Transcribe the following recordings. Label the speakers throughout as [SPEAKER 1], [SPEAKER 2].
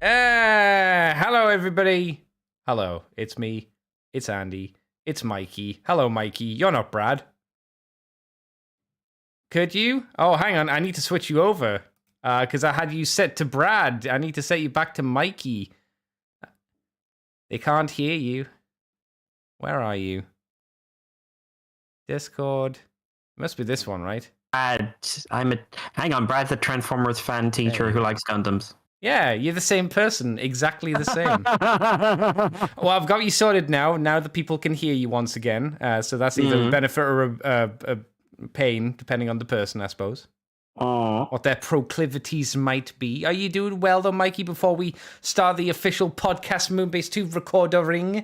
[SPEAKER 1] Hello, everybody. Hello, it's me. It's Andy. It's Mikey. Hello, Mikey. You're not Brad. Could you? Oh, hang on. I need to switch you over. Because I had you set to Brad. I need to set you back to Mikey. They can't hear you. Where are you? Discord. It must be this one, right?
[SPEAKER 2] Brad, hang on, Brad's a Transformers fan teacher who likes Gundams.
[SPEAKER 1] Yeah, you're the same person. Exactly the same. Well, I've got you sorted now. Now the people can hear you once again. So that's either a benefit or a pain, depending on the person, I suppose. What their proclivities might be. Are you doing well, though, Mikey, before we start the official podcast Moonbase 2 recording?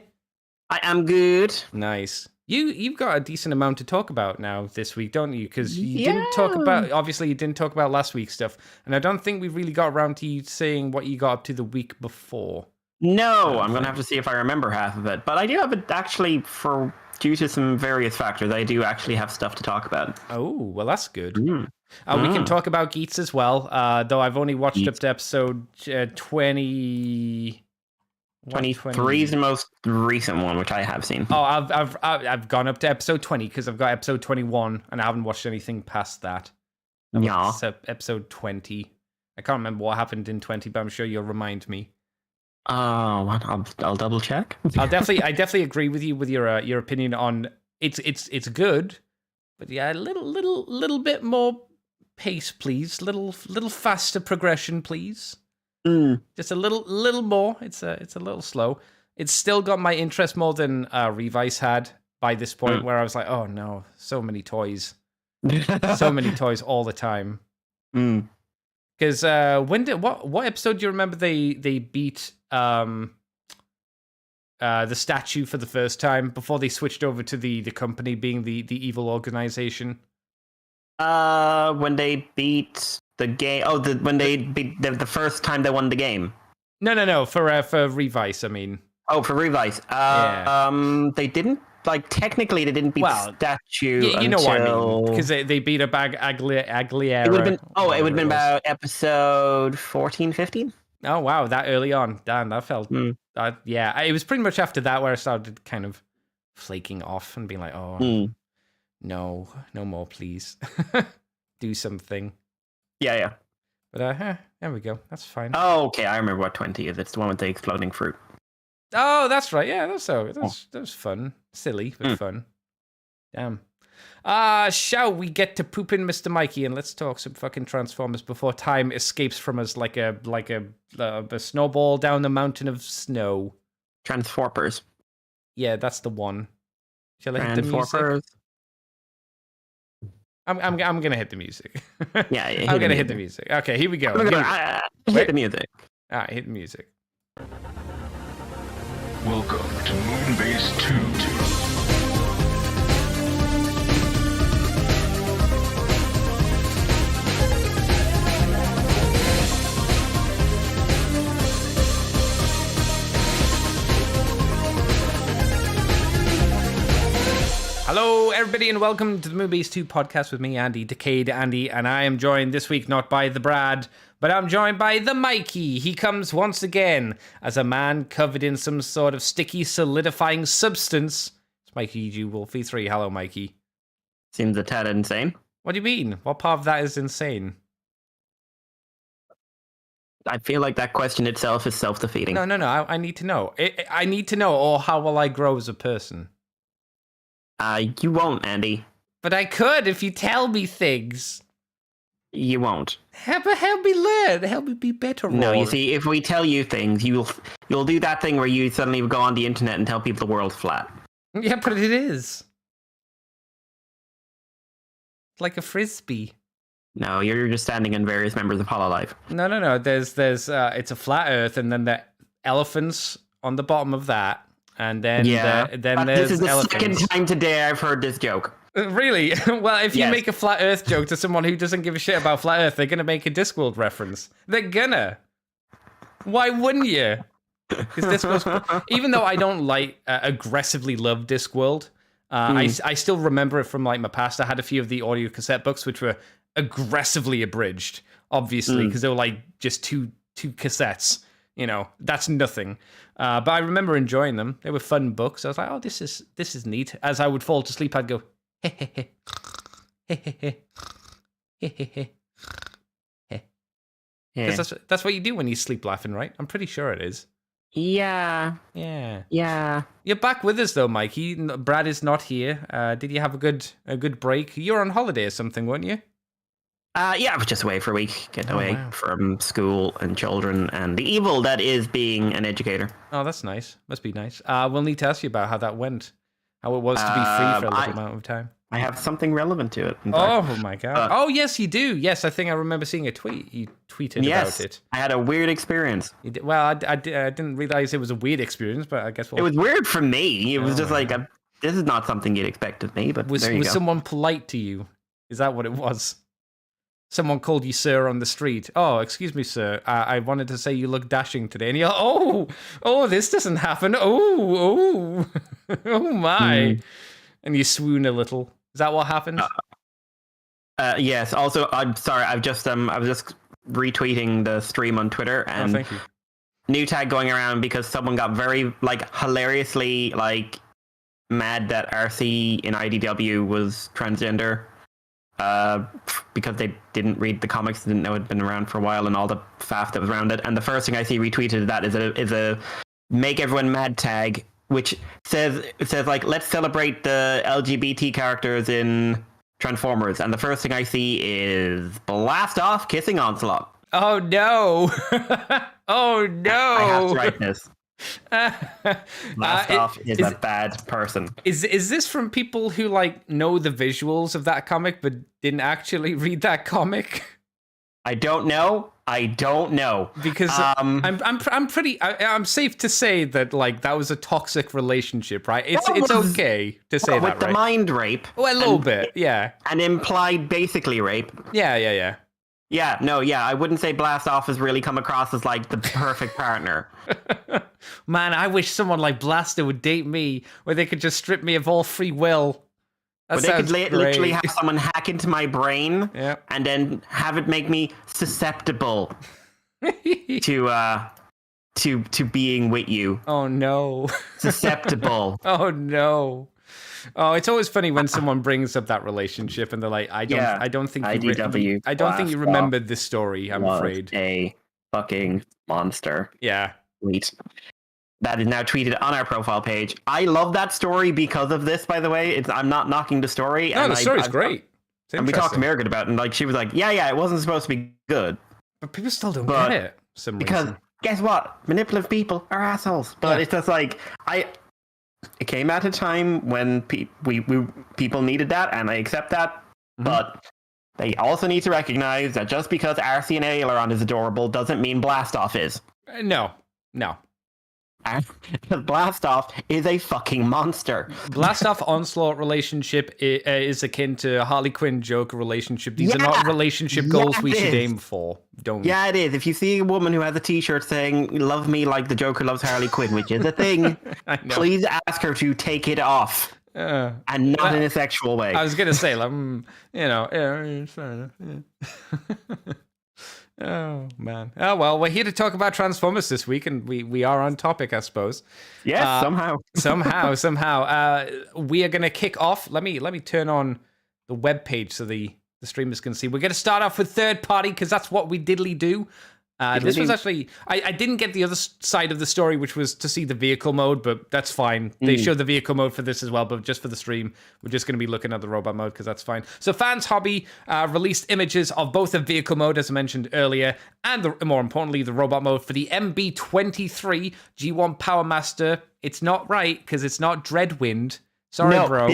[SPEAKER 2] I am good.
[SPEAKER 1] Nice. You've got a decent amount to talk about now this week, don't you? Because you didn't talk about, obviously you didn't talk about last week's stuff, and I don't think we really got around to you saying what you got up to the week before.
[SPEAKER 2] No, I'm going to have to see if I remember half of it. But I do have it actually, due to some various factors, I do actually have stuff to talk about.
[SPEAKER 1] Oh, well, that's good. We can talk about Geats as well, though I've only watched up to episode 20...
[SPEAKER 2] 23 is the most recent one, which I have seen.
[SPEAKER 1] Oh, I've gone up to episode 20 because I've got episode 21 and I haven't watched anything past that.
[SPEAKER 2] Yeah.
[SPEAKER 1] Episode 20. I can't remember what happened in 20, but I'm sure you'll remind me.
[SPEAKER 2] I'll double check.
[SPEAKER 1] I definitely agree with you with your opinion on it's good, but yeah, a little bit more pace, please. Little faster progression, please. Just a little more. It's a little slow. It's still got my interest more than Revice had by this point, where I was like, oh no, so many toys, so many toys all the time. Because what episode do you remember they beat the statue for the first time before they switched over to the company being the evil organization?
[SPEAKER 2] When they beat the game. Oh, when they beat the first time they won the game.
[SPEAKER 1] No. For Revice, I mean.
[SPEAKER 2] Oh, for Revice. They didn't. Like, technically, they didn't beat the statue.
[SPEAKER 1] You know what I mean? Because they beat up Agliera.
[SPEAKER 2] It would have been about episode 14, 15.
[SPEAKER 1] Oh wow, that early on. Damn, that felt. Yeah, it was pretty much after that where I started kind of flaking off and being like, oh, no more, please. Do something.
[SPEAKER 2] Yeah.
[SPEAKER 1] But there we go. That's fine.
[SPEAKER 2] Oh, okay. I remember what 20 is. It's the one with the exploding fruit.
[SPEAKER 1] Oh, that's right. Yeah, that was fun. Silly, but fun. Damn. Shall we get to pooping, Mr. Mikey, and let's talk some fucking Transformers before time escapes from us like a snowball down the mountain of snow.
[SPEAKER 2] Transformers.
[SPEAKER 1] Yeah, that's the one. Shall I hit the music? I'm gonna hit the music.
[SPEAKER 2] Yeah,
[SPEAKER 1] I'm gonna hit the music. Okay, here we go.
[SPEAKER 2] Hit the music.
[SPEAKER 1] All right, hit the music.
[SPEAKER 3] Welcome to Moonbase 2.
[SPEAKER 1] Hello, everybody, and welcome to the Moonbase 2 podcast with me, Andy, Decade Andy, and I am joined this week not by the Brad, but I'm joined by the Mikey. He comes once again as a man covered in some sort of sticky, solidifying substance. It's Mikey G. Wolfie 3. Hello, Mikey.
[SPEAKER 2] Seems a tad insane.
[SPEAKER 1] What do you mean? What part of that is insane?
[SPEAKER 2] I feel like that question itself is self-defeating.
[SPEAKER 1] No. I need to know. I need to know, or how will I grow as a person?
[SPEAKER 2] You won't, Andy.
[SPEAKER 1] But I could if you tell me things.
[SPEAKER 2] You won't.
[SPEAKER 1] Help me learn. Help me be better.
[SPEAKER 2] No, you see, if we tell you things, you'll do that thing where you suddenly go on the internet and tell people the world's flat.
[SPEAKER 1] Yeah, but it is. Like a frisbee.
[SPEAKER 2] No, you're just standing in various members of Hololive.
[SPEAKER 1] No. There's it's a flat Earth, and then the elephants on the bottom of that. And then, then there's
[SPEAKER 2] this is the
[SPEAKER 1] elephants.
[SPEAKER 2] second time today I've heard this joke.
[SPEAKER 1] Really? Well, if you make a flat Earth joke to someone who doesn't give a shit about flat Earth, they're gonna make a Discworld reference. They're gonna. Why wouldn't you? Because Discworld, even though I don't like aggressively love Discworld, I still remember it from like my past. I had a few of the audio cassette books which were aggressively abridged, obviously, because they were like just two cassettes. that's nothing. But I remember enjoying them. They were fun books. I was like, oh, this is neat. As I would fall to sleep, I'd go, hey, hey, hey, hey, hey, hey, hey, hey, hey. Because that's what you do when you sleep laughing, right? I'm pretty sure it is.
[SPEAKER 2] Yeah.
[SPEAKER 1] You're back with us though, Mikey. Brad is not here. Did you have a good break? You were on holiday or something, weren't you?
[SPEAKER 2] Yeah, I was just away for a week, getting away from school and children and the evil that is being an educator.
[SPEAKER 1] Oh, that's nice. Must be nice. We'll need to ask you about how that went. How it was to be free for a little amount of time.
[SPEAKER 2] I have something relevent to it.
[SPEAKER 1] Oh my god! Oh yes, you do. Yes, I think I remember seeing a tweet. You tweeted about it.
[SPEAKER 2] I had a weird experience.
[SPEAKER 1] You did, well, I didn't realize it was a weird experience, but I guess
[SPEAKER 2] it was weird for me. It was just like this is not something you'd expect of me. But
[SPEAKER 1] was someone polite to you? Is that what it was? Someone called you sir on the street. Oh, excuse me, sir. I wanted to say you look dashing today. And you're oh, this doesn't happen. Oh my. And you swoon a little. Is that what happened?
[SPEAKER 2] Yes. Also, I'm sorry. I was just retweeting the stream on Twitter and
[SPEAKER 1] thank you.
[SPEAKER 2] New tag going around because someone got very hilariously mad that RC in IDW was transgender. Because they didn't read the comics, didn't know it had been around for a while, and all the faff that was around it. And the first thing I see retweeted of that is a make everyone mad tag, which says let's celebrate the LGBT characters in Transformers. And the first thing I see is Blast Off kissing Onslaught.
[SPEAKER 1] Oh no! Oh no!
[SPEAKER 2] I have to write this. Blast Off is a bad person.
[SPEAKER 1] Is this from people who know the visuals of that comic but didn't actually read that comic?
[SPEAKER 2] I don't know.
[SPEAKER 1] Because I'm safe to say that that was a toxic relationship, right? It's okay to say that, right?
[SPEAKER 2] With the mind rape.
[SPEAKER 1] Well, a little bit, yeah.
[SPEAKER 2] And implied basically rape.
[SPEAKER 1] Yeah.
[SPEAKER 2] Yeah, I wouldn't say Blast Off has really come across as the perfect partner.
[SPEAKER 1] Man, I wish someone like Blaster would date me, where they could just strip me of all free will.
[SPEAKER 2] But they could literally have someone hack into my brain and then have it make me susceptible to being with you.
[SPEAKER 1] Oh no.
[SPEAKER 2] Susceptible.
[SPEAKER 1] Oh no. Oh, it's always funny when someone brings up that relationship and they're like, I don't think you remembered this story, I'm afraid.
[SPEAKER 2] A fucking monster.
[SPEAKER 1] Yeah.
[SPEAKER 2] Sweet. That is now tweeted on our profile page. I love that story because of this, by the way. I'm not knocking the story.
[SPEAKER 1] No, the story's great.
[SPEAKER 2] And we talked to Margaret about it, and she was like, yeah, it wasn't supposed to be good.
[SPEAKER 1] But people still don't get it.
[SPEAKER 2] Because guess what? Manipulative people are assholes. But it's just it came at a time when people needed that, and I accept that. Mm-hmm. But they also need to recognize that just because RC and Aileron is adorable doesn't mean Blastoff is.
[SPEAKER 1] No.
[SPEAKER 2] Blastoff is a fucking monster.
[SPEAKER 1] Blastoff Onslaught relationship is akin to Harley Quinn Joker relationship. These are not relationship goals we should aim for.
[SPEAKER 2] Yeah, it is. If you see a woman who has a t-shirt saying "Love me like the Joker loves Harley Quinn," which is a thing, please ask her to take it off. And not in a sexual way.
[SPEAKER 1] I was gonna say, fair enough. Yeah. Oh man. Oh well, we're here to talk about Transformers this week, and we are on topic, I suppose.
[SPEAKER 2] Yes,
[SPEAKER 1] somehow. We are gonna kick off. Let me turn on the web page so the streamers can see. We're gonna start off with third party because that's what we diddly do. This was actually I didn't get the other side of the story, which was to see the vehicle mode, but that's fine. They showed the vehicle mode for this as well, but just for the stream, we're just going to be looking at the robot mode because that's fine. So Fanshobby released images of both the vehicle mode, as I mentioned earlier, and more importantly, the robot mode for the MB23 G1 Power Master. It's not right because it's not Dreadwind. Sorry, bro.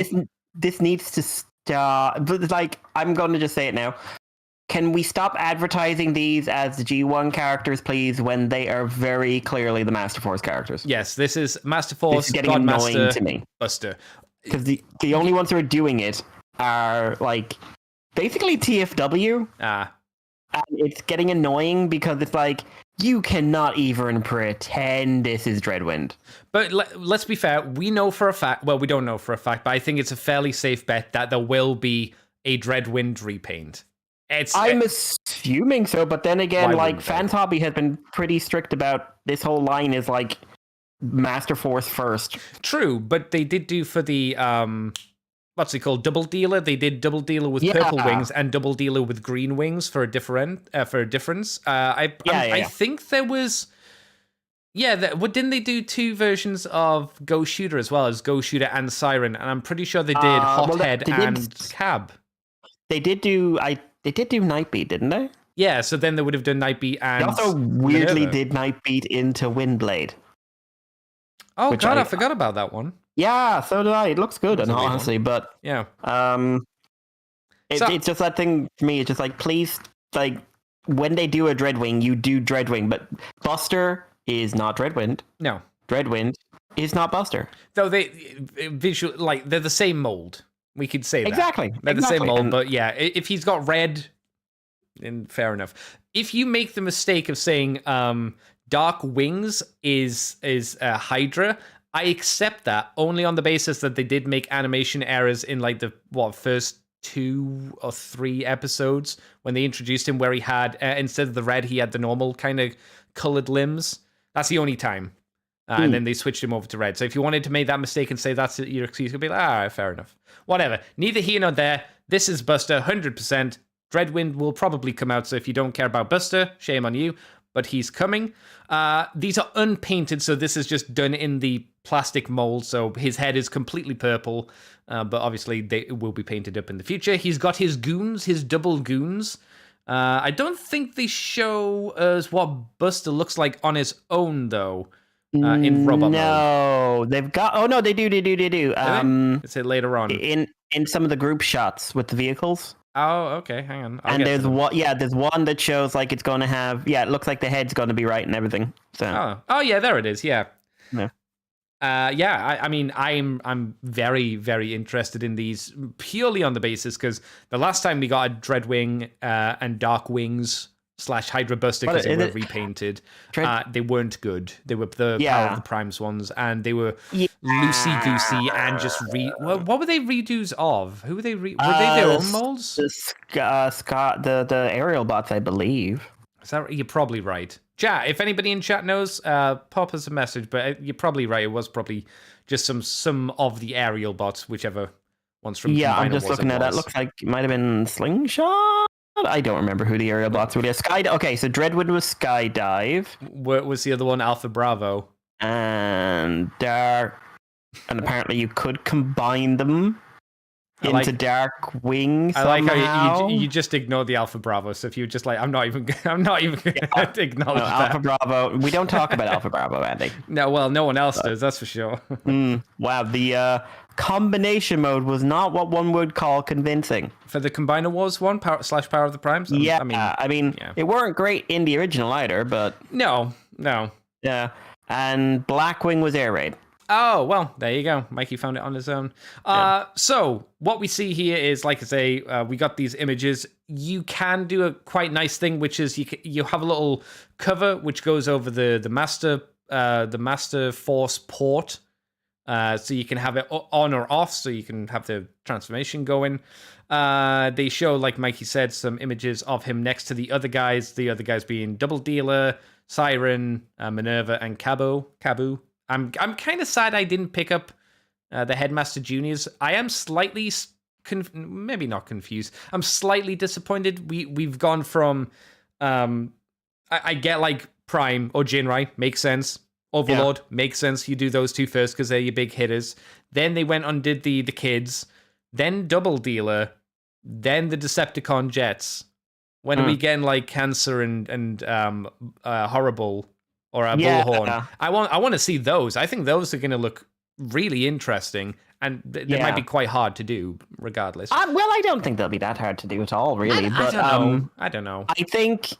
[SPEAKER 2] This needs to stop. But I'm going to just say it now. Can we stop advertising these as the G1 characters, please, when they are very clearly the Master Force characters?
[SPEAKER 1] Yes, this is Master Force.
[SPEAKER 2] This is getting annoying to me.
[SPEAKER 1] Buster.
[SPEAKER 2] Because the only ones who are doing it are, basically TFW. And it's getting annoying because it's you cannot even pretend this is Dreadwind.
[SPEAKER 1] But let's be fair. We know for a fact, well, we don't know for a fact, but I think it's a fairly safe bet that there will be a Dreadwind repaint.
[SPEAKER 2] I'm assuming so, but then again,
[SPEAKER 1] Why
[SPEAKER 2] like
[SPEAKER 1] wouldn't they?
[SPEAKER 2] Fanshobby has been pretty strict about this whole line is like Master Force first.
[SPEAKER 1] True, but they did do for the what's it called, double dealer. They did double dealer with purple wings and double dealer with green wings for a difference. I think there was. Yeah, didn't they do 2 versions of Go Shooter as well as Go Shooter and Siren? And I'm pretty sure they did Hothead and Cab.
[SPEAKER 2] They did do Nightbeat, didn't they?
[SPEAKER 1] Yeah, so then they would have done Nightbeat and.
[SPEAKER 2] They also weirdly
[SPEAKER 1] Minerva.
[SPEAKER 2] did Nightbeat into Windblade.
[SPEAKER 1] Oh god, I forgot about that one.
[SPEAKER 2] Yeah, so did I. It looks good, and honestly, but
[SPEAKER 1] yeah,
[SPEAKER 2] it's just that thing for me. It's just like, please, like when they do a Dreadwing, you do Dreadwing, but Buster is not Dreadwind.
[SPEAKER 1] No,
[SPEAKER 2] Dreadwind is not Buster.
[SPEAKER 1] Though they're the same mold. We could say that.
[SPEAKER 2] Exactly.
[SPEAKER 1] They're the same mold, but yeah, if he's got red, then fair enough. If you make the mistake of saying Dark Wings is Hydra, I accept that only on the basis that they did make animation errors in like the first 2 or 3 episodes when they introduced him, where he had instead of the red, he had the normal kind of colored limbs. That's the only time. And then they switched him over to red. So if you wanted to make that mistake and say that's your excuse, you'd be like, all right, fair enough. Whatever. Neither here nor there. This is Buster, 100%. Dreadwind will probably come out, so if you don't care about Buster, shame on you. But he's coming. These are unpainted, so this is just done in the plastic mold. So his head is completely purple, but obviously they will be painted up in the future. He's got his goons, his double goons. I don't think they show us what Buster looks like on his own, though. In robot mode.
[SPEAKER 2] They've got. Oh no, they do.
[SPEAKER 1] It's it later on
[SPEAKER 2] in some of the group shots with the vehicles.
[SPEAKER 1] Oh, okay. Hang on.
[SPEAKER 2] And there's one. Yeah, there's one that shows like it's going to have. Yeah, it looks like the head's going to be right and everything. So.
[SPEAKER 1] Oh yeah, there it is. Yeah.
[SPEAKER 2] Yeah.
[SPEAKER 1] I mean, I'm very, very interested in these purely on the basis because the last time we got a Dreadwing and Dark Wings / Hydra Buster, because they were repainted, they weren't good. They were the Power of the Primes ones, and they were loosey-goosey and just what were they redos of? Who were they? Were they their own molds?
[SPEAKER 2] The aerial bots, I believe.
[SPEAKER 1] Is that, you're probably right. Chat, if anybody in chat knows, pop us a message, but you're probably right. It was probably just some of the aerial bots, whichever ones from
[SPEAKER 2] Yeah, I'm just looking at it. It looks like it might have been Slingshot? I don't remember who the aerial bots were. Okay, so Dreadwood was Skydive.
[SPEAKER 1] What was the other one? Alpha Bravo.
[SPEAKER 2] And Dark. And apparently you could combine them into Dark Wing somehow.
[SPEAKER 1] I like how you just ignore the Alpha Bravo. So if you're just like, I'm not even going to acknowledge that.
[SPEAKER 2] Alpha Bravo. We don't talk about Alpha Bravo, Andy.
[SPEAKER 1] No, well, no one else does. That's for sure.
[SPEAKER 2] Wow, the combination mode was not what one would call convincing.
[SPEAKER 1] For the Combiner Wars one, Power of the Primes?
[SPEAKER 2] I mean, it weren't great in the original either, but...
[SPEAKER 1] No.
[SPEAKER 2] Yeah, and Blackwing was Air Raid.
[SPEAKER 1] Oh, well, there you go. Mikey found it on his own. So what we see here is, like I say, we got these images. You can do a quite nice thing, which is you have a little cover which goes over the Master Force port. So you can have it on or off, so you can have the transformation going. They show, like Mikey said, some images of him next to the other guys being Double Dealer, Siren, Minerva, and Cabu. I'm kind of sad I didn't pick up the Headmaster Juniors. I am slightly maybe not confused. I'm slightly disappointed. We've gone from I get like Prime or Jinrai, makes sense. Overlord, makes sense. You do those two first because they're your big hitters. Then they went and did the kids, then Double Dealer, then the Decepticon Jets. When are we getting like Cancer and Horrible or Bullhorn? I want to see those. I think those are going to look really interesting, and they might be quite hard to do, regardless.
[SPEAKER 2] Well, I don't think they'll be that hard to do at all, really.
[SPEAKER 1] I don't know.
[SPEAKER 2] I think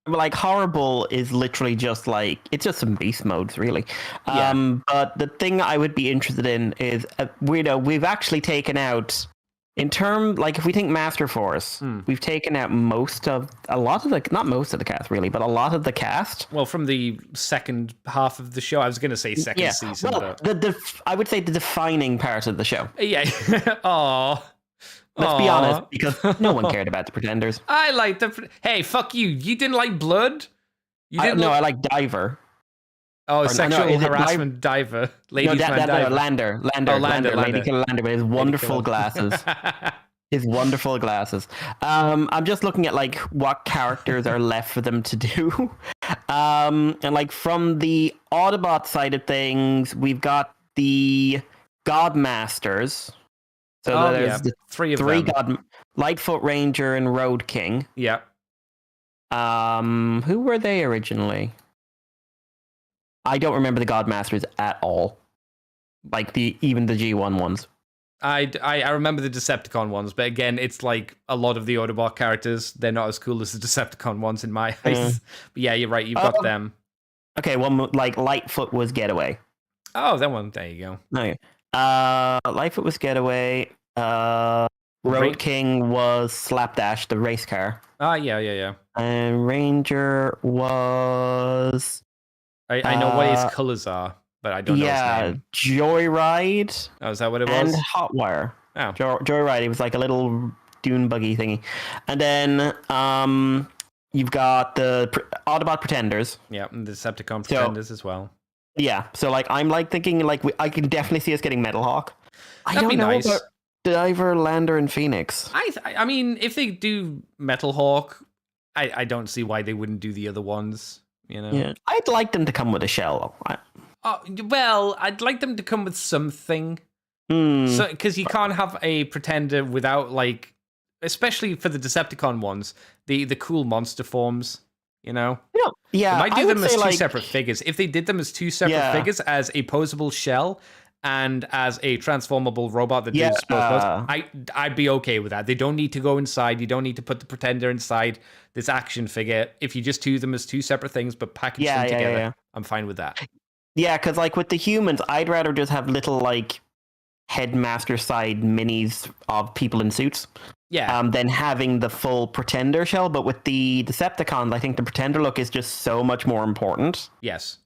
[SPEAKER 2] like Horrible is literally just like, it's just some beast modes, really. But the thing I would be interested in is we've actually taken out, in term, like if we think Master Force, we've taken out a lot of the cast really, but a lot of the cast.
[SPEAKER 1] Well, from the second half of the show, I was going to say second season.
[SPEAKER 2] Well, I would say the defining part of the show.
[SPEAKER 1] Yeah. Aww.
[SPEAKER 2] Let's be
[SPEAKER 1] Aw.
[SPEAKER 2] honest, because no one cared about the Pretenders.
[SPEAKER 1] I like the. Hey, fuck you! You didn't like Blood. You didn't.
[SPEAKER 2] I like Diver.
[SPEAKER 1] Oh,
[SPEAKER 2] no,
[SPEAKER 1] sexual
[SPEAKER 2] is it
[SPEAKER 1] harassment diver, ladies man
[SPEAKER 2] no,
[SPEAKER 1] diver.
[SPEAKER 2] Lander,
[SPEAKER 1] Lander.
[SPEAKER 2] Lady Killer Lander, with his wonderful glasses. His wonderful glasses. I'm just looking at like what characters are left for them to do. And like from the Autobot side of things, we've got the Godmasters. So there's the
[SPEAKER 1] three of
[SPEAKER 2] three
[SPEAKER 1] them.
[SPEAKER 2] Lightfoot Ranger and Road King.
[SPEAKER 1] Yeah.
[SPEAKER 2] Who were they originally? I don't remember the Godmasters at all. Like even the G1 ones.
[SPEAKER 1] I remember the Decepticon ones, but again, it's like a lot of the Autobot characters. They're not as cool as the Decepticon ones in my eyes. But yeah, you're right. You've got them.
[SPEAKER 2] Okay, well, like Lightfoot was Getaway.
[SPEAKER 1] Oh, that one. There you go.
[SPEAKER 2] Okay. Lightfoot was Getaway. Road King was Slapdash, the race car.
[SPEAKER 1] Yeah.
[SPEAKER 2] And Ranger was.
[SPEAKER 1] I know what his colors are, but I don't know his name.
[SPEAKER 2] Joyride.
[SPEAKER 1] Oh, is that what it was?
[SPEAKER 2] And Hotwire.
[SPEAKER 1] Oh.
[SPEAKER 2] Joyride. It was like a little dune buggy thingy. And then you've got the Autobot Pretenders.
[SPEAKER 1] Yeah, and the Decepticon Pretenders as well.
[SPEAKER 2] Yeah, so like I'm like thinking like I can definitely see us getting Metal Hawk.
[SPEAKER 1] That'd be nice.
[SPEAKER 2] About Diver, Lander, and Phoenix.
[SPEAKER 1] I mean, if they do Metal Hawk, I don't see why they wouldn't do the other ones. You know,
[SPEAKER 2] yeah, I'd like them to come with a shell.
[SPEAKER 1] Well, I'd like them to come with something. So, because you can't have a Pretender without like, especially for the Decepticon ones, the cool monster forms. You know,
[SPEAKER 2] yeah.
[SPEAKER 1] They might do them as two
[SPEAKER 2] like,
[SPEAKER 1] separate figures. If they did them as two separate figures, as a posable shell and as a transformable robot that does both those, I'd be okay with that. They don't need to go inside. You don't need to put the Pretender inside this action figure. If you just do them as two separate things but package them together, I'm fine with that.
[SPEAKER 2] Yeah, because like with the humans, I'd rather just have little like headmaster side minis of people in suits.
[SPEAKER 1] Yeah.
[SPEAKER 2] Than having the full Pretender shell. But with the Decepticons, I think the Pretender look is just so much more important.
[SPEAKER 1] Yes.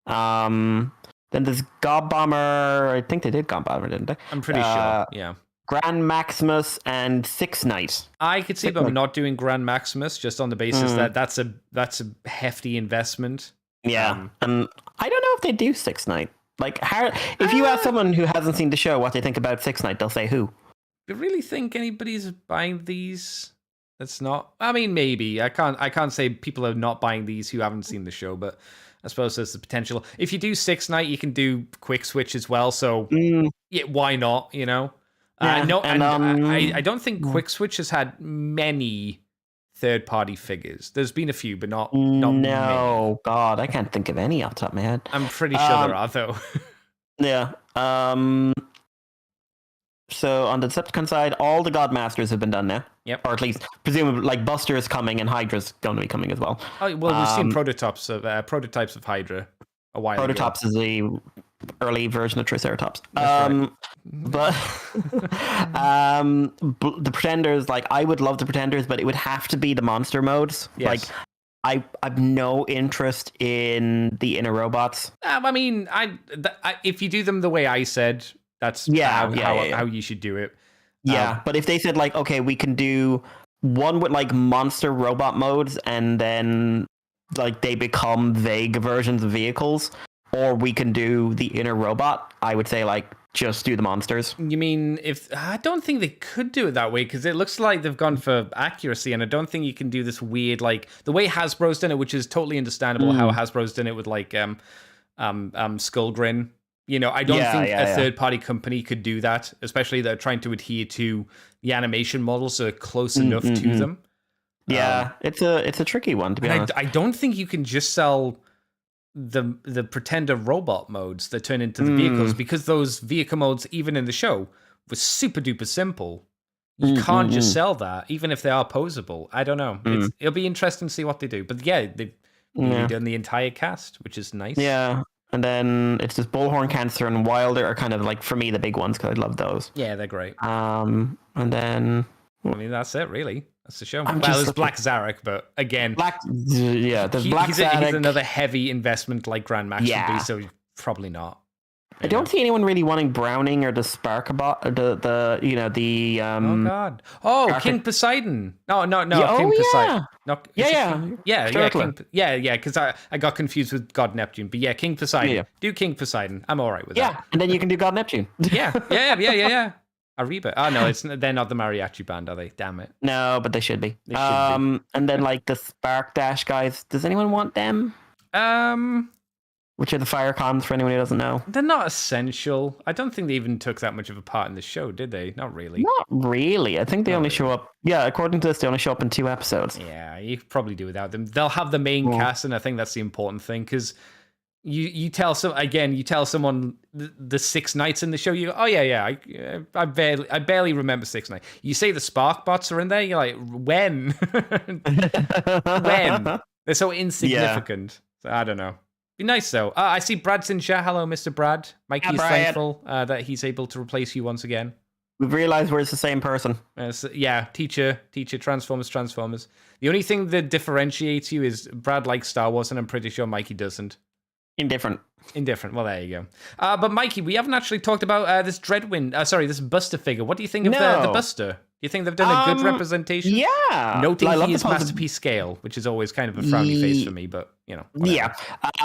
[SPEAKER 2] Then there's God Bomber. I think they did God Bomber, didn't they?
[SPEAKER 1] I'm pretty sure. Yeah.
[SPEAKER 2] Grand Maximus and Six Knight.
[SPEAKER 1] I could see them not doing Grand Maximus just on the basis that that's a hefty investment.
[SPEAKER 2] Yeah. And I don't know if they do Six Knight. Like, how? If you ask someone who hasn't seen the show what they think about Six Knight, they'll say who.
[SPEAKER 1] I really think anybody's buying these. That's not. I mean, maybe I can't say people are not buying these who haven't seen the show, but I suppose there's the potential. If you do Six Knight, you can do Quick Switch as well. So yeah, why not? You know.
[SPEAKER 2] Yeah,
[SPEAKER 1] No, and I don't think Quick Switch has had many third-party figures. There's been a few, but not many.
[SPEAKER 2] No, God, I can't think of any off the top of my head.
[SPEAKER 1] I'm pretty sure there are though.
[SPEAKER 2] Yeah. So on the Decepticon side, all the Godmasters have been done now.
[SPEAKER 1] Yep.
[SPEAKER 2] Or at least, presumably, like Buster is coming and Hydra's going to be coming as well.
[SPEAKER 1] Oh well, we've seen prototypes of Hydra a while ago.
[SPEAKER 2] Prototypes is the early version of Triceratops.
[SPEAKER 1] Right.
[SPEAKER 2] But the Pretenders, like I would love the Pretenders, but it would have to be the monster modes.
[SPEAKER 1] Yes.
[SPEAKER 2] Like I've no interest in the inner robots.
[SPEAKER 1] I mean, if you do them the way I said, that's how you should do it.
[SPEAKER 2] Yeah, but if they said like, okay, we can do one with like monster robot modes, and then like they become vague versions of vehicles, or we can do the inner robot, I would say like just do the monsters.
[SPEAKER 1] You mean I don't think they could do it that way because it looks like they've gone for accuracy, and I don't think you can do this weird like the way Hasbro's done it, which is totally understandable how Hasbro's done it with like Skullgrin. You know, I don't think a third-party company could do that, especially they're trying to adhere to the animation models so close enough to them.
[SPEAKER 2] Yeah, it's a tricky one to be honest.
[SPEAKER 1] I don't think you can just sell the Pretender robot modes that turn into the vehicles because those vehicle modes, even in the show, were super duper simple. You can't just sell that, even if they are posable. I don't know. It'll be interesting to see what they do. But yeah, they've done the entire cast, which is nice.
[SPEAKER 2] Yeah. And then it's just Bullhorn, Cancer, and Wilder are kind of like, for me, the big ones because I love those.
[SPEAKER 1] Yeah, they're great.
[SPEAKER 2] And then...
[SPEAKER 1] I mean, that's it, really. That's the show. There's Black Zarek, but again...
[SPEAKER 2] There's Black Zarek.
[SPEAKER 1] He's another heavy investment like Grand Max would be, so probably not.
[SPEAKER 2] I don't see anyone really wanting Browning or the Sparkabot, or the
[SPEAKER 1] Oh God! Oh,
[SPEAKER 2] Arthur-
[SPEAKER 1] King Poseidon. No,
[SPEAKER 2] Yeah,
[SPEAKER 1] King
[SPEAKER 2] oh,
[SPEAKER 1] Poseidon.
[SPEAKER 2] yeah.
[SPEAKER 1] No, is
[SPEAKER 2] Yeah,
[SPEAKER 1] it
[SPEAKER 2] yeah.
[SPEAKER 1] King? Yeah,
[SPEAKER 2] Turtler.
[SPEAKER 1] yeah. Because I got confused with God Neptune, but yeah, King Poseidon.
[SPEAKER 2] Yeah.
[SPEAKER 1] Do King Poseidon. I'm all right with
[SPEAKER 2] Yeah,
[SPEAKER 1] that.
[SPEAKER 2] and then you can do God Neptune.
[SPEAKER 1] Yeah. Ariba. Oh no, they're not the mariachi band, are they? Damn it.
[SPEAKER 2] No, but they should be.
[SPEAKER 1] They should be.
[SPEAKER 2] And then like the Spark Dash guys. Does anyone want them? Which are the fire cons for anyone who doesn't know?
[SPEAKER 1] They're not essential. I don't think they even took that much of a part in the show, did they? Not really.
[SPEAKER 2] Not really. I think they only show up. Yeah, according to this, they only show up in 2 episodes.
[SPEAKER 1] Yeah, you could probably do without them. They'll have the main cast, and I think that's the important thing because you tell someone the 6 nights in the show. You go, oh yeah. I barely remember 6 nights. You say the Spark bots are in there. You're like, when? When? They're so insignificant. So I don't know. Be nice though. I see Brad's in chat. Hello, Mr. Brad. Mikey is thankful that he's able to replace you once again.
[SPEAKER 2] We've realized we're the same person.
[SPEAKER 1] Teacher, Transformers. The only thing that differentiates you is Brad likes Star Wars, and I'm pretty sure Mikey doesn't.
[SPEAKER 2] Indifferent.
[SPEAKER 1] Well, there you go. But Mikey, we haven't actually talked about this this Buster figure. What do you think of the Buster? Do you think they've done a good representation?
[SPEAKER 2] Yeah.
[SPEAKER 1] Noting he is masterpiece scale, which is always kind of a frowny face for me, but, whatever.
[SPEAKER 2] Yeah.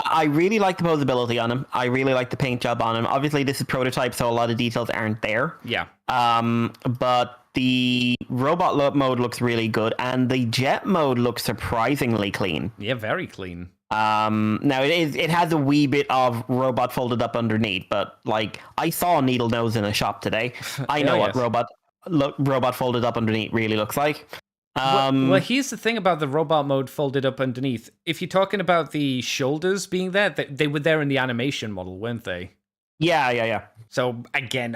[SPEAKER 2] I really like the posability on him. I really like the paint job on him. Obviously, this is prototype, so a lot of details aren't there.
[SPEAKER 1] Yeah.
[SPEAKER 2] But the robot mode looks really good, and the jet mode looks surprisingly clean.
[SPEAKER 1] Yeah, very clean.
[SPEAKER 2] Now it has a wee bit of robot folded up underneath, but like I saw a needle nose in a shop today. I know what robot folded up underneath really looks like.
[SPEAKER 1] Well, here's the thing about the robot mode folded up underneath. If you're talking about the shoulders being there, they were there in the animation model, weren't they?
[SPEAKER 2] Yeah.
[SPEAKER 1] So again,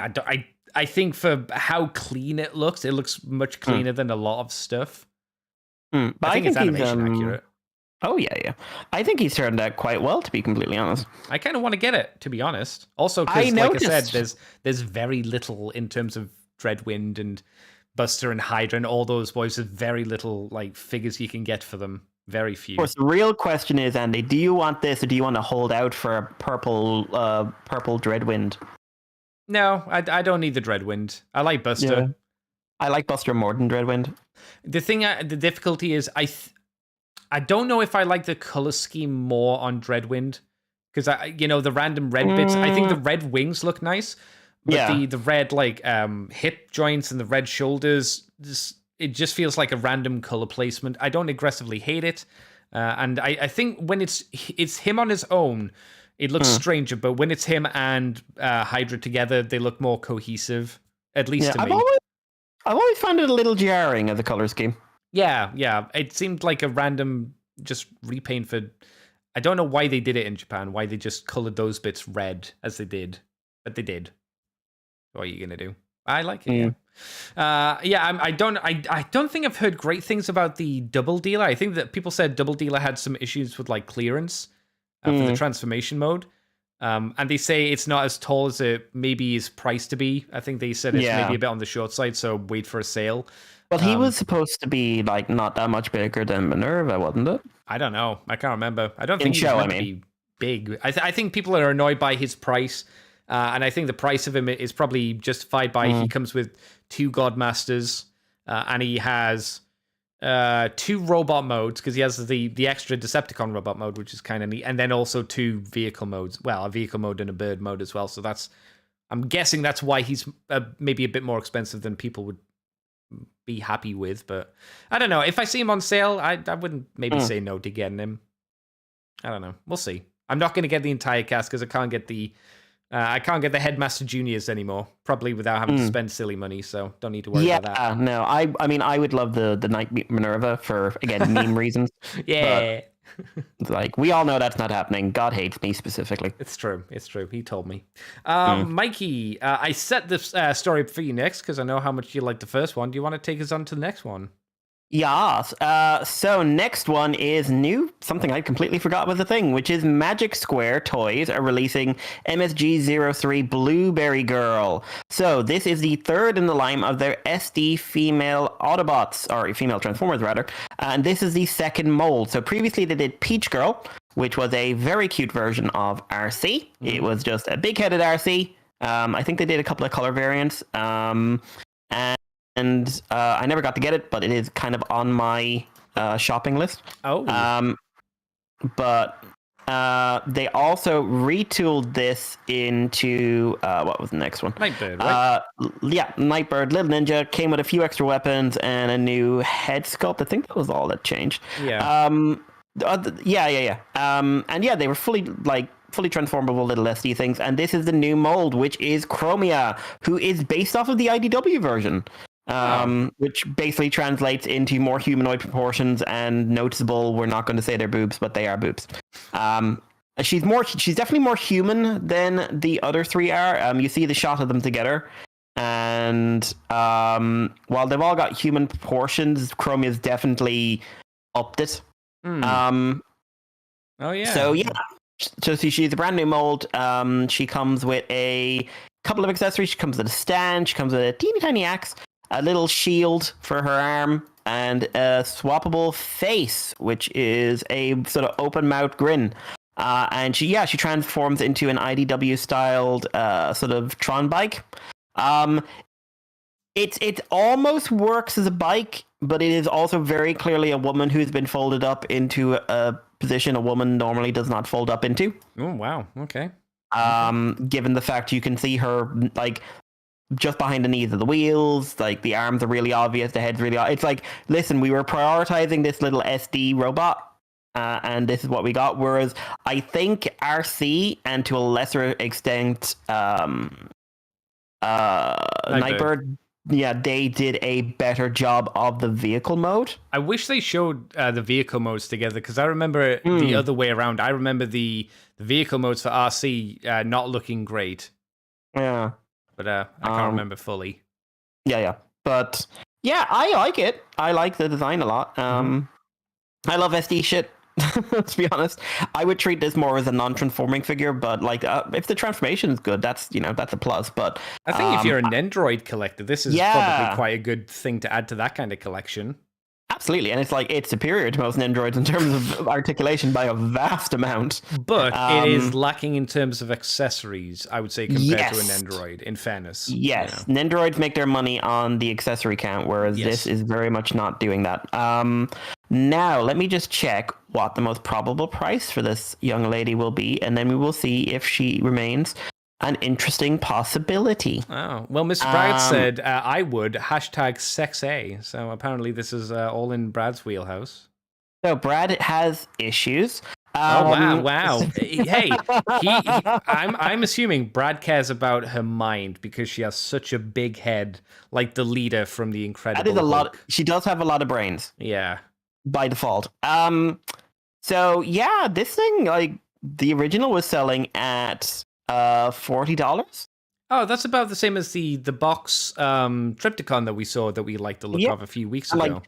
[SPEAKER 1] I think for how clean it looks much cleaner than a lot of stuff.
[SPEAKER 2] But
[SPEAKER 1] I think it's animation accurate.
[SPEAKER 2] Oh, yeah. I think he's turned out quite well, to be completely honest.
[SPEAKER 1] I kind of want to get it, to be honest. Also, because, like I said, there's very little in terms of Dreadwind and Buster and Hydra and all those boys. There's very little like figures you can get for them. Very few.
[SPEAKER 2] Of course, the real question is, Andy, do you want this or do you want to hold out for a purple Dreadwind?
[SPEAKER 1] No, I don't need the Dreadwind. I like Buster.
[SPEAKER 2] Yeah. I like Buster more than Dreadwind.
[SPEAKER 1] The difficulty is I don't know if I like the color scheme more on Dreadwind because the random red bits. I think the red wings look nice, but the red like hip joints and the red shoulders, it just feels like a random color placement. I don't aggressively hate it, and I think when it's him on his own, it looks stranger. But when it's him and Hydra together, they look more cohesive. At least to me.
[SPEAKER 2] I've always found it a little jarring as a color scheme.
[SPEAKER 1] Yeah. It seemed like a random just repaint for... I don't know why they did it in Japan, why they just colored those bits red as they did. But they did. What are you going to do? I like it, I don't think I've heard great things about the Double Dealer. I think that people said Double Dealer had some issues with like clearance for the transformation mode. And they say it's not as tall as it maybe is priced to be. I think they said it's maybe a bit on the short side, so wait for a sale.
[SPEAKER 2] Well, he was supposed to be like not that much bigger than Minerva, wasn't it?
[SPEAKER 1] I don't know. I can't remember. I don't think he's meant to be big. I think people are annoyed by his price, and I think the price of him is probably justified by he comes with 2 Godmasters, and he has 2 robot modes because he has the extra Decepticon robot mode, which is kind of neat, and then also 2 vehicle modes. Well, a vehicle mode and a bird mode as well. So I'm guessing that's why he's maybe a bit more expensive than people would be happy with. But I don't know. If I see him on sale, I wouldn't maybe say no to getting him. I don't know. We'll see. I'm not going to get the entire cast because I can't get the Headmaster Juniors anymore, probably without having to spend silly money, so don't need to worry about that.
[SPEAKER 2] Yeah, no, I mean, I would love the Night Minerva for, again, meme reasons.
[SPEAKER 1] Yeah.
[SPEAKER 2] Like, we all know that's not happening. God hates me specifically.
[SPEAKER 1] It's true. He told me. Mikey, I set this story up for you next because I know how much you liked the first one. Do you want to take us on to the next one?
[SPEAKER 2] Yes. So next one is new, something I completely forgot was a thing, which is Magic Square Toys are releasing MSG03 Blueberry Girl. So this is the third in the line of their SD female Autobots, or female Transformers rather, and this is the second mold. So previously they did Peach Girl, which was a very cute version of RC. It was just a big-headed RC. I think they did a couple of color variants. And I never got to get it, but it is kind of on my shopping list.
[SPEAKER 1] Oh.
[SPEAKER 2] But they also retooled this into what was the next one?
[SPEAKER 1] Nightbird, right?
[SPEAKER 2] Yeah, Nightbird, Little Ninja came with a few extra weapons and a new head sculpt. I think that was all that changed.
[SPEAKER 1] Yeah.
[SPEAKER 2] Yeah. And yeah, they were fully transformable little SD things. And this is the new mold, which is Chromia, who is based off of the IDW version. Which basically translates into more humanoid proportions and noticeable. We're not going to say they're boobs, but they are boobs. She's definitely more human than the other three are. You see the shot of them together, and while they've all got human proportions, Chromia's definitely upped it.
[SPEAKER 1] Oh yeah.
[SPEAKER 2] So yeah. So she's a brand new mold. She comes with a couple of accessories. She comes with a stand. She comes with a teeny tiny axe, a little shield for her arm, and a swappable face, which is a sort of open mouth grin. And she transforms into an IDW styled sort of Tron bike. It almost works as a bike, but it is also very clearly a woman who's been folded up into a position a woman normally does not fold up into.
[SPEAKER 1] Oh wow, okay.
[SPEAKER 2] Given the fact you can see her like just behind the knees of the wheels, like the arms are really obvious, the head's really it's like, listen, we were prioritizing this little SD robot, and this is what we got. Whereas I think RC, and to a lesser extent Nightbird, yeah, they did a better job of the vehicle mode.
[SPEAKER 1] I wish they showed the vehicle modes together, because I remember the other way around. I remember the vehicle modes for RC not looking great.
[SPEAKER 2] Yeah.
[SPEAKER 1] But I can't remember fully.
[SPEAKER 2] Yeah. But yeah, I like it. I like the design a lot. I love SD shit. To be honest, I would treat this more as a non-transforming figure, but like if the transformation is good, that's a plus. But
[SPEAKER 1] I think if you're an Android collector, this is probably quite a good thing to add to that kind of collection.
[SPEAKER 2] Absolutely, and it's superior to most Androids in terms of articulation by a vast amount.
[SPEAKER 1] But it is lacking in terms of accessories, I would say, compared to an Android, in fairness.
[SPEAKER 2] Yes, Nendoroids make their money on the accessory count, whereas this is very much not doing that. Now, let me just check what the most probable price for this young lady will be, and then we will see if she remains an interesting possibility.
[SPEAKER 1] Oh, well, Mr. Bragg said I would #SexA. So apparently this is all in Brad's wheelhouse.
[SPEAKER 2] So Brad has issues.
[SPEAKER 1] Wow. Hey, I'm assuming Brad cares about her mind because she has such a big head, like the leader from the Incredible
[SPEAKER 2] That is a
[SPEAKER 1] Hulk.
[SPEAKER 2] lot. She does have a lot of brains.
[SPEAKER 1] Yeah.
[SPEAKER 2] By default. So yeah, this thing, like the original was selling at $40.
[SPEAKER 1] Oh, that's about the same as the box Triptychon that we saw that we liked the look of a few weeks ago.
[SPEAKER 2] Like,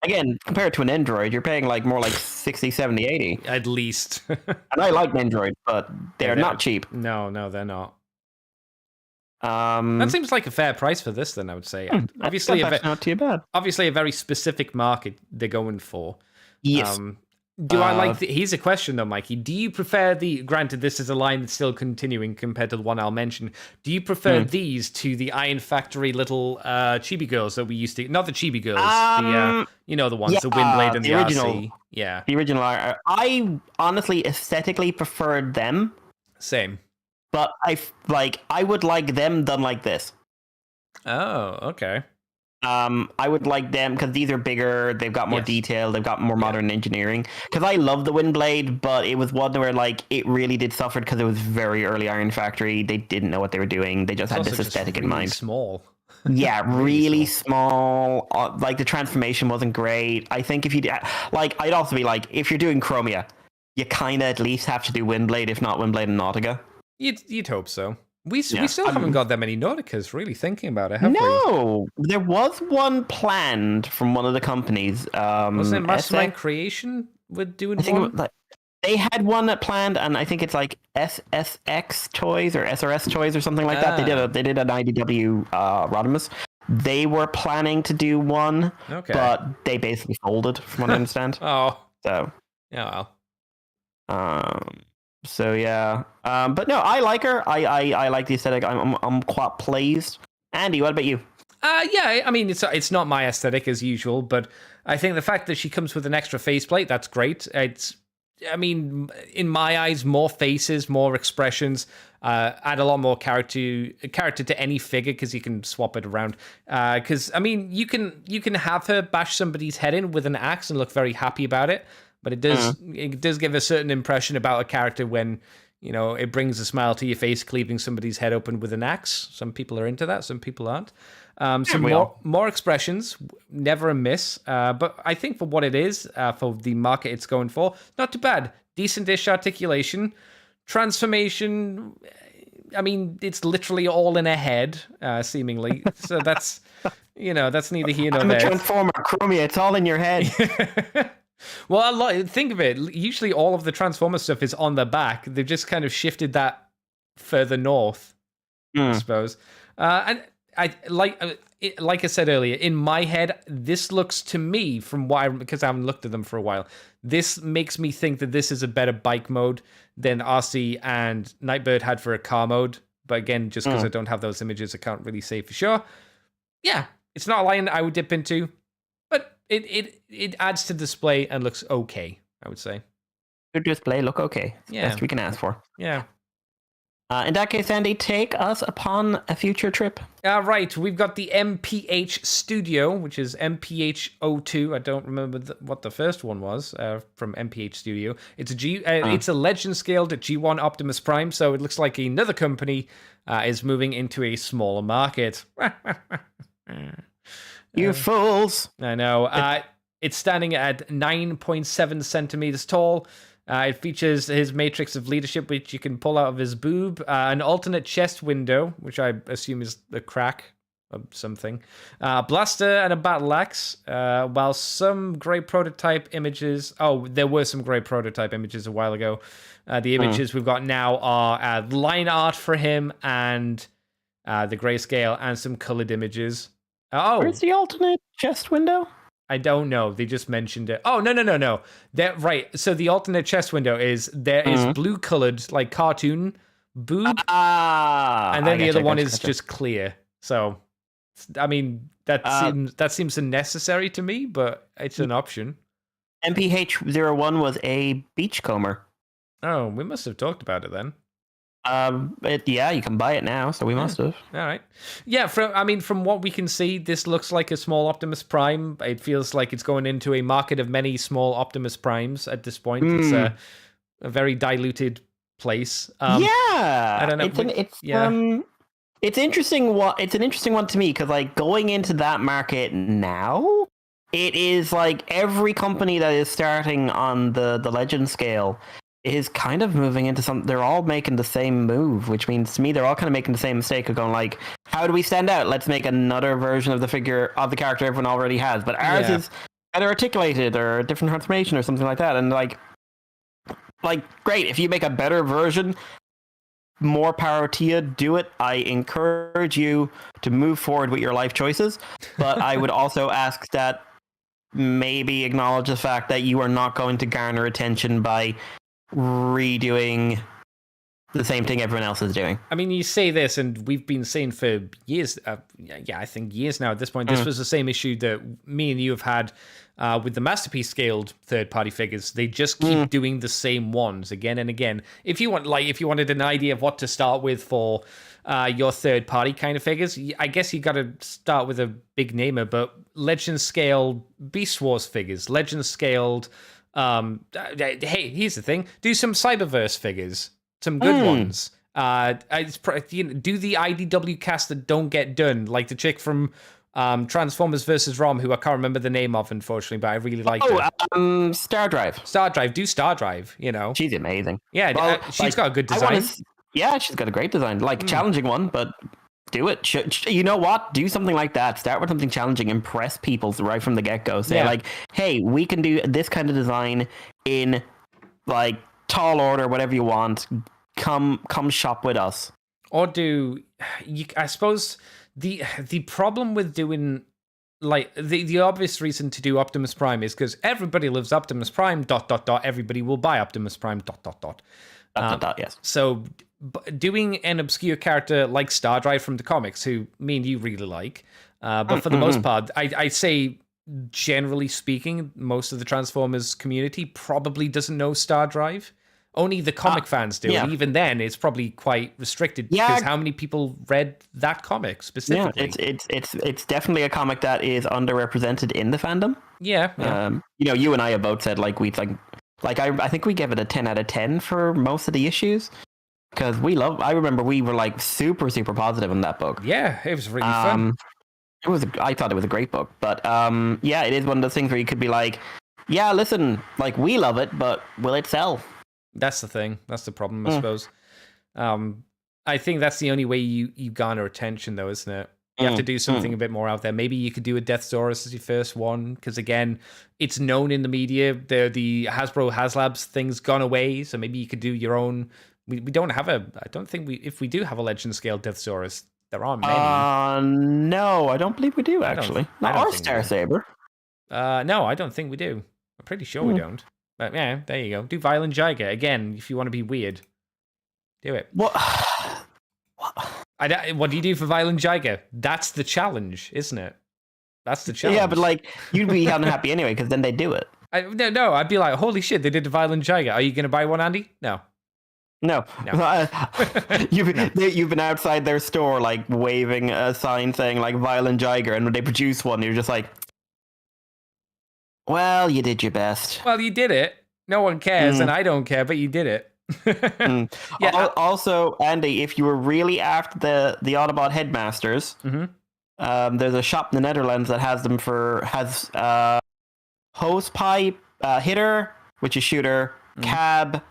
[SPEAKER 2] again, compared to an Android, you're paying like more like 60, 70, 80.
[SPEAKER 1] At least.
[SPEAKER 2] And I like Android, but they're not cheap.
[SPEAKER 1] No, they're not. That seems like a fair price for this, then, I would say. Obviously,
[SPEAKER 2] that's not too bad.
[SPEAKER 1] Obviously, a very specific market they're going for.
[SPEAKER 2] Yes.
[SPEAKER 1] Do I like here's a question though, Mikey. Do you prefer granted this is a line that's still continuing compared to the one I'll mention. Do you prefer these to the Iron Factory little chibi girls that we used to, not the chibi girls, the ones, the Windblade and the
[SPEAKER 2] original,
[SPEAKER 1] RC. Yeah.
[SPEAKER 2] The original I honestly aesthetically preferred them.
[SPEAKER 1] Same.
[SPEAKER 2] But I would like them done like this.
[SPEAKER 1] Oh, okay.
[SPEAKER 2] I would like them because these are bigger. They've got more detail. They've got more modern engineering. Because I love the Windblade, but it was one where like it really did suffer because it was very early Iron Factory. They didn't know what they were doing. They just had this aesthetic in mind.
[SPEAKER 1] Small.
[SPEAKER 2] Yeah, really small. Like the transformation wasn't great. I think if you I'd also be like, if you're doing Chromia, you kind of at least have to do Windblade, if not Windblade and Nautica.
[SPEAKER 1] You'd hope so. We still haven't got that many Nauticas, really thinking about it, have we?
[SPEAKER 2] No, there was one planned from one of the companies.
[SPEAKER 1] Wasn't it Mastermind Creation would do one?
[SPEAKER 2] They had one planned, and I think it's like SSX Toys or SRS Toys or something like that. They did an IDW Rodimus. They were planning to do one, but they basically folded, from what I understand.
[SPEAKER 1] Oh,
[SPEAKER 2] so
[SPEAKER 1] yeah, well.
[SPEAKER 2] So yeah. But no, I like her. I like the aesthetic. I'm quite pleased. Andy, what about you?
[SPEAKER 1] Yeah, I mean, it's not my aesthetic as usual, but I think the fact that she comes with an extra faceplate, that's great. I mean, in my eyes, more faces, more expressions, add a lot more character to any figure because you can swap it around. Because I mean, you can have her bash somebody's head in with an axe and look very happy about it, but it does give a certain impression about a character when it brings a smile to your face, cleaving somebody's head open with an axe. Some people are into that, some people aren't. Some more expressions, never a miss. But I think for what it is, for the market it's going for, not too bad. Decent-ish articulation. Transformation, I mean, it's literally all in her head, seemingly. So that's neither here nor there.
[SPEAKER 2] I'm a transformer, Chromia, it's all in your head.
[SPEAKER 1] Well, think of it. Usually all of the Transformer stuff is on the back. They've just kind of shifted that further north, I suppose. And I like I said earlier, in my head, this looks to me because I haven't looked at them for a while. This makes me think that this is a better bike mode than RC and Nightbird had for a car mode. But again, just because I don't have those images, I can't really say for sure. Yeah, it's not a line I would dip into, but it adds to display and looks okay, I would say.
[SPEAKER 2] Good display, look okay.
[SPEAKER 1] Yeah.
[SPEAKER 2] Best we can ask for.
[SPEAKER 1] Yeah.
[SPEAKER 2] In that case, Andy, take us upon a future trip.
[SPEAKER 1] Right, we've got the MPH Studio, which is MPH02. I don't remember what the first one was from MPH Studio. It's it's a legend scaled G1 Optimus Prime, so it looks like another company is moving into a smaller market.
[SPEAKER 2] You fools!
[SPEAKER 1] I know. It's standing at 9.7 centimeters tall. It features his matrix of leadership, which you can pull out of his boob, an alternate chest window, which I assume is the crack of something, blaster, and a battle axe. While some great prototype images... Oh, there were some great prototype images a while ago. The images we've got now are line art for him and the grayscale and some colored images.
[SPEAKER 2] Where's the alternate chest window?
[SPEAKER 1] I don't know. They just mentioned it. Oh, no. That right. So the alternate chest window is blue colored, like cartoon boob. And then the other one is just clear. So, I mean, that seems unnecessary to me, but it's an option.
[SPEAKER 2] MPH01 was a beachcomber.
[SPEAKER 1] Oh, we must have talked about it then.
[SPEAKER 2] Yeah, you can buy it now, so we must have.
[SPEAKER 1] All right. Yeah, from what we can see, this looks like a small Optimus Prime. It feels like it's going into a market of many small Optimus Primes at this point. It's a very diluted place. I don't know.
[SPEAKER 2] It's interesting. It's an interesting one to me because, like, going into that market now, it is like every company that is starting on the legend scale is kind of moving into they're all making the same move, which means to me they're all kind of making the same mistake of going like, how do we stand out? Let's make another version of the figure of the character everyone already has, but ours is better articulated or a different transformation or something like that. And like great, if you make a better version, more power to you, do it. I encourage you to move forward with your life choices, but I would also ask that maybe acknowledge the fact that you are not going to garner attention by redoing the same thing everyone else is doing.
[SPEAKER 1] I mean, you say this, and we've been saying for years, I think years now at this point, this was the same issue that me and you have had with the Masterpiece scaled third-party figures. They just keep doing the same ones again and again. If you wanted an idea of what to start with for your third-party kind of figures, I guess you got to start with a big namer, but Legend-scaled Beast Wars figures, Legend-scaled... hey, here's the thing. Do some Cyberverse figures. Some good ones. Do the IDW cast that don't get done, like the chick from Transformers vs. Rom, who I can't remember the name of, unfortunately, but I really like her.
[SPEAKER 2] Star Drive.
[SPEAKER 1] Do Star Drive,
[SPEAKER 2] She's amazing.
[SPEAKER 1] Yeah, well, she's got a good design.
[SPEAKER 2] Yeah, she's got a great design. Like, challenging one, but... do it. You know what? Do something like that. Start with something challenging. Impress people right from the get-go. Say, like, hey, we can do this kind of design in, like, tall order, whatever you want. Come shop with us.
[SPEAKER 1] Or I suppose, the problem with doing like the obvious reason to do Optimus Prime is because everybody loves Optimus Prime. ... Everybody will buy Optimus Prime. ...
[SPEAKER 2] Yes.
[SPEAKER 1] So doing an obscure character like Star Drive from the comics, who me and you really like, but for the most part, I'd say, generally speaking, most of the Transformers community probably doesn't know Star Drive. Only the comic fans do, and even then, it's probably quite restricted because how many people read that comic specifically?
[SPEAKER 2] Yeah, it's definitely a comic that is underrepresented in the fandom.
[SPEAKER 1] Yeah.
[SPEAKER 2] You and I have both said like I think we gave it a 10 out of 10 for most of the issues because I remember we were like super positive on that book.
[SPEAKER 1] Yeah, it was really fun.
[SPEAKER 2] I thought it was a great book, but it is one of those things where you could be like, yeah, listen, like we love it, but will it sell?
[SPEAKER 1] That's the thing. That's the problem, I suppose. I think that's the only way you garner attention, though, isn't it? You have to do something a bit more out there. Maybe you could do a Deathsaurus as your first one, because again, it's known in the media. The Hasbro HasLabs thing's gone away, so maybe you could do your own. We don't have I don't think if we do have a Legend Scale Deathsaurus, there aren't many.
[SPEAKER 2] No, I don't believe we do, actually. Or Star Saber.
[SPEAKER 1] No, I don't think we do. I'm pretty sure we don't. But yeah, there you go. Do Violent Giga. Again, if you want to be weird, do it.
[SPEAKER 2] What?
[SPEAKER 1] What do you do for Violent Giga? That's the challenge, isn't it? That's the challenge.
[SPEAKER 2] Yeah, but like, you'd be unhappy anyway, because then they do it.
[SPEAKER 1] No, I'd be like, holy shit, they did a Violent Giga. Are you going to buy one, Andy? No.
[SPEAKER 2] You've been outside their store, like, waving a sign saying, like, Violent Giga, and when they produce one, you're just like, well, you did your best.
[SPEAKER 1] Well, you did it. No one cares, and I don't care, but you did it.
[SPEAKER 2] Yeah. Also, Andy, if you were really after the Autobot Headmasters, there's a shop in the Netherlands that has them has hose pipe, hitter, which is shooter, cab,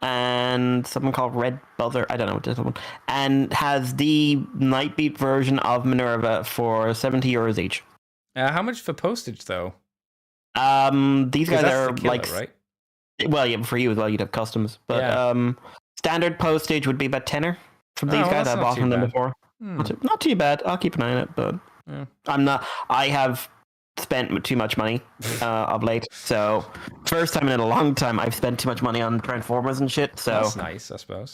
[SPEAKER 2] and something called Red Buzzer. I don't know what this one. And has the Nightbeat version of Minerva for €70 each.
[SPEAKER 1] How much for postage though?
[SPEAKER 2] These guys are
[SPEAKER 1] killer,
[SPEAKER 2] like,
[SPEAKER 1] right?
[SPEAKER 2] Well, yeah, for you as well, you'd have customs, but standard postage would be about tenner from these guys. I've bought from them before. Not too bad. I'll keep an eye on it, but I have spent too much money of late. So first time in a long time I've spent too much money on Transformers and shit. So
[SPEAKER 1] that's nice, I suppose.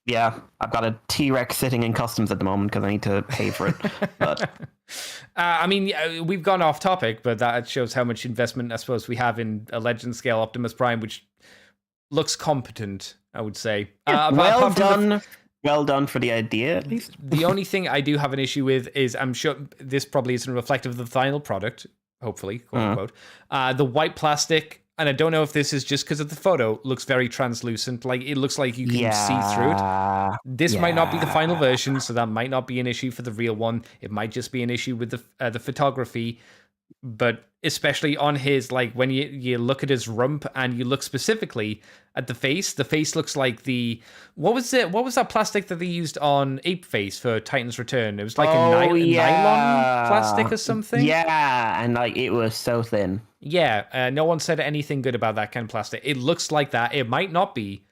[SPEAKER 2] Yeah, I've got a T-Rex sitting in customs at the moment because I need to pay for it. But
[SPEAKER 1] I mean, we've gone off topic, but that shows how much investment I suppose we have in a Legend Scale Optimus Prime, which looks competent, I would say.
[SPEAKER 2] Well done. Well done for the idea, at least.
[SPEAKER 1] The only thing I do have an issue with is, I'm sure this probably isn't reflective of the final product, hopefully, quote unquote. The white plastic, and I don't know if this is just because of the photo, looks very translucent. Like, it looks like you can see through it. This might not be the final version, so that might not be an issue for the real one. It might just be an issue with the photography. But especially on his, like, when you look at his rump and you look specifically at the face looks like what was that plastic that they used on Ape Face for Titan's Return? It was like a nylon plastic or something.
[SPEAKER 2] Yeah, and like it was so thin.
[SPEAKER 1] Yeah, no one said anything good about that kind of plastic. It looks like that. It might not be,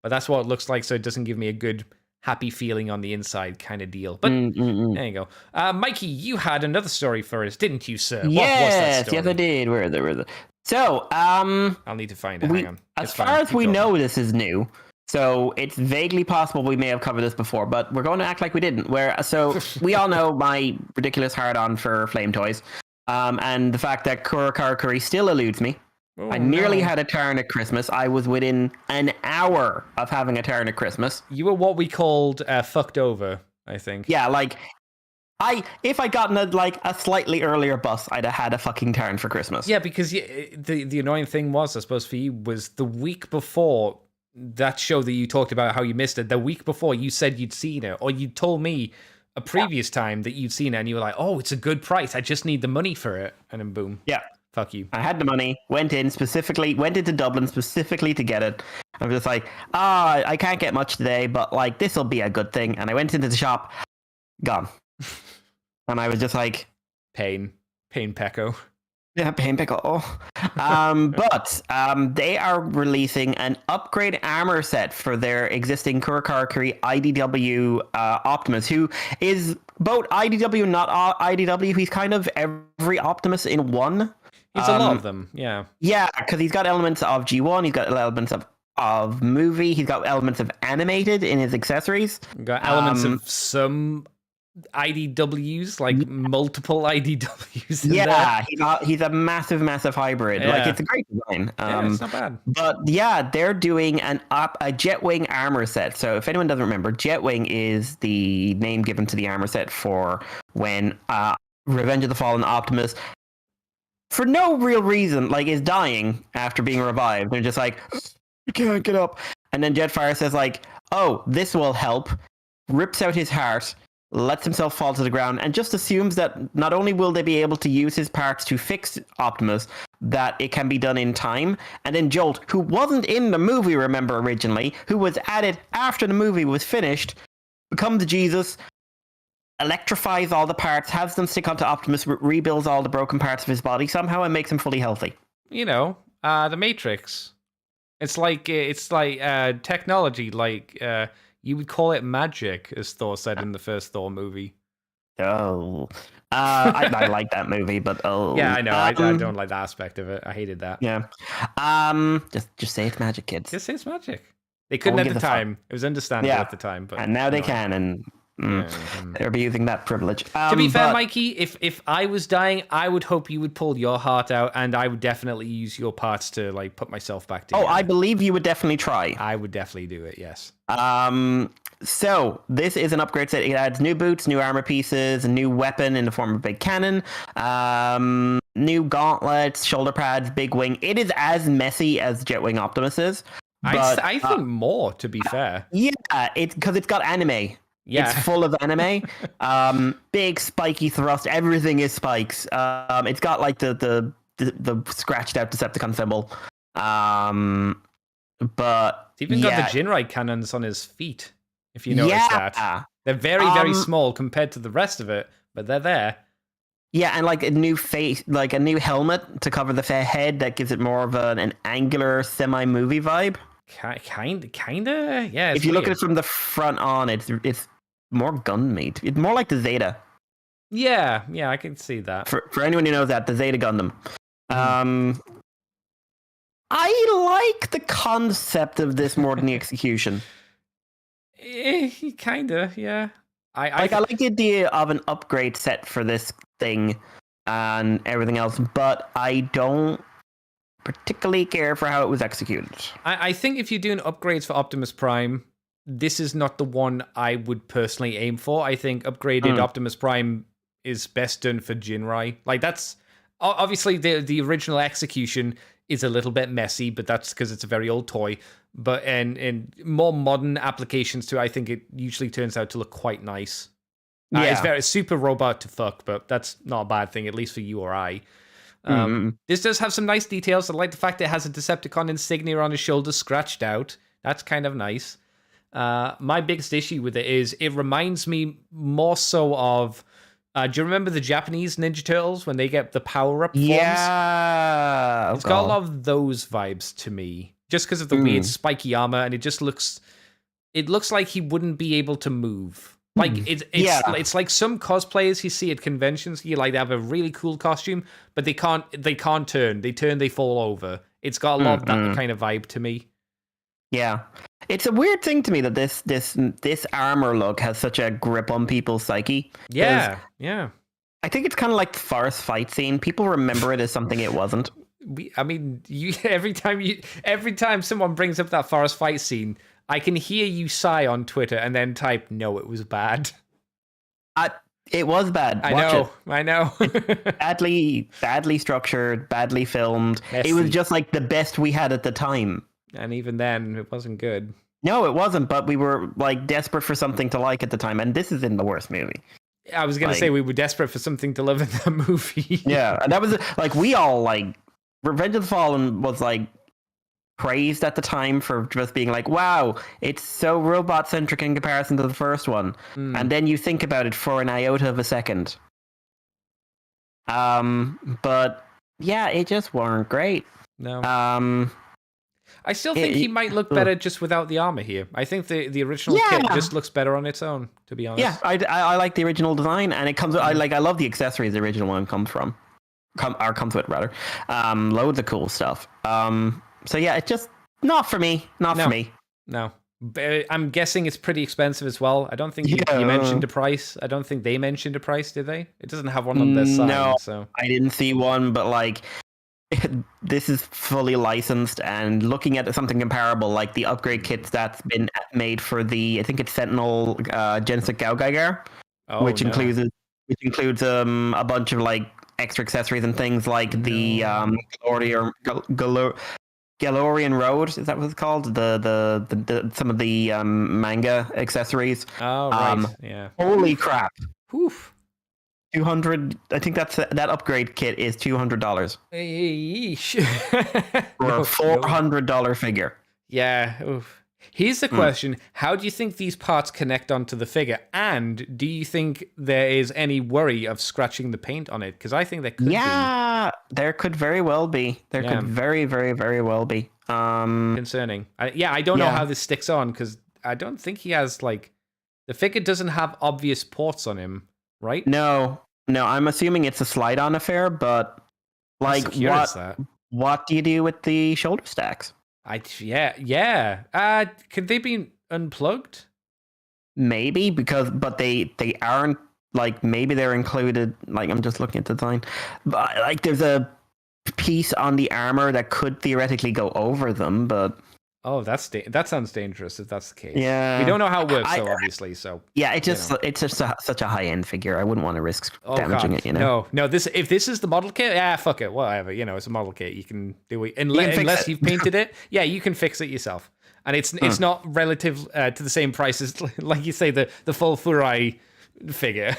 [SPEAKER 1] but that's what it looks like, so it doesn't give me a good happy feeling on the inside kind of deal. But there you go. Mikey, you had another story for us, didn't you, sir?
[SPEAKER 2] Yes,
[SPEAKER 1] what was that story?
[SPEAKER 2] Yes, I did. Where is it? So,
[SPEAKER 1] I'll need to find it. Hang on.
[SPEAKER 2] As far as we know, this is new. So it's vaguely possible we may have covered this before, but we're going to act like we didn't. So we all know my ridiculous hard-on for flame toys, and the fact that Karakuri still eludes me. I nearly had a turn at Christmas. I was within an hour of having a turn at Christmas.
[SPEAKER 1] You were what we called fucked over, I think.
[SPEAKER 2] Yeah, like, if I'd gotten a slightly earlier bus, I'd have had a fucking turn for Christmas.
[SPEAKER 1] Yeah, because the annoying thing was, I suppose for you, was the week before that show that you talked about how you missed it, the week before you said you'd seen it, or you told me a previous time that you'd seen it, and you were like, oh, it's a good price, I just need the money for it, and then boom.
[SPEAKER 2] Yeah.
[SPEAKER 1] Fuck you.
[SPEAKER 2] I had the money, went into Dublin specifically to get it. I was just like, I can't get much today, but like, this will be a good thing. And I went into the shop, gone. And I was just like...
[SPEAKER 1] Pain Pecco.
[SPEAKER 2] Yeah, Pain Pecco. But they are releasing an upgrade armor set for their existing Karakuri IDW Optimus, who is both IDW and not IDW. He's kind of every Optimus in one.
[SPEAKER 1] It's a lot of them, yeah.
[SPEAKER 2] Yeah, because he's got elements of G1, he's got elements of movie, he's got elements of animated in his accessories.
[SPEAKER 1] Got elements of some IDWs, like multiple IDWs.
[SPEAKER 2] He's a massive hybrid.
[SPEAKER 1] Yeah.
[SPEAKER 2] Like, it's a great design.
[SPEAKER 1] It's not bad.
[SPEAKER 2] But yeah, they're doing a Jetwing armor set. So if anyone doesn't remember, Jetwing is the name given to the armor set for when Revenge of the Fallen Optimus, for no real reason, like, is dying after being revived. They're just like, you can't get up. And then Jetfire says, like, oh, this will help. Rips out his heart, lets himself fall to the ground, and just assumes that not only will they be able to use his parts to fix Optimus, that it can be done in time. And then Jolt, who wasn't in the movie, remember, originally, who was added after the movie was finished, becomes Jesus, electrifies all the parts, has them stick onto Optimus, rebuilds all the broken parts of his body somehow, and makes him fully healthy.
[SPEAKER 1] You know, the Matrix. It's like technology. Like you would call it magic, as Thor said in the first Thor movie.
[SPEAKER 2] Oh, I like that movie, but
[SPEAKER 1] yeah, I know. I don't like the aspect of it. I hated that.
[SPEAKER 2] Yeah. Just say it's magic, kids.
[SPEAKER 1] Just say it's magic. They couldn't at the time. It was understandable at the time, but
[SPEAKER 2] and now they can, and they're abusing that privilege.
[SPEAKER 1] To be fair, Mikey, if I was dying, I would hope you would pull your heart out, and I would definitely use your parts to, like, put myself back together.
[SPEAKER 2] Oh, I believe you would definitely try.
[SPEAKER 1] I would definitely do it. Yes.
[SPEAKER 2] So this is an upgrade set. It adds new boots, new armor pieces, a new weapon in the form of a big cannon, new gauntlets, shoulder pads, big wing. It is as messy as Jetwing Optimus is. But,
[SPEAKER 1] I think more, to be fair.
[SPEAKER 2] Yeah, it's because it's got anime.
[SPEAKER 1] Yeah.
[SPEAKER 2] It's full of anime. Big spiky thrust. Everything is spikes. It's got like the scratched out Decepticon symbol. But
[SPEAKER 1] it's even got the Jinrai cannons on his feet. If you notice that, they're very small compared to the rest of it, but they're there.
[SPEAKER 2] Yeah, and like a new face, like a new helmet to cover the head that gives it more of an angular semi-movie vibe.
[SPEAKER 1] Kinda, yeah.
[SPEAKER 2] If you look at it from the front on, it's more Gundam. It's more like the Zeta.
[SPEAKER 1] Yeah, I can see that.
[SPEAKER 2] For anyone who knows that, the Zeta Gundam. I like the concept of this more than the execution.
[SPEAKER 1] Kinda, yeah.
[SPEAKER 2] I like the idea of an upgrade set for this thing and everything else, but I don't particularly care for how it was executed.
[SPEAKER 1] I think if you're doing upgrades for Optimus Prime, this is not the one I would personally aim for. I think upgraded Optimus Prime is best done for Jinrai. Like, that's obviously the original execution is a little bit messy, but that's because it's a very old toy. But in more modern applications too, I think it usually turns out to look quite nice. It's super robot to fuck, but that's not a bad thing, at least for you or I. This does have some nice details. I like the fact that it has a Decepticon insignia on his shoulder scratched out. That's kind of nice. My biggest issue with it is it reminds me more so of... do you remember the Japanese Ninja Turtles when they get the power-up forms?
[SPEAKER 2] Yeah.
[SPEAKER 1] It's got a lot of those vibes to me. Just because of the weird spiky armor, and it just looks... It looks like he wouldn't be able to move. Like, it's like some cosplayers you see at conventions, they have a really cool costume, but they can't turn. They turn, they fall over. It's got a lot of that kind of vibe to me.
[SPEAKER 2] Yeah. It's a weird thing to me that this armor look has such a grip on people's psyche.
[SPEAKER 1] Yeah.
[SPEAKER 2] I think it's kind of like the forest fight scene. People remember it as something it wasn't.
[SPEAKER 1] Every time someone brings up that forest fight scene, I can hear you sigh on Twitter and then type, "No, it was bad."
[SPEAKER 2] It was bad.
[SPEAKER 1] I know.
[SPEAKER 2] badly structured, badly filmed.
[SPEAKER 1] Messy.
[SPEAKER 2] It was just like the best we had at the time.
[SPEAKER 1] And even then, it wasn't good.
[SPEAKER 2] No, it wasn't, but we were like desperate for something to like at the time, and this is in the worst movie.
[SPEAKER 1] I was going to say we were desperate for something to love in that movie.
[SPEAKER 2] Yeah, and that was like, we all like Revenge of the Fallen was like praised at the time for just being like, wow, it's so robot centric in comparison to the first one. And then you think about it for an iota of a second. But yeah, it just weren't great.
[SPEAKER 1] No. I still think he might look better just without the armor here. I think the original kit just looks better on its own, to be honest.
[SPEAKER 2] Yeah, I like the original design, and it comes. I love the accessories the original one comes with rather. Loads of cool stuff. So yeah, it's just not for me. For me.
[SPEAKER 1] No. I'm guessing it's pretty expensive as well. I don't think you mentioned a price. I don't think they mentioned a price, did they? It doesn't have one on their side.
[SPEAKER 2] No,
[SPEAKER 1] so
[SPEAKER 2] I didn't see one, but like this is fully licensed, and looking at something comparable, like the upgrade kits that's been made for the, I think it's Sentinel Gensuk Gaogaigar, which includes a bunch of like extra accessories and things like the Galorian Road, is that what it's called? The some of the manga accessories.
[SPEAKER 1] Oh right, yeah.
[SPEAKER 2] Holy crap!
[SPEAKER 1] Oof.
[SPEAKER 2] 200. I think that upgrade kit is $200 for a $400 figure.
[SPEAKER 1] Yeah. Oof. Here's the question: how do you think these parts connect onto the figure? And do you think there is any worry of scratching the paint on it? Because I think there could be.
[SPEAKER 2] Yeah, there could very well be. There could very, very, very well be.
[SPEAKER 1] Concerning. I don't know how this sticks on, because I don't think he has, like... The figure doesn't have obvious ports on him, right?
[SPEAKER 2] No, I'm assuming it's a slide-on affair, but... Like, what do you do with the shoulder stacks?
[SPEAKER 1] Could they be unplugged?
[SPEAKER 2] Maybe, but they aren't, like, maybe they're included, like, I'm just looking at the design, but, like, there's a piece on the armor that could theoretically go over them, but...
[SPEAKER 1] Oh, that sounds dangerous if that's the case.
[SPEAKER 2] Yeah.
[SPEAKER 1] We don't know how it works, obviously, so...
[SPEAKER 2] Yeah, it's just such a high-end figure. I wouldn't want to risk damaging it, you know?
[SPEAKER 1] No, if this is the model kit, fuck it, whatever. You know, it's a model kit. You can do it. Unless you've painted it, you can fix it yourself. And it's not relative to the same price as, like you say, the full Furai figure.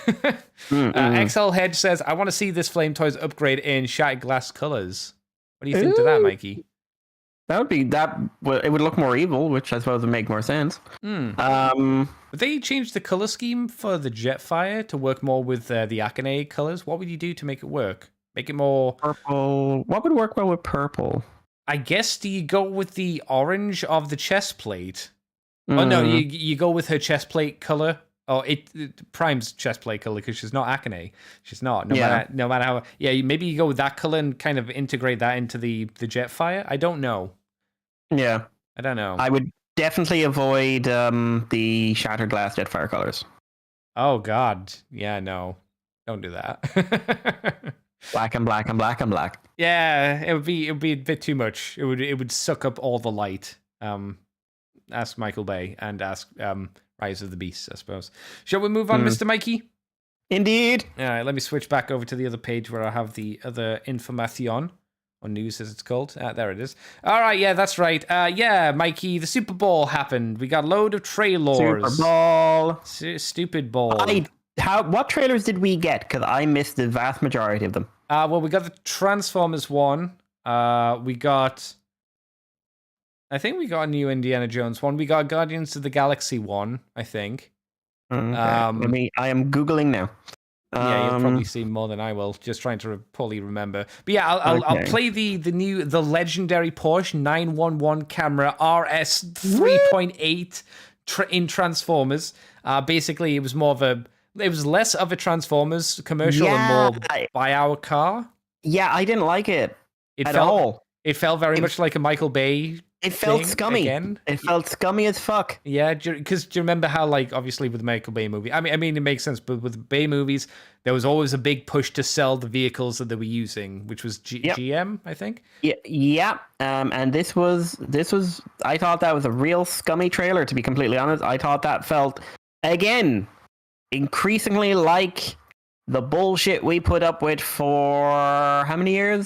[SPEAKER 1] XL Hedge says, I want to see this Flame Toys upgrade in shattered glass colors. What do you think to that, Mikey?
[SPEAKER 2] It would look more evil, which I suppose would make more sense.
[SPEAKER 1] But they changed the color scheme for the Jetfire to work more with the Akane colors. What would you do to make it work? Make it more
[SPEAKER 2] purple. What would work well with purple?
[SPEAKER 1] I guess, do you go with the orange of the chest plate? Oh no, you go with her chest plate color. Oh, it Prime's chest plate color, because she's not Akane. She's not. No matter how. Yeah, maybe you go with that color and kind of integrate that into the Jetfire. I don't know.
[SPEAKER 2] Yeah,
[SPEAKER 1] I don't know.
[SPEAKER 2] I would definitely avoid the shattered glass Jetfire colors.
[SPEAKER 1] Oh God, yeah, no, don't do that.
[SPEAKER 2] Black and black and black and black.
[SPEAKER 1] Yeah, it would be a bit too much. It would suck up all the light. Ask Michael Bay and ask Rise of the Beast, I suppose. Shall we move on, Mr. Mikey?
[SPEAKER 2] Indeed.
[SPEAKER 1] All right, let me switch back over to the other page where I have the other information, or news as it's called. There it is. All right, yeah, that's right. Mikey, the Super Bowl happened. We got a load of trailers.
[SPEAKER 2] Super Bowl.
[SPEAKER 1] Stupid Bowl.
[SPEAKER 2] What trailers did we get? Because I missed the vast majority of them.
[SPEAKER 1] Well, we got the Transformers one. I think we got a new Indiana Jones one. We got Guardians of the Galaxy one, I think.
[SPEAKER 2] Okay. I am Googling now.
[SPEAKER 1] Yeah, you'll probably see more than I will. Just trying to fully remember. But yeah, I'll play the legendary Porsche 911 camera RS 3.8 in Transformers. Basically, it was less of a Transformers commercial and more buy our car.
[SPEAKER 2] Yeah, I didn't like it at all.
[SPEAKER 1] It felt very much like a Michael Bay.
[SPEAKER 2] It felt scummy. It felt scummy as fuck.
[SPEAKER 1] Yeah, because do you remember how, like, obviously with the Michael Bay movie, I mean, it makes sense, but with Bay movies, there was always a big push to sell the vehicles that they were using, which was GM, I think.
[SPEAKER 2] Yeah. And this was. I thought that was a real scummy trailer. To be completely honest, I thought that felt, again, increasingly like the bullshit we put up with for how many years?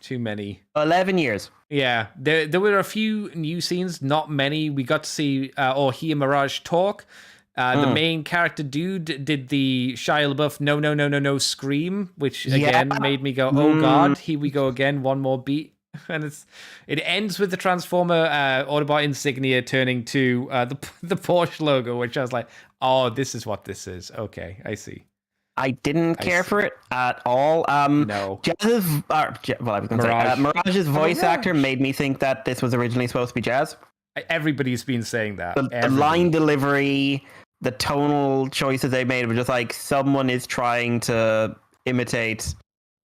[SPEAKER 1] Too many.
[SPEAKER 2] 11 years.
[SPEAKER 1] Yeah, there were a few new scenes, not many. We got to see or hear Mirage talk. The main character dude did the Shia LaBeouf no scream, which again made me go, oh God, here we go again, one more beat. And it ends with the Transformer Autobot insignia turning to the Porsche logo, which I was like, oh, this is what this is. Okay, I see.
[SPEAKER 2] I didn't care for it at all.
[SPEAKER 1] No.
[SPEAKER 2] Jazz's, well, I was going to
[SPEAKER 1] Mirage.
[SPEAKER 2] say, Mirage's voice
[SPEAKER 1] Mirage.
[SPEAKER 2] actor made me think that this was originally supposed to be Jazz.
[SPEAKER 1] Everybody's been saying that.
[SPEAKER 2] The line delivery, the tonal choices they made were just like someone is trying to imitate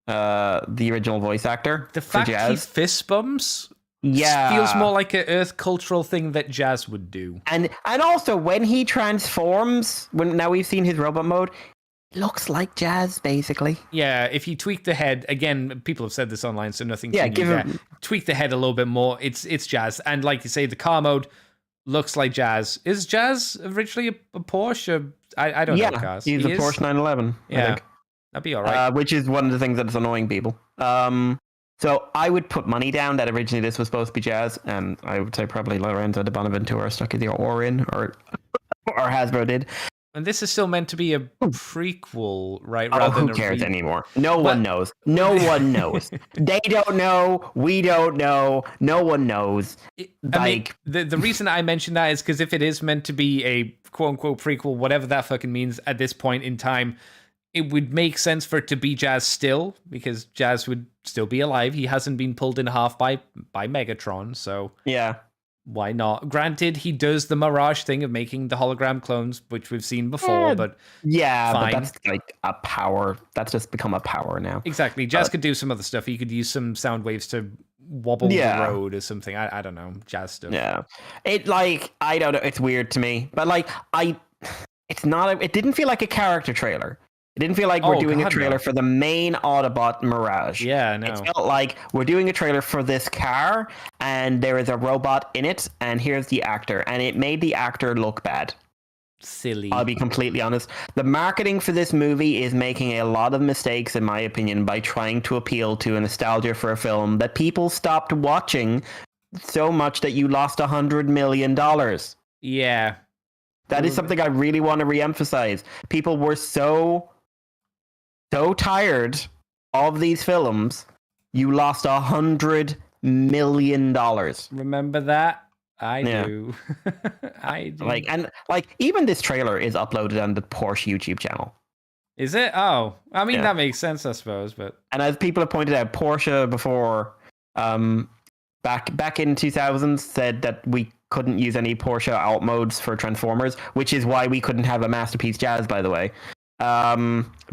[SPEAKER 2] the original voice actor.
[SPEAKER 1] The
[SPEAKER 2] for
[SPEAKER 1] fact
[SPEAKER 2] Jazz.
[SPEAKER 1] he fist bumps feels more like an Earth cultural thing that Jazz would do.
[SPEAKER 2] And also when he transforms, when now we've seen his robot mode, it looks like Jazz basically.
[SPEAKER 1] Yeah, if you tweak the head, again, people have said this online, so nothing
[SPEAKER 2] Yeah,
[SPEAKER 1] to
[SPEAKER 2] give
[SPEAKER 1] do
[SPEAKER 2] him-
[SPEAKER 1] there. Tweak the head a little bit more, it's Jazz. And like you say, the car mode looks like Jazz. Is Jazz originally a Porsche? I don't know cars.
[SPEAKER 2] He's a Porsche 911.
[SPEAKER 1] Yeah,
[SPEAKER 2] I think.
[SPEAKER 1] that'd be all right.
[SPEAKER 2] Which is one of the things that's annoying people. So I would put money down that originally this was supposed to be Jazz, and I would say probably Lorenzo de Bonaventura stuck either or in or Hasbro did.
[SPEAKER 1] And this is still meant to be a prequel, right?
[SPEAKER 2] Oh,
[SPEAKER 1] Rather
[SPEAKER 2] who
[SPEAKER 1] than
[SPEAKER 2] cares
[SPEAKER 1] a
[SPEAKER 2] anymore? No one knows. No one knows. They don't know. We don't know. No one knows.
[SPEAKER 1] the reason I mention that is because if it is meant to be a quote unquote prequel, whatever that fucking means at this point in time, it would make sense for it to be Jazz still, because Jazz would still be alive. He hasn't been pulled in half by Megatron, so
[SPEAKER 2] yeah.
[SPEAKER 1] Why not? Granted, he does the Mirage thing of making the hologram clones, which we've seen before, but
[SPEAKER 2] but that's like a power. That's just become a power now.
[SPEAKER 1] Exactly. Jazz could do some other stuff. He could use some sound waves to wobble the road or something. I don't know. Jazz stuff.
[SPEAKER 2] Yeah. It I don't know. It's weird to me, but it didn't feel like a character trailer. It didn't feel like we're doing a trailer for the main Autobot Mirage.
[SPEAKER 1] Yeah, no.
[SPEAKER 2] It felt like we're doing a trailer for this car, and there is a robot in it, and here's the actor. And it made the actor look bad.
[SPEAKER 1] Silly.
[SPEAKER 2] I'll be completely honest. The marketing for this movie is making a lot of mistakes, in my opinion, by trying to appeal to a nostalgia for a film that people stopped watching so much that you lost $100 million.
[SPEAKER 1] Yeah.
[SPEAKER 2] That is something I really want to reemphasize. People were so tired of these films, you lost $100 million.
[SPEAKER 1] Remember that? I do. I do.
[SPEAKER 2] Even this trailer is uploaded on the Porsche YouTube channel.
[SPEAKER 1] Is it? Oh, I mean, that makes sense, I suppose. But
[SPEAKER 2] and as people have pointed out, Porsche before, back in 2000 said that we couldn't use any Porsche alt modes for Transformers, which is why we couldn't have a Masterpiece Jazz, by the way.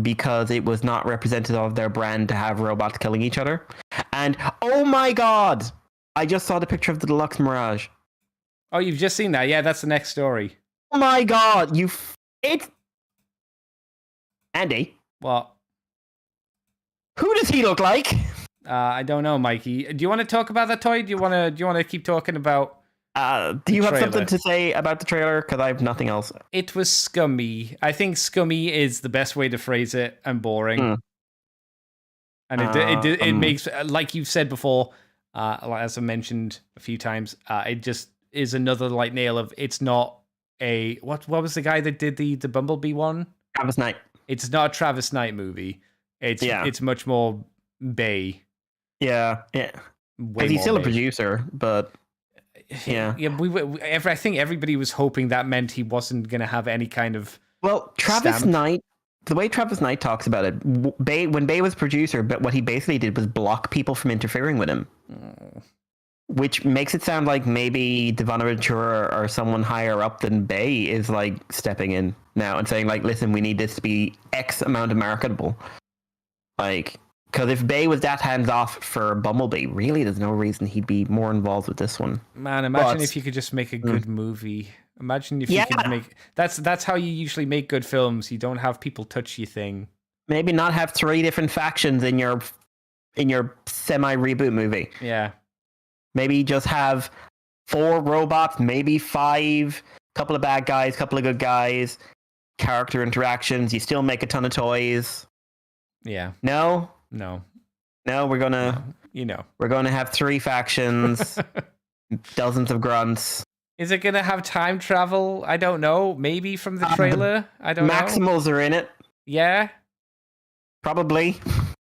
[SPEAKER 2] Because it was not representative of their brand to have robots killing each other. And oh my god, I just saw the picture of the deluxe Mirage.
[SPEAKER 1] Oh, you've just seen that? Yeah, that's the next story.
[SPEAKER 2] Oh my god, it's Andy.
[SPEAKER 1] What?
[SPEAKER 2] Who does he look like?
[SPEAKER 1] I don't know, Mikey. Do you want to talk about that toy? Do you want to keep talking about?
[SPEAKER 2] Do you have something to say about the trailer? Because I have nothing else.
[SPEAKER 1] It was scummy. I think scummy is the best way to phrase it, and boring. And it makes, like you've said before, as I mentioned a few times, it just is another like nail of it's not a what was the guy that did the Bumblebee one?
[SPEAKER 2] Travis Knight.
[SPEAKER 1] It's not a Travis Knight movie. It's much more Bay.
[SPEAKER 2] Yeah. Because he's still a producer, but. Yeah.
[SPEAKER 1] I think everybody was hoping that meant he wasn't going to have any kind of.
[SPEAKER 2] Well, Travis Knight, the way Travis Knight talks about it, when Bay was producer, but what he basically did was block people from interfering with him, which makes it sound like maybe Devon Ventura or someone higher up than Bay is like stepping in now and saying like, listen, we need this to be X amount of marketable, like. Because if Bay was that hands-off for Bumblebee, really, there's no reason he'd be more involved with this one.
[SPEAKER 1] Man, imagine if you could just make a good movie. Imagine if you could make... That's how you usually make good films. You don't have people touch your thing.
[SPEAKER 2] Maybe not have 3 different factions in your semi-reboot movie.
[SPEAKER 1] Yeah.
[SPEAKER 2] Maybe just have 4 robots, maybe 5, couple of bad guys, couple of good guys, character interactions. You still make a ton of toys.
[SPEAKER 1] Yeah.
[SPEAKER 2] No, we're gonna, we're gonna have 3 factions, dozens of grunts.
[SPEAKER 1] Is it gonna have time travel? I don't know. Maybe from the trailer. I don't know.
[SPEAKER 2] Maximals are in it.
[SPEAKER 1] Yeah,
[SPEAKER 2] probably.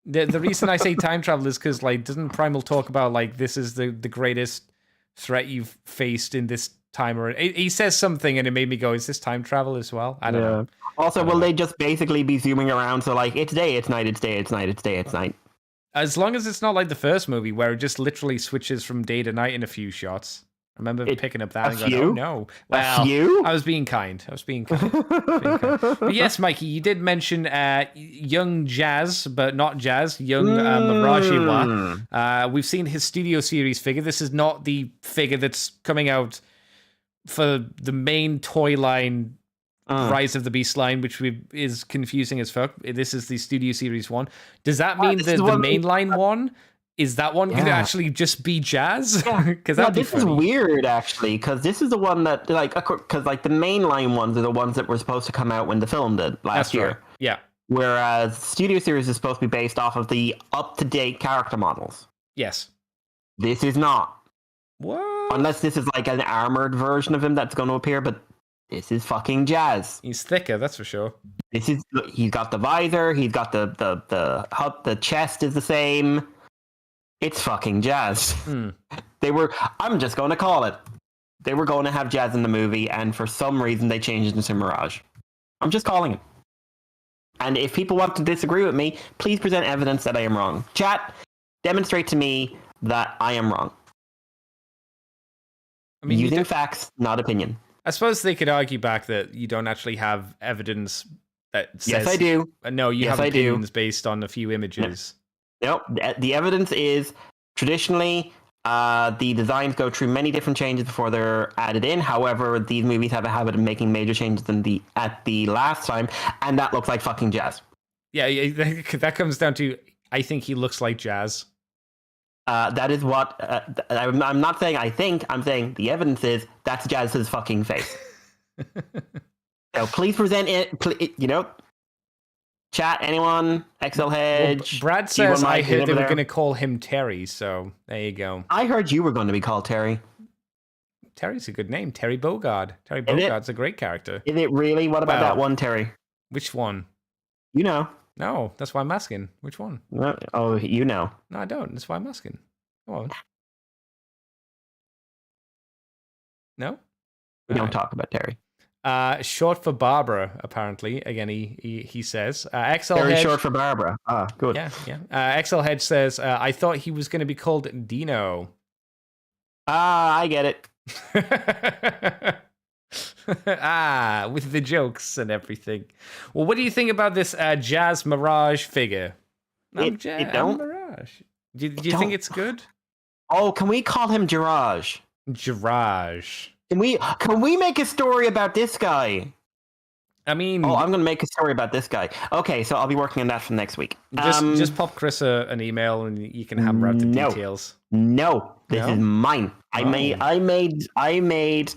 [SPEAKER 1] The reason I say time travel is because like doesn't Primal talk about like this is the greatest threat you've faced in this timer. He says something, and it made me go, "Is this time travel as well?" I don't know.
[SPEAKER 2] Also, will they just basically be zooming around? So like, it's day, it's night, it's day, it's night, it's day, it's night.
[SPEAKER 1] As long as it's not like the first movie where it just literally switches from day to night in a few shots. I remember picking up that and going, "Oh no!" Well, I was being kind. But yes, Mikey, you did mention young Jazz, but not Jazz. Young Mirage. We've seen his studio series figure. This is not the figure that's coming out for the main toy line, Rise of the Beast line, which is confusing as fuck. This is the studio series one. Does that mean the mainline one? Is that one going to actually just be Jazz? Because
[SPEAKER 2] this is weird, actually, because this is the one that, like, because like the mainline ones are the ones that were supposed to come out when the film did last year.
[SPEAKER 1] Right. Yeah.
[SPEAKER 2] Whereas Studio Series is supposed to be based off of the up-to-date character models.
[SPEAKER 1] Yes.
[SPEAKER 2] This is not.
[SPEAKER 1] What?
[SPEAKER 2] Unless this is like an armored version of him that's going to appear, but this is fucking Jazz.
[SPEAKER 1] He's thicker, that's for sure.
[SPEAKER 2] He's got the visor, he's got the chest is the same. It's fucking Jazz. I'm just going to call it. They were going to have Jazz in the movie, and for some reason they changed it to Mirage. I'm just calling it. And if people want to disagree with me, please present evidence that I am wrong. Chat, demonstrate to me that I am wrong. I mean, using facts, not opinion.
[SPEAKER 1] I suppose they could argue back that you don't actually have evidence that says...
[SPEAKER 2] Yes, I do.
[SPEAKER 1] No, you have opinions based on a few images.
[SPEAKER 2] No, the evidence is traditionally the designs go through many different changes before they're added in. However, these movies have a habit of making major changes at the last time, and that looks like fucking Jazz. Yeah,
[SPEAKER 1] that comes down to, I think he looks like Jazz.
[SPEAKER 2] That is what I'm not saying I think, I'm saying the evidence is that's Jazz's fucking face. So please present it, chat, anyone, XL Hedge.
[SPEAKER 1] Well, Brad says I heard they were going to call him Terry, so there you go.
[SPEAKER 2] I heard you were going to be called Terry.
[SPEAKER 1] Terry's a good name. Terry Bogard. Terry Bogard's a great character.
[SPEAKER 2] Is it really? What about that one Terry?
[SPEAKER 1] Which one?
[SPEAKER 2] You know.
[SPEAKER 1] No, that's why I'm asking. Which one?
[SPEAKER 2] Oh, you know.
[SPEAKER 1] No, I don't. That's why I'm asking. Come on. No?
[SPEAKER 2] We don't talk about Terry.
[SPEAKER 1] Short for Barbara, apparently. Again, he says. XL
[SPEAKER 2] Very
[SPEAKER 1] Hedge,
[SPEAKER 2] short for Barbara. Ah, good.
[SPEAKER 1] Yeah. XL Hedge says, I thought he was going to be called Dino.
[SPEAKER 2] I get it.
[SPEAKER 1] With the jokes and everything. Well, what do you think about this Jazz Mirage figure? I'm Mirage. Do you think it's good?
[SPEAKER 2] Oh, can we call him Girage?
[SPEAKER 1] Girage.
[SPEAKER 2] Can we make a story about this guy?
[SPEAKER 1] I mean...
[SPEAKER 2] Oh, I'm going to make a story about this guy. Okay, so I'll be working on that for next week.
[SPEAKER 1] Just pop Chris an email and you can hammer out the details.
[SPEAKER 2] No, this is mine. I made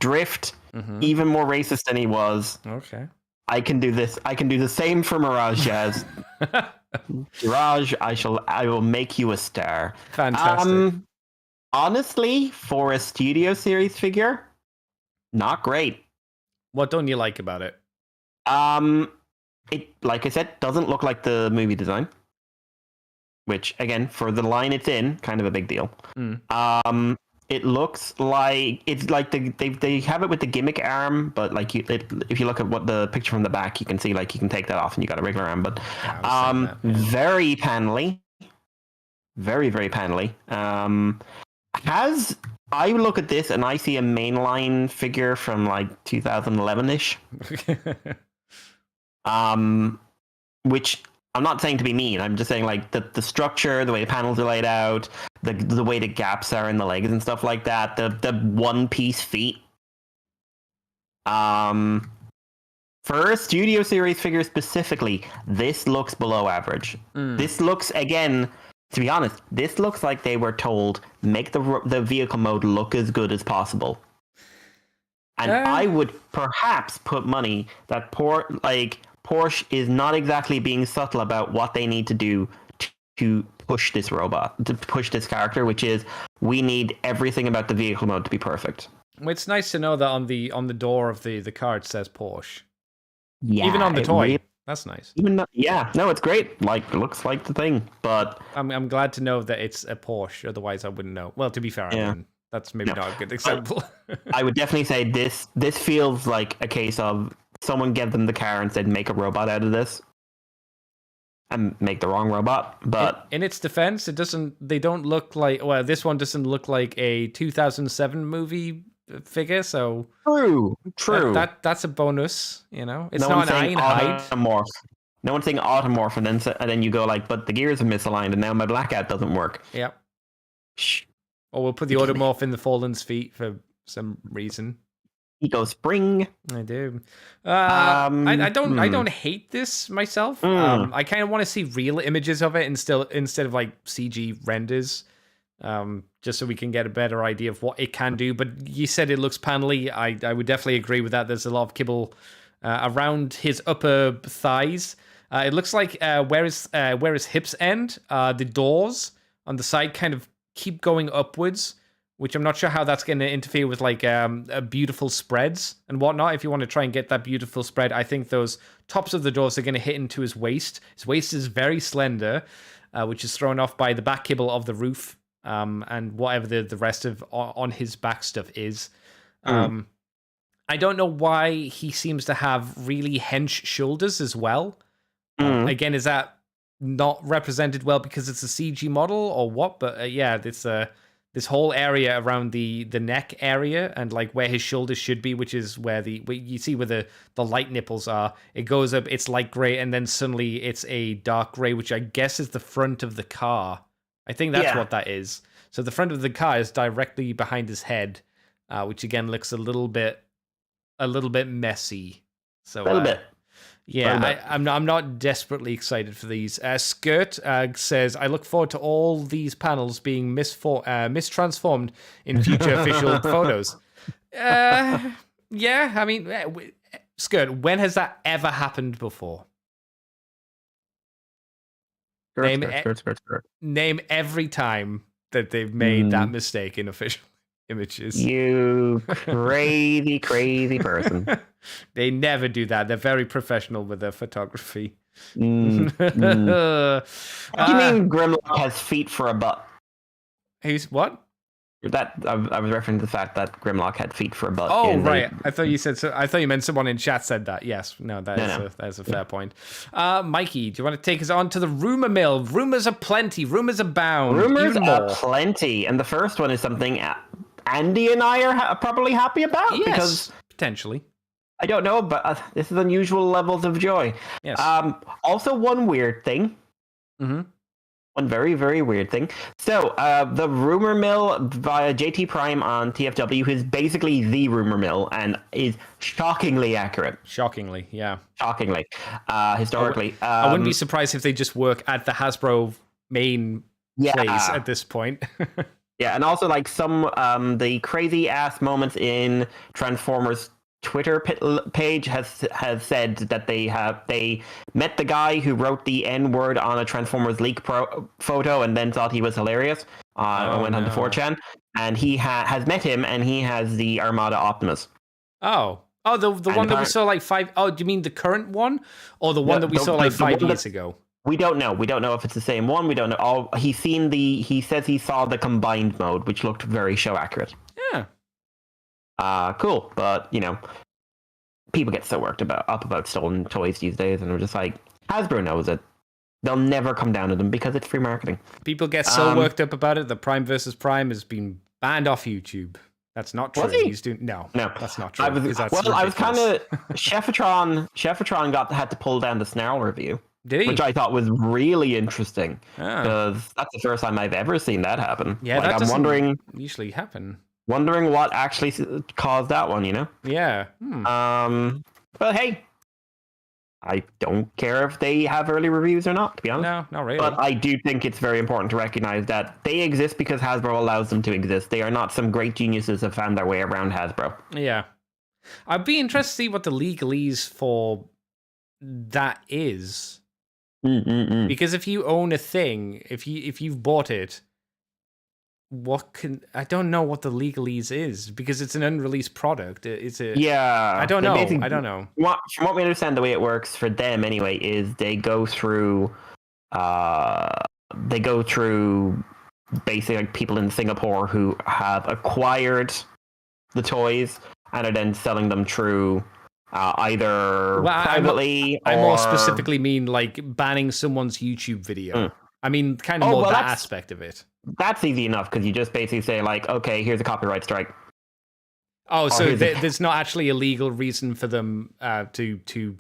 [SPEAKER 2] Drift even more racist than he was.
[SPEAKER 1] Okay.
[SPEAKER 2] I can do this. I can do the same for Mirage Jazz. Mirage, I will make you a star.
[SPEAKER 1] Fantastic.
[SPEAKER 2] Honestly, for a Studio Series figure, not great.
[SPEAKER 1] What don't you like about it?
[SPEAKER 2] It, like I said, doesn't look like the movie design. Which, again, for the line it's in, kind of a big deal. It looks like it's like they have it with the gimmick arm, but like if you look at what the picture from the back, you can see like you can take that off and you got a regular arm. But very panely, very panely. I look at this and I see a mainline figure from like 2011ish. Which I'm not saying to be mean. I'm just saying like the structure, the way the panels are laid out, the way the gaps are in the legs and stuff like that. The one piece feet. For a Studio Series figure specifically, this looks below average. This looks, again, to be honest, this looks like they were told make the vehicle mode look as good as possible. And I would perhaps put money that Porsche is not exactly being subtle about what they need to do to push this robot, to push this character, which is we need everything about the vehicle mode to be perfect.
[SPEAKER 1] Well, it's nice to know that on the door of the car it says Porsche.
[SPEAKER 2] Yeah,
[SPEAKER 1] even on the toy. That's nice.
[SPEAKER 2] It's great. Like, it looks like the thing, but
[SPEAKER 1] I'm glad to know that it's a Porsche. Otherwise, I wouldn't know. Well, to be fair, I wouldn't. That's maybe not a good example.
[SPEAKER 2] I would definitely say this feels like a case of someone gave them the car and said, make a robot out of this. And make the wrong robot, but
[SPEAKER 1] in its defense, they don't look like, well, this one doesn't look like a 2007 movie figure, so
[SPEAKER 2] true.
[SPEAKER 1] That's a bonus, you know. It's
[SPEAKER 2] no
[SPEAKER 1] not an Ironhide.
[SPEAKER 2] Automorph. No one's saying automorph, and then you go like, but the gears are misaligned, and now my blackout doesn't work.
[SPEAKER 1] Yeah.
[SPEAKER 2] Shh.
[SPEAKER 1] Or we'll put the automorph in the Fallen's feet for some reason.
[SPEAKER 2] Eco Spring.
[SPEAKER 1] I do. I don't hate this myself. I kind of want to see real images of it instead of like CG renders, just so we can get a better idea of what it can do. But you said it looks panelly. I would definitely agree with that. There's a lot of kibble around his upper thighs. It looks like where his hips end, the doors on the side kind of keep going upwards, which I'm not sure how that's going to interfere with like beautiful spreads and whatnot. If you want to try and get that beautiful spread, I think those tops of the doors are going to hit into his waist. His waist is very slender, which is thrown off by the back kibble of the roof and whatever the rest of on his back stuff is. I don't know why he seems to have really hench shoulders as well. Again, is that not represented well because it's a CG model or what? But yeah, this whole area around the neck area and like where his shoulders should be, which is where you see where the light nipples are. It goes up, it's light gray, and then suddenly it's a dark gray, which I guess is the front of the car. I think that's what that is. So the front of the car is directly behind his head, which again looks a little bit messy. So a little bit. Yeah, I'm not desperately excited for these. Skirt says, I look forward to all these panels being mistransformed in future official photos. Yeah, I mean, Skirt, when has that ever happened before? Name every time that they've made that mistake in official images.
[SPEAKER 2] You crazy, crazy person.
[SPEAKER 1] They never do that. They're very professional with their photography.
[SPEAKER 2] What do you mean Grimlock has feet for a butt?
[SPEAKER 1] Who's what?
[SPEAKER 2] That I was referring to the fact that Grimlock had feet for a butt.
[SPEAKER 1] Oh, right. I thought you said so. I thought you meant someone in chat said that. Yes. No, that is a fair point. Mikey, do you want to take us on to the rumor mill? Rumors are plenty. Rumors abound.
[SPEAKER 2] Rumors are plenty. And the first one is something Andy and I are probably happy about.
[SPEAKER 1] Yes,
[SPEAKER 2] because
[SPEAKER 1] potentially.
[SPEAKER 2] I don't know, but this is unusual levels of joy.
[SPEAKER 1] Yes.
[SPEAKER 2] Also, one weird thing. One very, very weird thing. So, the rumor mill via JT Prime on TFW is basically the rumor mill and is shockingly accurate.
[SPEAKER 1] Shockingly, yeah.
[SPEAKER 2] Shockingly. Historically.
[SPEAKER 1] I wouldn't be surprised if they just work at the Hasbro main place at this point.
[SPEAKER 2] Yeah, and also like some the crazy ass moments in Transformers Twitter page has said that they met the guy who wrote the N-word on a Transformers leak photo and then thought he was hilarious. And went on to 4chan, and he has met him, and he has the Armada Optimus.
[SPEAKER 1] The one that we saw like do you mean the current one or the one that we saw like 5 years ago?
[SPEAKER 2] We don't know. We don't know if it's the same one. We don't know. He says he saw the combined mode, which looked very show accurate.
[SPEAKER 1] Yeah.
[SPEAKER 2] Cool. But, people get so worked up about stolen toys these days, and we're just like, Hasbro knows it. They'll never come down to them because it's free marketing.
[SPEAKER 1] People get so worked up about it that Prime vs. Prime has been banned off YouTube. That's not true. No, that's not true. I
[SPEAKER 2] was kind of Cheffatron had to pull down the Snarl review.
[SPEAKER 1] Did he?
[SPEAKER 2] Which I thought was really interesting because that's the first time I've ever seen that happen.
[SPEAKER 1] Yeah, that doesn't usually happen.
[SPEAKER 2] Wondering what actually caused that one,
[SPEAKER 1] Yeah.
[SPEAKER 2] But hey, I don't care if they have early reviews or not, to be honest.
[SPEAKER 1] No, not really.
[SPEAKER 2] But I do think it's very important to recognize that they exist because Hasbro allows them to exist. They are not some great geniuses that found their way around Hasbro.
[SPEAKER 1] Yeah. I'd be interested to see what the legalese for that is. Because if you own a thing, if you've bought it, I don't know what the legalese is because it's an unreleased product. I don't know.
[SPEAKER 2] From what we understand, the way it works for them anyway is they go through basically like people in Singapore who have acquired the toys and are then selling them through either privately
[SPEAKER 1] I
[SPEAKER 2] or...
[SPEAKER 1] more specifically mean like banning someone's YouTube video. I mean, kind of more that aspect of it.
[SPEAKER 2] That's easy enough because you just basically say like, okay, here's a copyright strike.
[SPEAKER 1] Oh, so there's not actually a legal reason for them to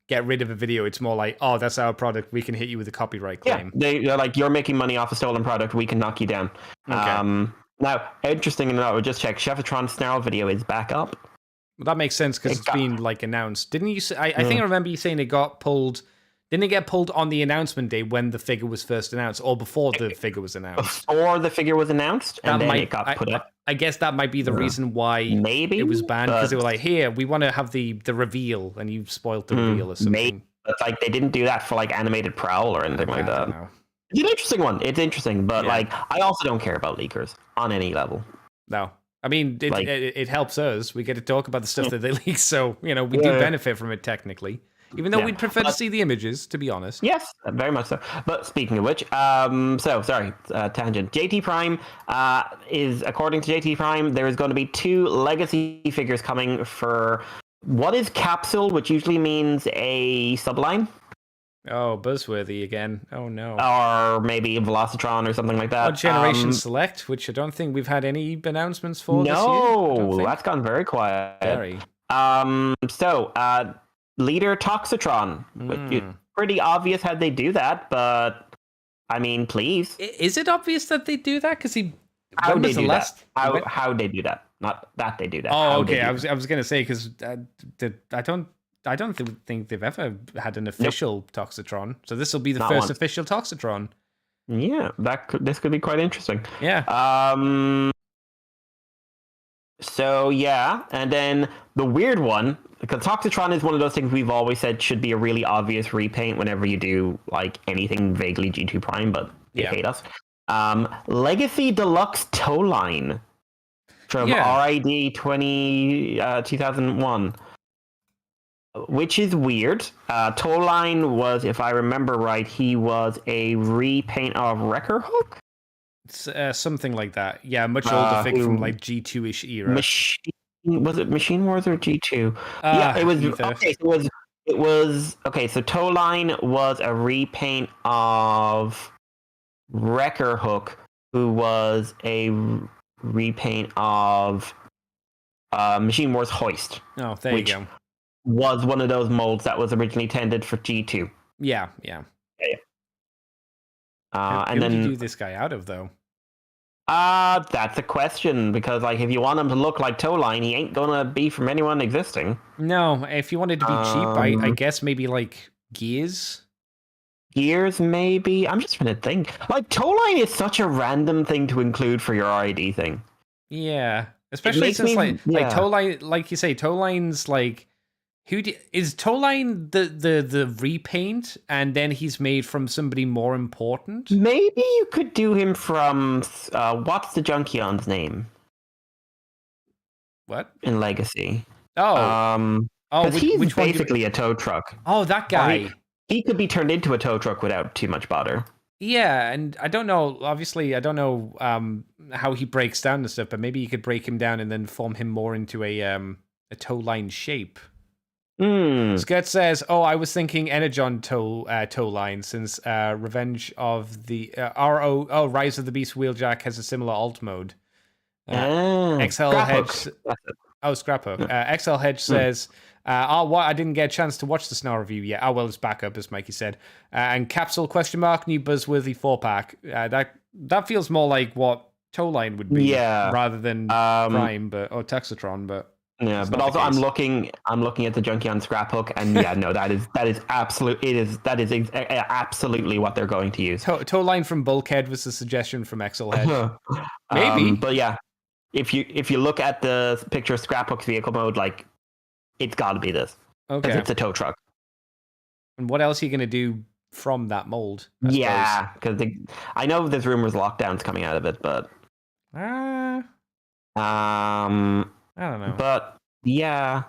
[SPEAKER 1] get rid of a video. It's more like, oh, that's our product. We can hit you with a copyright claim.
[SPEAKER 2] Yeah, they're like, you're making money off a stolen product. We can knock you down.
[SPEAKER 1] Okay.
[SPEAKER 2] Now, interesting enough, I just checked. Chefitron's Snarl video is back up.
[SPEAKER 1] Well, that makes sense because it's been like announced. Didn't you say? I think I remember you saying it got pulled. Didn't it get pulled on the announcement day when the figure was first announced, or before the figure was announced?
[SPEAKER 2] Before the figure was announced, and then it got put up.
[SPEAKER 1] I guess that might be the reason why
[SPEAKER 2] maybe
[SPEAKER 1] it was banned, because they were like, "Here, we want to have the reveal," and you spoiled the reveal or something.
[SPEAKER 2] Maybe. But like they didn't do that for like animated Prowl or anything like that. It's an interesting one. It's interesting, but like I also don't care about leakers on any level.
[SPEAKER 1] No. I mean, it helps us. We get to talk about the stuff that they leak, so, we do benefit from it technically. Even though we'd prefer to see the images, to be honest.
[SPEAKER 2] Yes, very much so. But speaking of which, tangent. JT Prime is, according to JT Prime, there is going to be 2 legacy figures coming for what is Capsule, which usually means a subline.
[SPEAKER 1] Oh, buzzworthy again. Oh, no.
[SPEAKER 2] Or maybe Velocitron or something like that.
[SPEAKER 1] Or Generation Select, which I don't think we've had any announcements for this year.
[SPEAKER 2] No, that's gone very quiet.
[SPEAKER 1] Very.
[SPEAKER 2] Leader Toxitron. It's pretty obvious how they do that, but I mean, please.
[SPEAKER 1] Is it obvious that they do that? Because
[SPEAKER 2] how they do that? How they do that? Not that they do that.
[SPEAKER 1] Oh, okay. I was going to say because I don't think they've ever had an official Toxitron, so this will be the first official Toxitron.
[SPEAKER 2] Yeah, this could be quite interesting.
[SPEAKER 1] Yeah.
[SPEAKER 2] So yeah, and then the weird one, because Toxitron is one of those things we've always said should be a really obvious repaint whenever you do like anything vaguely G2 Prime, but they hate us. Legacy Deluxe Toe Line from RID 2001. Which is weird. Toe Line was, if I remember right, he was a repaint of Wrecker Hook?
[SPEAKER 1] Something like that. Yeah, much older fig from like G2-ish era.
[SPEAKER 2] Was it Machine Wars or G2? Yeah, it was. Either. Okay, so it was. Okay, so Toe Line was a repaint of Wrecker Hook, who was a repaint of Machine Wars Hoist.
[SPEAKER 1] Oh, there you go.
[SPEAKER 2] Was one of those molds that was originally intended for G2.
[SPEAKER 1] Yeah.
[SPEAKER 2] And then
[SPEAKER 1] who did you do this guy out of, though?
[SPEAKER 2] That's a question, because like if you want him to look like Toe Line, he ain't gonna be from anyone existing.
[SPEAKER 1] No, if you wanted to be cheap, I guess maybe like Gears.
[SPEAKER 2] Gears, maybe. I'm just trying to think. Like Toe Line is such a random thing to include for your RID thing.
[SPEAKER 1] Yeah, especially since like Toe Line, like you say, Toe Line's like. Is Toe Line the repaint, and then he's made from somebody more important?
[SPEAKER 2] Maybe you could do him from what's the Junkion's name?
[SPEAKER 1] What?
[SPEAKER 2] In Legacy.
[SPEAKER 1] Oh.
[SPEAKER 2] He's basically a tow truck.
[SPEAKER 1] Oh, that guy.
[SPEAKER 2] He could be turned into a tow truck without too much bother.
[SPEAKER 1] Yeah, and I don't know, obviously, I don't know how he breaks down and stuff, but maybe you could break him down and then form him more into a Toe Line shape. Skirt says, I was thinking Energon toe line, since Revenge of the Rise of the Beast Wheeljack has a similar alt mode. XL Hedge. Scraphook. XL Hedge says, I didn't get a chance to watch the Snarl review yet. It's back up, as Mikey said. And Capsule ? New buzzworthy 4-pack. That feels more like what Toe Line would be, rather than Prime, or Texatron, but.
[SPEAKER 2] Yeah, but also I'm looking at the Junkion Scraphook, and that is absolutely what they're going to use.
[SPEAKER 1] Toe Line from Bulkhead was a suggestion from XL Hedge. Maybe,
[SPEAKER 2] but yeah, if you look at the picture of Scraphook's vehicle mode, like it's got to be this.
[SPEAKER 1] Okay,
[SPEAKER 2] because it's a tow truck.
[SPEAKER 1] And what else are you gonna do from that mold?
[SPEAKER 2] Because I know there's rumors lockdowns coming out of it, but I don't know. But yeah.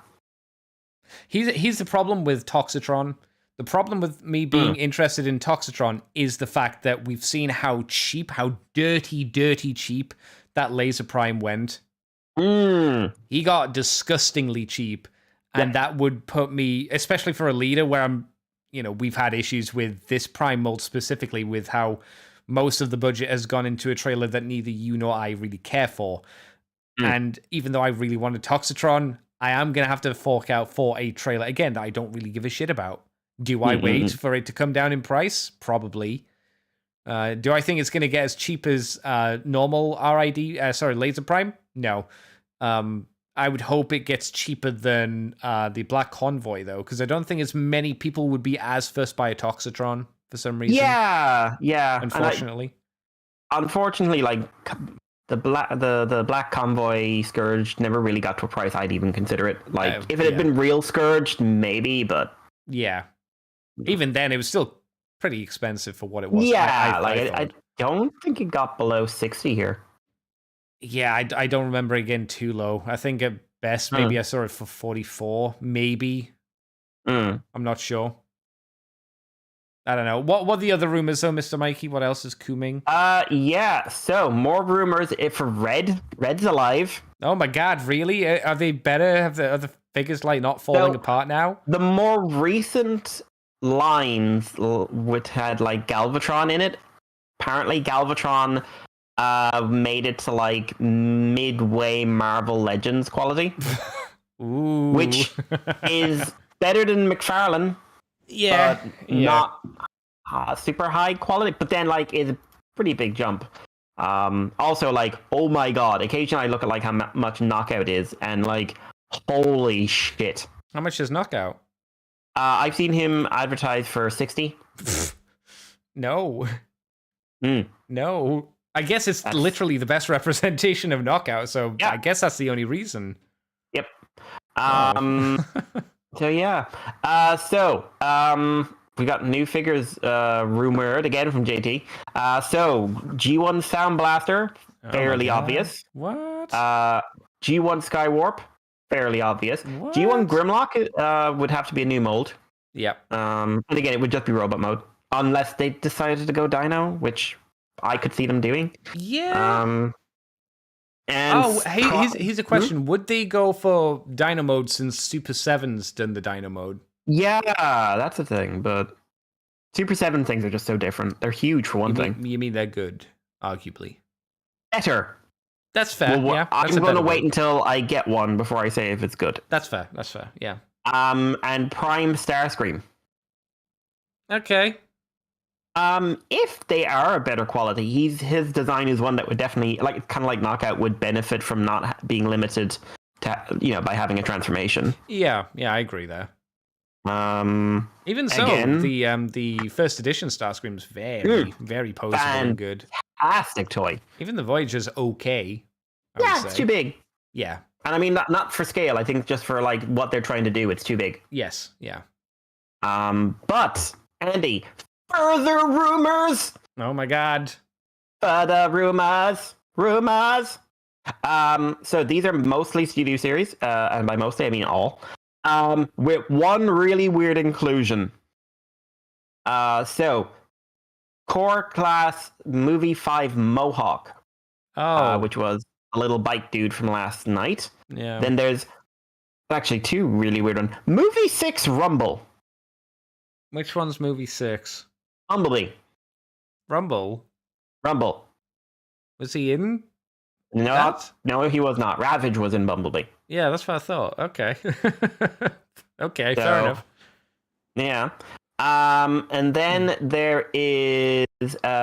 [SPEAKER 1] He's the problem with Toxitron. The problem with me being interested in Toxitron is the fact that we've seen how cheap, how dirty cheap that Laser Prime went. He got disgustingly cheap, and that would put me, especially for a leader where we've had issues with this Prime mold specifically with how most of the budget has gone into a trailer that neither you nor I really care for. And even though I really wanted Toxitron, I am going to have to fork out for a trailer, again, that I don't really give a shit about. Do I wait for it to come down in price? Probably. Do I think it's going to get as cheap as normal Laser Prime? No. I would hope it gets cheaper than the Black Convoy, though, because I don't think as many people would be as first buy a Toxitron for some reason.
[SPEAKER 2] Yeah.
[SPEAKER 1] Unfortunately.
[SPEAKER 2] Unfortunately, like the Black Convoy Scourge never really got to a price I'd even consider it. Like if it had been real Scourged, maybe, but
[SPEAKER 1] yeah. Even then, it was still pretty expensive for what it was.
[SPEAKER 2] Yeah, I don't think it got below 60 here.
[SPEAKER 1] Yeah, I don't remember it getting too low. I think at best, maybe I saw it for 44, maybe. I'm not sure. I don't know. What are the other rumors, though, Mr. Mikey? What else is coming?
[SPEAKER 2] Yeah, so more rumors for Red. Red's alive.
[SPEAKER 1] Oh my god, really? Are they better? Have the other figures, not falling apart now?
[SPEAKER 2] The more recent lines which had Galvatron in it. Apparently Galvatron made it to midway Marvel Legends quality.
[SPEAKER 1] Ooh.
[SPEAKER 2] Which is better than McFarlane.
[SPEAKER 1] Yeah.
[SPEAKER 2] But not super high quality, but then is a pretty big jump. Also oh my god, occasionally I look at how much Knockout is and holy shit.
[SPEAKER 1] How much is Knockout?
[SPEAKER 2] I've seen him advertised for 60.
[SPEAKER 1] No. No. I guess that's literally the best representation of Knockout, so I guess that's the only reason.
[SPEAKER 2] Yep. So yeah. We got new figures rumored again from JT. So G1 Sound Blaster, fairly obvious.
[SPEAKER 1] What?
[SPEAKER 2] G1 Skywarp, fairly obvious.
[SPEAKER 1] What?
[SPEAKER 2] G1 Grimlock would have to be a new mold.
[SPEAKER 1] Yep.
[SPEAKER 2] And again, it would just be robot mode. Unless they decided to go Dino, which I could see them doing.
[SPEAKER 1] Yeah.
[SPEAKER 2] And
[SPEAKER 1] here's a question. Would they go for Dino mode since Super 7's done the Dino mode?
[SPEAKER 2] Yeah, that's the thing, but Super 7 things are just so different. They're huge for one thing.
[SPEAKER 1] You mean they're good, arguably?
[SPEAKER 2] Better.
[SPEAKER 1] That's fair, yeah.
[SPEAKER 2] I'm going to wait until I get one before I say if it's good.
[SPEAKER 1] That's fair, yeah.
[SPEAKER 2] And Prime Starscream.
[SPEAKER 1] Okay.
[SPEAKER 2] If they are a better quality, his design is one that would definitely, kind of like Knockout, would benefit from not being limited to, by having a transformation.
[SPEAKER 1] Yeah, I agree there. Even so,
[SPEAKER 2] again,
[SPEAKER 1] the first edition Starscream's very posable and good.
[SPEAKER 2] Fantastic toy.
[SPEAKER 1] Even the Voyager's okay.
[SPEAKER 2] It's too big.
[SPEAKER 1] Yeah.
[SPEAKER 2] And I mean, not for scale. I think just for what they're trying to do, it's too big.
[SPEAKER 1] Yes. Yeah.
[SPEAKER 2] But Andy, further rumors.
[SPEAKER 1] Oh my god.
[SPEAKER 2] Further rumors. So these are mostly Studio Series, and by mostly I mean all. With one really weird inclusion. So Core Class Movie 5 Mohawk. Which was a little bike dude from last night.
[SPEAKER 1] Yeah.
[SPEAKER 2] Then there's actually two really weird ones. Movie 6 Rumble.
[SPEAKER 1] Which one's Movie 6?
[SPEAKER 2] Bumblebee.
[SPEAKER 1] Rumble.
[SPEAKER 2] Was
[SPEAKER 1] he in?
[SPEAKER 2] No, he was not. Ravage was in Bumblebee.
[SPEAKER 1] Yeah, that's what I thought. Okay. Okay, fair enough.
[SPEAKER 2] Yeah. And then there is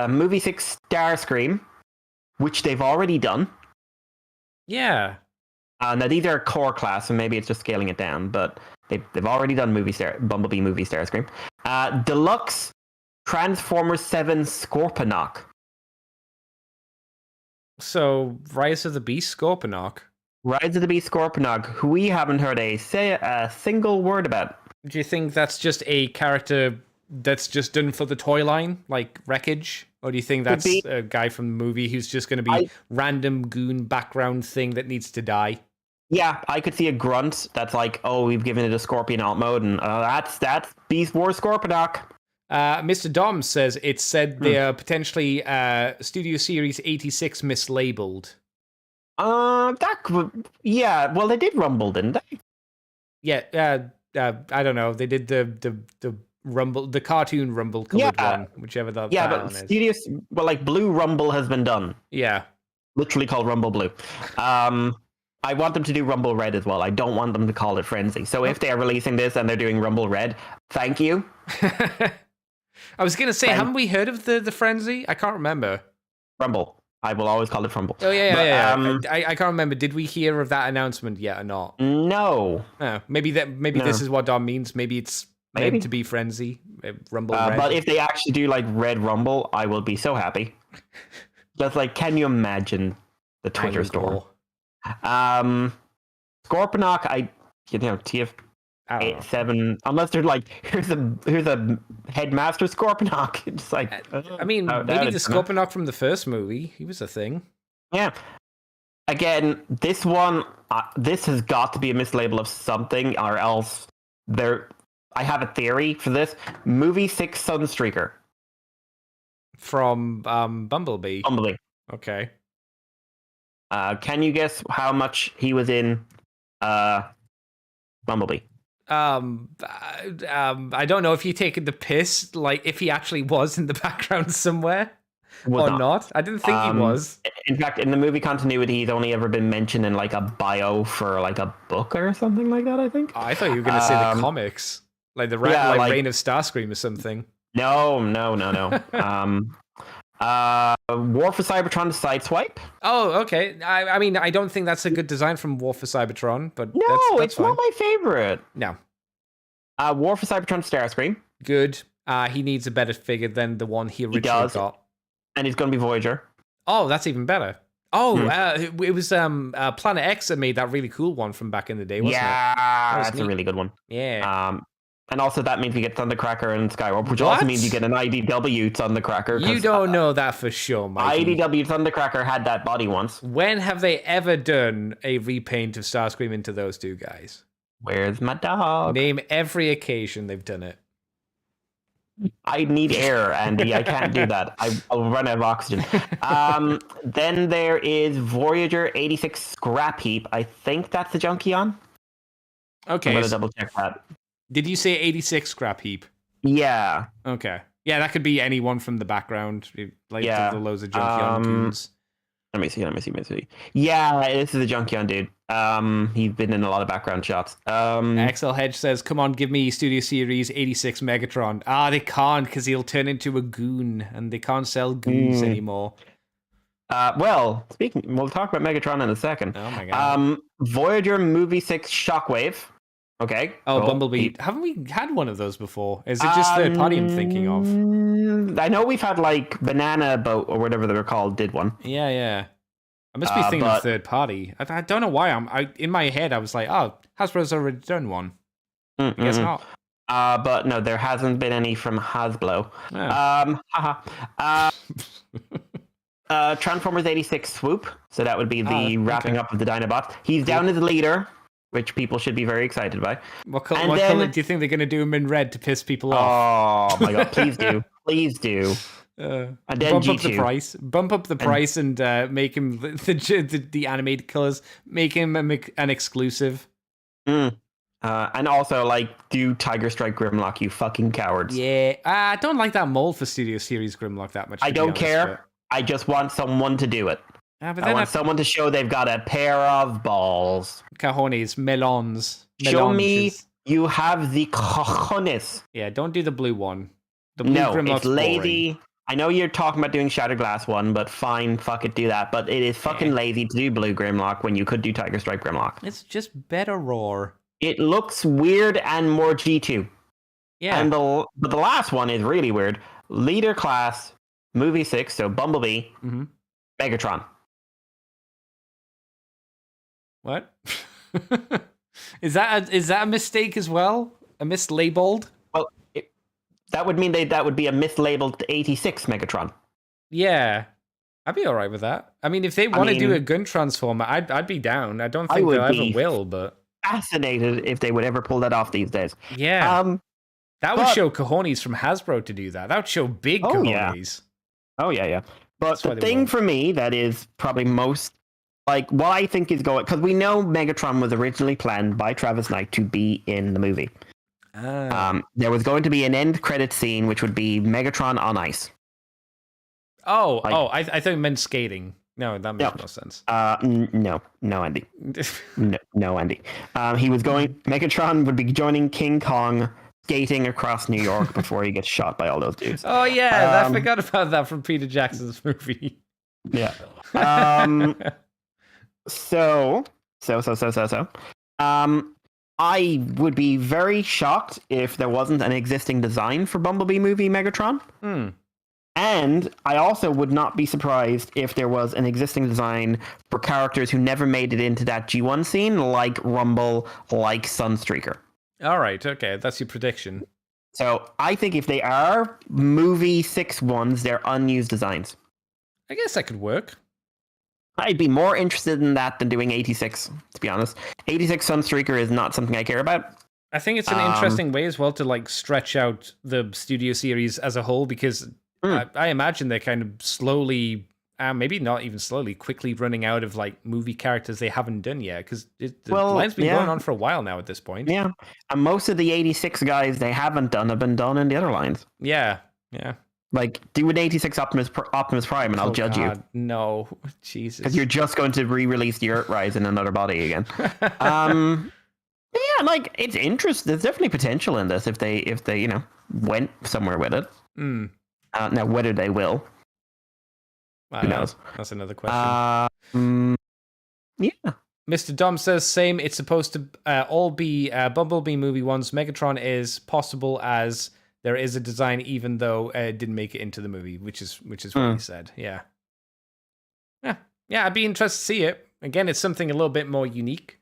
[SPEAKER 2] Movie 6 Starscream, which they've already done.
[SPEAKER 1] Yeah.
[SPEAKER 2] Now these are core class, so maybe it's just scaling it down, but they've already done Bumblebee movie Starscream. Deluxe Transformers 7 Scorponok.
[SPEAKER 1] So Rise of the Beast Scorponok.
[SPEAKER 2] Rise of the Beast Scorponok, who we haven't heard a single word about.
[SPEAKER 1] Do you think that's just a character that's just done for the toy line, like Wreckage? Or do you think that's a guy from the movie who's just going to be random goon background thing that needs to die?
[SPEAKER 2] Yeah, I could see a grunt that's like, oh, we've given it a Scorpion alt mode, and that's Beast Wars Scorponok.
[SPEAKER 1] Mr. Dom says it said they are potentially Studio Series 86 mislabeled.
[SPEAKER 2] Yeah. Well, they did Rumble, didn't they?
[SPEAKER 1] Yeah. I don't know. They did the Rumble, the cartoon Rumble colored one, whichever that
[SPEAKER 2] but
[SPEAKER 1] one is.
[SPEAKER 2] Studios, well, like Blue Rumble has been done.
[SPEAKER 1] Yeah.
[SPEAKER 2] Literally called Rumble Blue. I want them to do Rumble Red as well. I don't want them to call it Frenzy. So if they are releasing this and they're doing Rumble Red, thank you.
[SPEAKER 1] I was gonna say, haven't we heard of the Frenzy? I can't remember.
[SPEAKER 2] Rumble. I will always call it Rumble.
[SPEAKER 1] Oh yeah. I can't remember. Did we hear of that announcement yet or not?
[SPEAKER 2] No.
[SPEAKER 1] Oh, maybe this is what Dom means. Maybe it's meant to be Frenzy. Rumble Red.
[SPEAKER 2] But if they actually do like Red Rumble, I will be so happy. Just like, can you imagine the Twitter storm? Scorponok, TF7, unless they're like, here's a headmaster Scorponok. It's like,
[SPEAKER 1] I mean, maybe the Scorponok from the first movie. He was a thing.
[SPEAKER 2] Yeah. Again, this one, this has got to be a mislabel of something, or else I have a theory for this. Movie 6 Sunstreaker.
[SPEAKER 1] From Bumblebee. Okay.
[SPEAKER 2] Can you guess how much he was in Bumblebee?
[SPEAKER 1] I don't know if you're taking the piss, like if he actually was in the background somewhere or not. I didn't think he was.
[SPEAKER 2] In fact, in the movie continuity, he's only ever been mentioned in like a bio for like a book or something like that, I think.
[SPEAKER 1] Oh, I thought you were going to say the comics, like the Reign of Starscream or something.
[SPEAKER 2] No. War for Cybertron Sideswipe.
[SPEAKER 1] Oh, okay. I mean, I don't think that's a good design from War for Cybertron, but
[SPEAKER 2] no,
[SPEAKER 1] that's
[SPEAKER 2] it's
[SPEAKER 1] fine.
[SPEAKER 2] not my favorite.
[SPEAKER 1] No.
[SPEAKER 2] War for Cybertron Starscream.
[SPEAKER 1] Good. He needs a better figure than the one he originally got.
[SPEAKER 2] And he's going to be Voyager.
[SPEAKER 1] Oh, that's even better. Oh, it was Planet X that made that really cool one from back in the day, wasn't it?
[SPEAKER 2] Yeah, that's a really good one.
[SPEAKER 1] Yeah.
[SPEAKER 2] And also that means we get Thundercracker and Skywarp, which also means you get an IDW Thundercracker.
[SPEAKER 1] You don't know that for sure, Mikey.
[SPEAKER 2] IDW Thundercracker had that body once.
[SPEAKER 1] When have they ever done a repaint of Starscream into those two guys?
[SPEAKER 2] Where's my dog?
[SPEAKER 1] Name every occasion they've done it.
[SPEAKER 2] I need air, Andy. I can't do that. I'll run out of oxygen. Then there is Voyager 86 Scrap Heap. I think that's the Junkion.
[SPEAKER 1] Okay.
[SPEAKER 2] I'm going to double check that.
[SPEAKER 1] Did you say 86 Scrap Heap?
[SPEAKER 2] Yeah.
[SPEAKER 1] Okay. Yeah, that could be anyone from the background. Like the loads of Junkion goons.
[SPEAKER 2] Let me see. Yeah, this is the Junkion dude. He's been in a lot of background shots.
[SPEAKER 1] XL Hedge says, come on, give me Studio Series 86 Megatron. They can't because he'll turn into a goon and they can't sell goons anymore.
[SPEAKER 2] Well, we'll talk about Megatron in a second.
[SPEAKER 1] Oh my god.
[SPEAKER 2] Voyager Movie 6 Shockwave. Okay.
[SPEAKER 1] Oh, cool. Bumblebee. Haven't we had one of those before? Is it just third party I'm thinking of?
[SPEAKER 2] I know we've had like Banana Boat or whatever they were called did one.
[SPEAKER 1] Yeah. I must be thinking of third party. I don't know why. In my head, I was like, oh, Hasbro's already done one. I guess not.
[SPEAKER 2] But no, there hasn't been any from Hasbro.
[SPEAKER 1] Oh.
[SPEAKER 2] Transformers 86 Swoop. So that would be the wrapping up of the Dinobots. He's down as leader, which people should be very excited by.
[SPEAKER 1] What color do you think they're going to do him in red to piss people off?
[SPEAKER 2] Oh my god, please do. Please do.
[SPEAKER 1] And then bump up the price and make him the animated colors, make him an exclusive.
[SPEAKER 2] And also do Tiger Strike Grimlock, you fucking cowards.
[SPEAKER 1] Yeah, I don't like that mold for Studio Series Grimlock that much.
[SPEAKER 2] I don't care. I just want someone to do it. I want someone to show they've got a pair of balls.
[SPEAKER 1] Cajones, melons.
[SPEAKER 2] Show me you have the cojones.
[SPEAKER 1] Yeah, don't do the blue one. The blue
[SPEAKER 2] Grimlock's it's lazy. Boring. I know you're talking about doing Shattered Glass one, but fine, fuck it, do that. But it is fucking lazy to do Blue Grimlock when you could do Tiger Stripe Grimlock.
[SPEAKER 1] It's just better roar.
[SPEAKER 2] It looks weird and more G2.
[SPEAKER 1] Yeah.
[SPEAKER 2] And but the last one is really weird. Leader Class, Movie 6, so Bumblebee, Megatron.
[SPEAKER 1] What? Is that a mistake as well? A mislabeled?
[SPEAKER 2] Well, that would mean that would be a mislabeled 86 Megatron.
[SPEAKER 1] Yeah. I'd be all right with that. I mean, if they want to do a gun transformer, I'd be down. I don't think they'll ever will, but
[SPEAKER 2] fascinated if they would ever pull that off these days.
[SPEAKER 1] Yeah. That would show cojones from Hasbro to do that. That would show big cojones.
[SPEAKER 2] Oh, yeah. But the thing for me that is probably most, like, what I think is going... Because we know Megatron was originally planned by Travis Knight to be in the movie. There was going to be an end credit scene, which would be Megatron on ice.
[SPEAKER 1] I thought you meant skating. No, that makes no sense.
[SPEAKER 2] No, Andy. no, Andy. Megatron would be joining King Kong skating across New York before he gets shot by all those dudes.
[SPEAKER 1] Oh yeah, I forgot about that from Peter Jackson's movie.
[SPEAKER 2] Yeah. So. I would be very shocked if there wasn't an existing design for Bumblebee movie Megatron. And I also would not be surprised if there was an existing design for characters who never made it into that G1 scene, like Rumble, like Sunstreaker.
[SPEAKER 1] All right, okay, that's your prediction.
[SPEAKER 2] So I think if they are movie 6 ones, they're unused designs.
[SPEAKER 1] I guess that could work.
[SPEAKER 2] I'd be more interested in that than doing 86, to be honest. 86 Sunstreaker is not something I care about.
[SPEAKER 1] I think it's an interesting way as well to like stretch out the studio series as a whole, because I imagine they're kind of slowly, maybe not even slowly, quickly running out of like movie characters they haven't done yet, because the line's been going on for a while now at this point.
[SPEAKER 2] Yeah, and most of the 86 guys they haven't done have been done in the other lines.
[SPEAKER 1] Yeah.
[SPEAKER 2] Like, do an 86 Optimus Prime and I'll judge you.
[SPEAKER 1] No, Jesus.
[SPEAKER 2] Because you're just going to re-release the Earthrise in another body again. Yeah, like, it's interest. There's definitely potential in this if they went somewhere with it. Now, whether they will, who knows?
[SPEAKER 1] That's another question.
[SPEAKER 2] Yeah.
[SPEAKER 1] Mr. Dom says, same. It's supposed to all be Bumblebee movie ones. Megatron is possible as there is a design, even though it didn't make it into the movie, which is what he said. Yeah. I'd be interested to see it. Again, it's something a little bit more unique.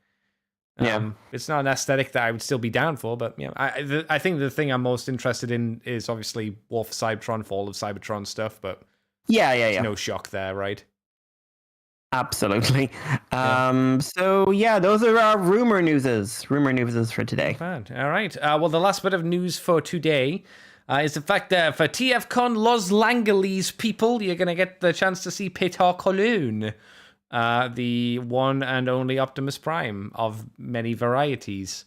[SPEAKER 1] It's not an aesthetic that I would still be down for, but I think the thing I'm most interested in is obviously War for Cybertron, Fall of Cybertron stuff, but
[SPEAKER 2] yeah.
[SPEAKER 1] No shock there, right?
[SPEAKER 2] Absolutely. So those are our rumor newses for today.
[SPEAKER 1] Bad. All right. Well, the last bit of news for today is the fact that for TFCon Los Angeles people, you're going to get the chance to see Peter Cologne, the one and only Optimus Prime of many varieties.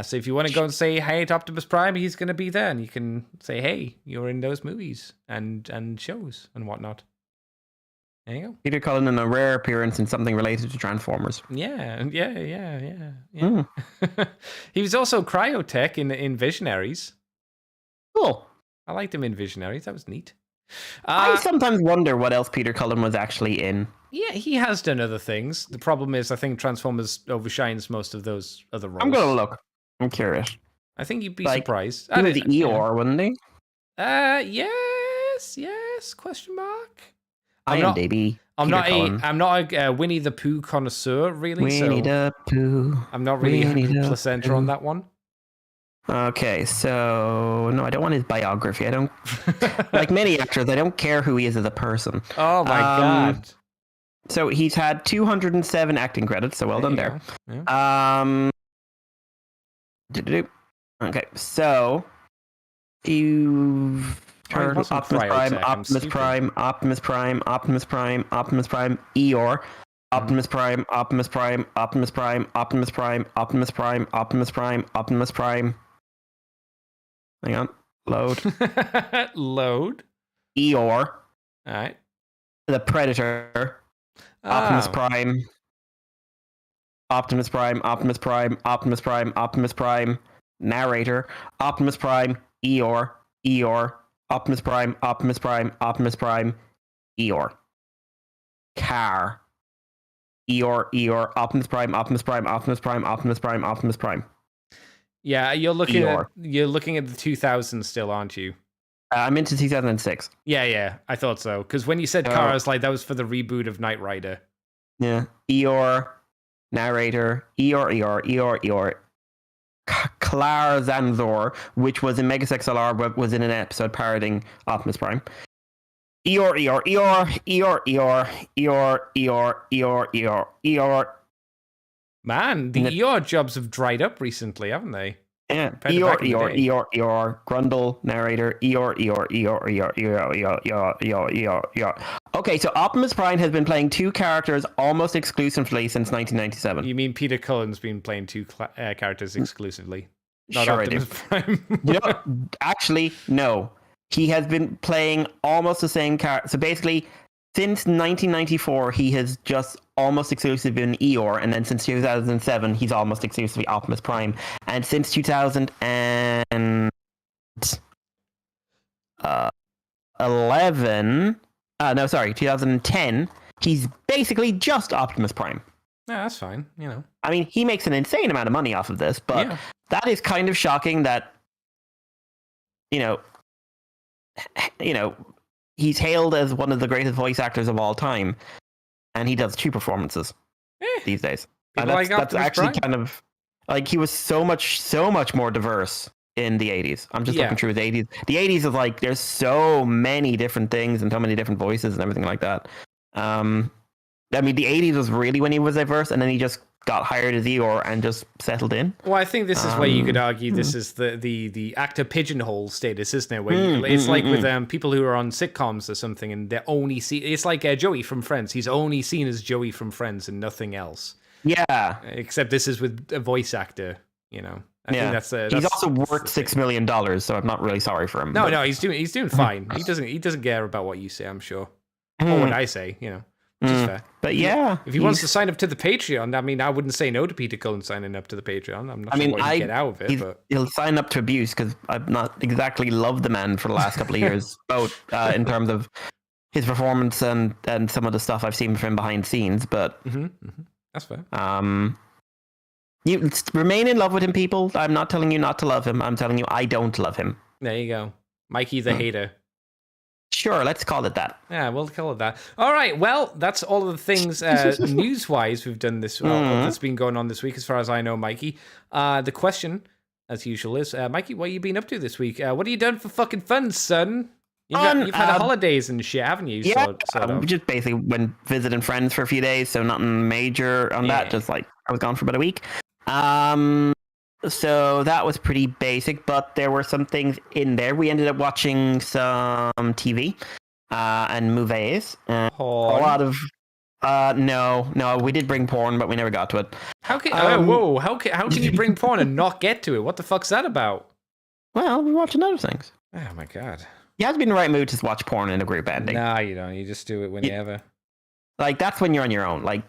[SPEAKER 1] So if you want to go and say hey to Optimus Prime, he's going to be there, and you can say, hey, you're in those movies and shows and whatnot. There you go.
[SPEAKER 2] Peter Cullen in a rare appearance in something related to Transformers.
[SPEAKER 1] Yeah. He was also Cryotech in Visionaries.
[SPEAKER 2] Cool.
[SPEAKER 1] I liked him in Visionaries. That was neat.
[SPEAKER 2] I sometimes wonder what else Peter Cullen was actually in.
[SPEAKER 1] Yeah, he has done other things. The problem is, I think Transformers overshines most of those other roles.
[SPEAKER 2] I'm going to look. I'm curious.
[SPEAKER 1] I think you'd be surprised.
[SPEAKER 2] He was the Eeyore, wasn't he?
[SPEAKER 1] Yes, question mark.
[SPEAKER 2] I'm
[SPEAKER 1] not a Winnie the Pooh connoisseur, really.
[SPEAKER 2] Winnie the Pooh.
[SPEAKER 1] I'm not really 100% on that one.
[SPEAKER 2] Okay, so no, I don't want his biography. I don't like many actors. I don't care who he is as a person.
[SPEAKER 1] Oh my god!
[SPEAKER 2] So he's had 207 acting credits. So well done there. Yeah. Okay, so you've heard Optimus Prime, Optimus Prime, Optimus Prime, Optimus Prime, Optimus Prime, Eeyore, Optimus Prime, Optimus Prime, Optimus Prime, Optimus Prime, Optimus Prime, Optimus Prime, Optimus Prime. Hang on. Load.
[SPEAKER 1] Load.
[SPEAKER 2] Eeyore.
[SPEAKER 1] All right.
[SPEAKER 2] The Predator. Optimus Prime. Optimus Prime, Optimus Prime, Optimus Prime, Optimus Prime. Narrator. Optimus Prime, Eeyore, Optimus Prime, Optimus Prime, Optimus Prime, Eeyore. Car. Eeyore, Optimus Prime, Optimus Prime, Optimus Prime, Optimus Prime, Optimus Prime.
[SPEAKER 1] Yeah, you're looking at the 2000s still, aren't you?
[SPEAKER 2] I'm into 2006.
[SPEAKER 1] Yeah, I thought so. Because when you said car, I was like, that was for the reboot of Knight Rider.
[SPEAKER 2] Yeah, Eeyore, narrator, Eeyore. Clar Zanzor, which was in Megas XLR, but was in an episode parodying Optimus Prime. Eeyore, Eeyore, Eeyore, Eeyore, Eeyore, Eeyore, Eeyore, Eeyore, Eeyore, Eeyore.
[SPEAKER 1] Man, the Eeyore jobs have dried up recently, haven't they?
[SPEAKER 2] Yeah,
[SPEAKER 1] Compared to
[SPEAKER 2] Eeyore,
[SPEAKER 1] back in the
[SPEAKER 2] Eeyore,
[SPEAKER 1] day.
[SPEAKER 2] Eeyore, Eeyore, Grundle, narrator, Eeyore, Eeyore, Eeyore, Eeyore, Eeyore, Eeyore, Eeyore, Eeyore, Eeyore, Eeyore. Okay, so Optimus Prime has been playing two characters almost exclusively since 1997.
[SPEAKER 1] You mean Peter Cullen's been playing two characters exclusively? Not
[SPEAKER 2] Sure
[SPEAKER 1] Optimus Prime.
[SPEAKER 2] You know, actually, no. He has been playing almost the same character. So basically, since 1994, he has just almost exclusively been Eeyore, and then since 2007, he's almost exclusively Optimus Prime. And since 2011, no, sorry, 2010, he's basically just Optimus Prime.
[SPEAKER 1] Yeah, that's fine. You know,
[SPEAKER 2] I mean, he makes an insane amount of money off of this, but
[SPEAKER 1] yeah.
[SPEAKER 2] that is kind of shocking that, you know, he's hailed as one of the greatest voice actors of all time, and he does two performances these days. And that's actually kind of like, he was so much more diverse in the 80s. I'm just looking through the 80s. The 80s is like, there's so many different things and so many different voices and everything like that. I mean, the 80s was really when he was diverse, and then he just got hired as Eeyore and just settled in.
[SPEAKER 1] Well, I think this is where you could argue this is the actor pigeonhole status, isn't it? Where it's like with people who are on sitcoms or something, and they're only see. It's like Joey from Friends. He's only seen as Joey from Friends and nothing else.
[SPEAKER 2] Yeah.
[SPEAKER 1] Except this is with a voice actor. You know. I think that's
[SPEAKER 2] he's also worth $6 million, so I'm not really sorry for him.
[SPEAKER 1] No, he's doing fine. He doesn't care about what you say, I'm sure, or what I say. You know. Which is fair.
[SPEAKER 2] But yeah,
[SPEAKER 1] if he wants to sign up to the Patreon, I mean, I wouldn't say no to Peter Cullen signing up to the Patreon. I'm not sure what he'd get out of it, but
[SPEAKER 2] he'll sign up to abuse, because I've not exactly loved the man for the last couple of years, both in terms of his performance and some of the stuff I've seen from him behind the scenes. But
[SPEAKER 1] that's fair.
[SPEAKER 2] You remain in love with him, people. I'm not telling you not to love him. I'm telling you I don't love him.
[SPEAKER 1] There you go, Mikey the hater.
[SPEAKER 2] Sure, let's call it that.
[SPEAKER 1] Yeah, we'll call it that. All right, well, that's all of the things news-wise we've done that's been going on this week, as far as I know, Mikey. The question, as usual, is, Mikey, what have you been up to this week? What have you done for fucking fun, son? You've had holidays and shit, haven't you?
[SPEAKER 2] Yeah, just basically went visiting friends for a few days, so nothing major on that. Just like, I was gone for about a week. So that was pretty basic, but there were some things in there. We ended up watching some TV and movies. A lot of no, we did bring porn, but we never got to it.
[SPEAKER 1] How can you bring porn and not get to it? What the fuck's that about?
[SPEAKER 2] Well, we're watching other things.
[SPEAKER 1] Oh my god.
[SPEAKER 2] You have to be in the right mood to watch porn in a group ending.
[SPEAKER 1] Nah, you don't. You just do it whenever.
[SPEAKER 2] Like, that's when you're on your own. Like,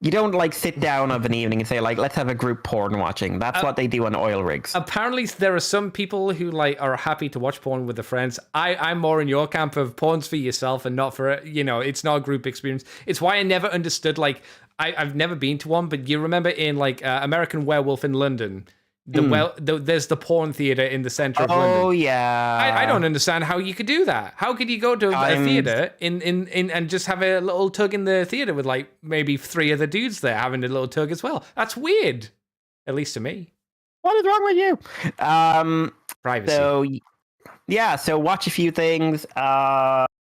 [SPEAKER 2] you don't like sit down of an evening and say, like, let's have a group porn watching. That's what they do on oil rigs. Apparently
[SPEAKER 1] there are some people who like are happy to watch porn with their friends. I'm more in your camp of porn's for yourself and not for, it's not a group experience. It's why I never understood, like, I've never been to one, but you remember in like American Werewolf in London, there's the porn theater in the center of London.
[SPEAKER 2] Oh yeah.
[SPEAKER 1] I don't understand how you could do that. How could you go to a theater in and just have a little tug in the theater with like maybe 3 other dudes there having a little tug as well? That's weird. At least to me.
[SPEAKER 2] What is wrong with you?
[SPEAKER 1] Privacy.
[SPEAKER 2] So yeah, so watch a few things.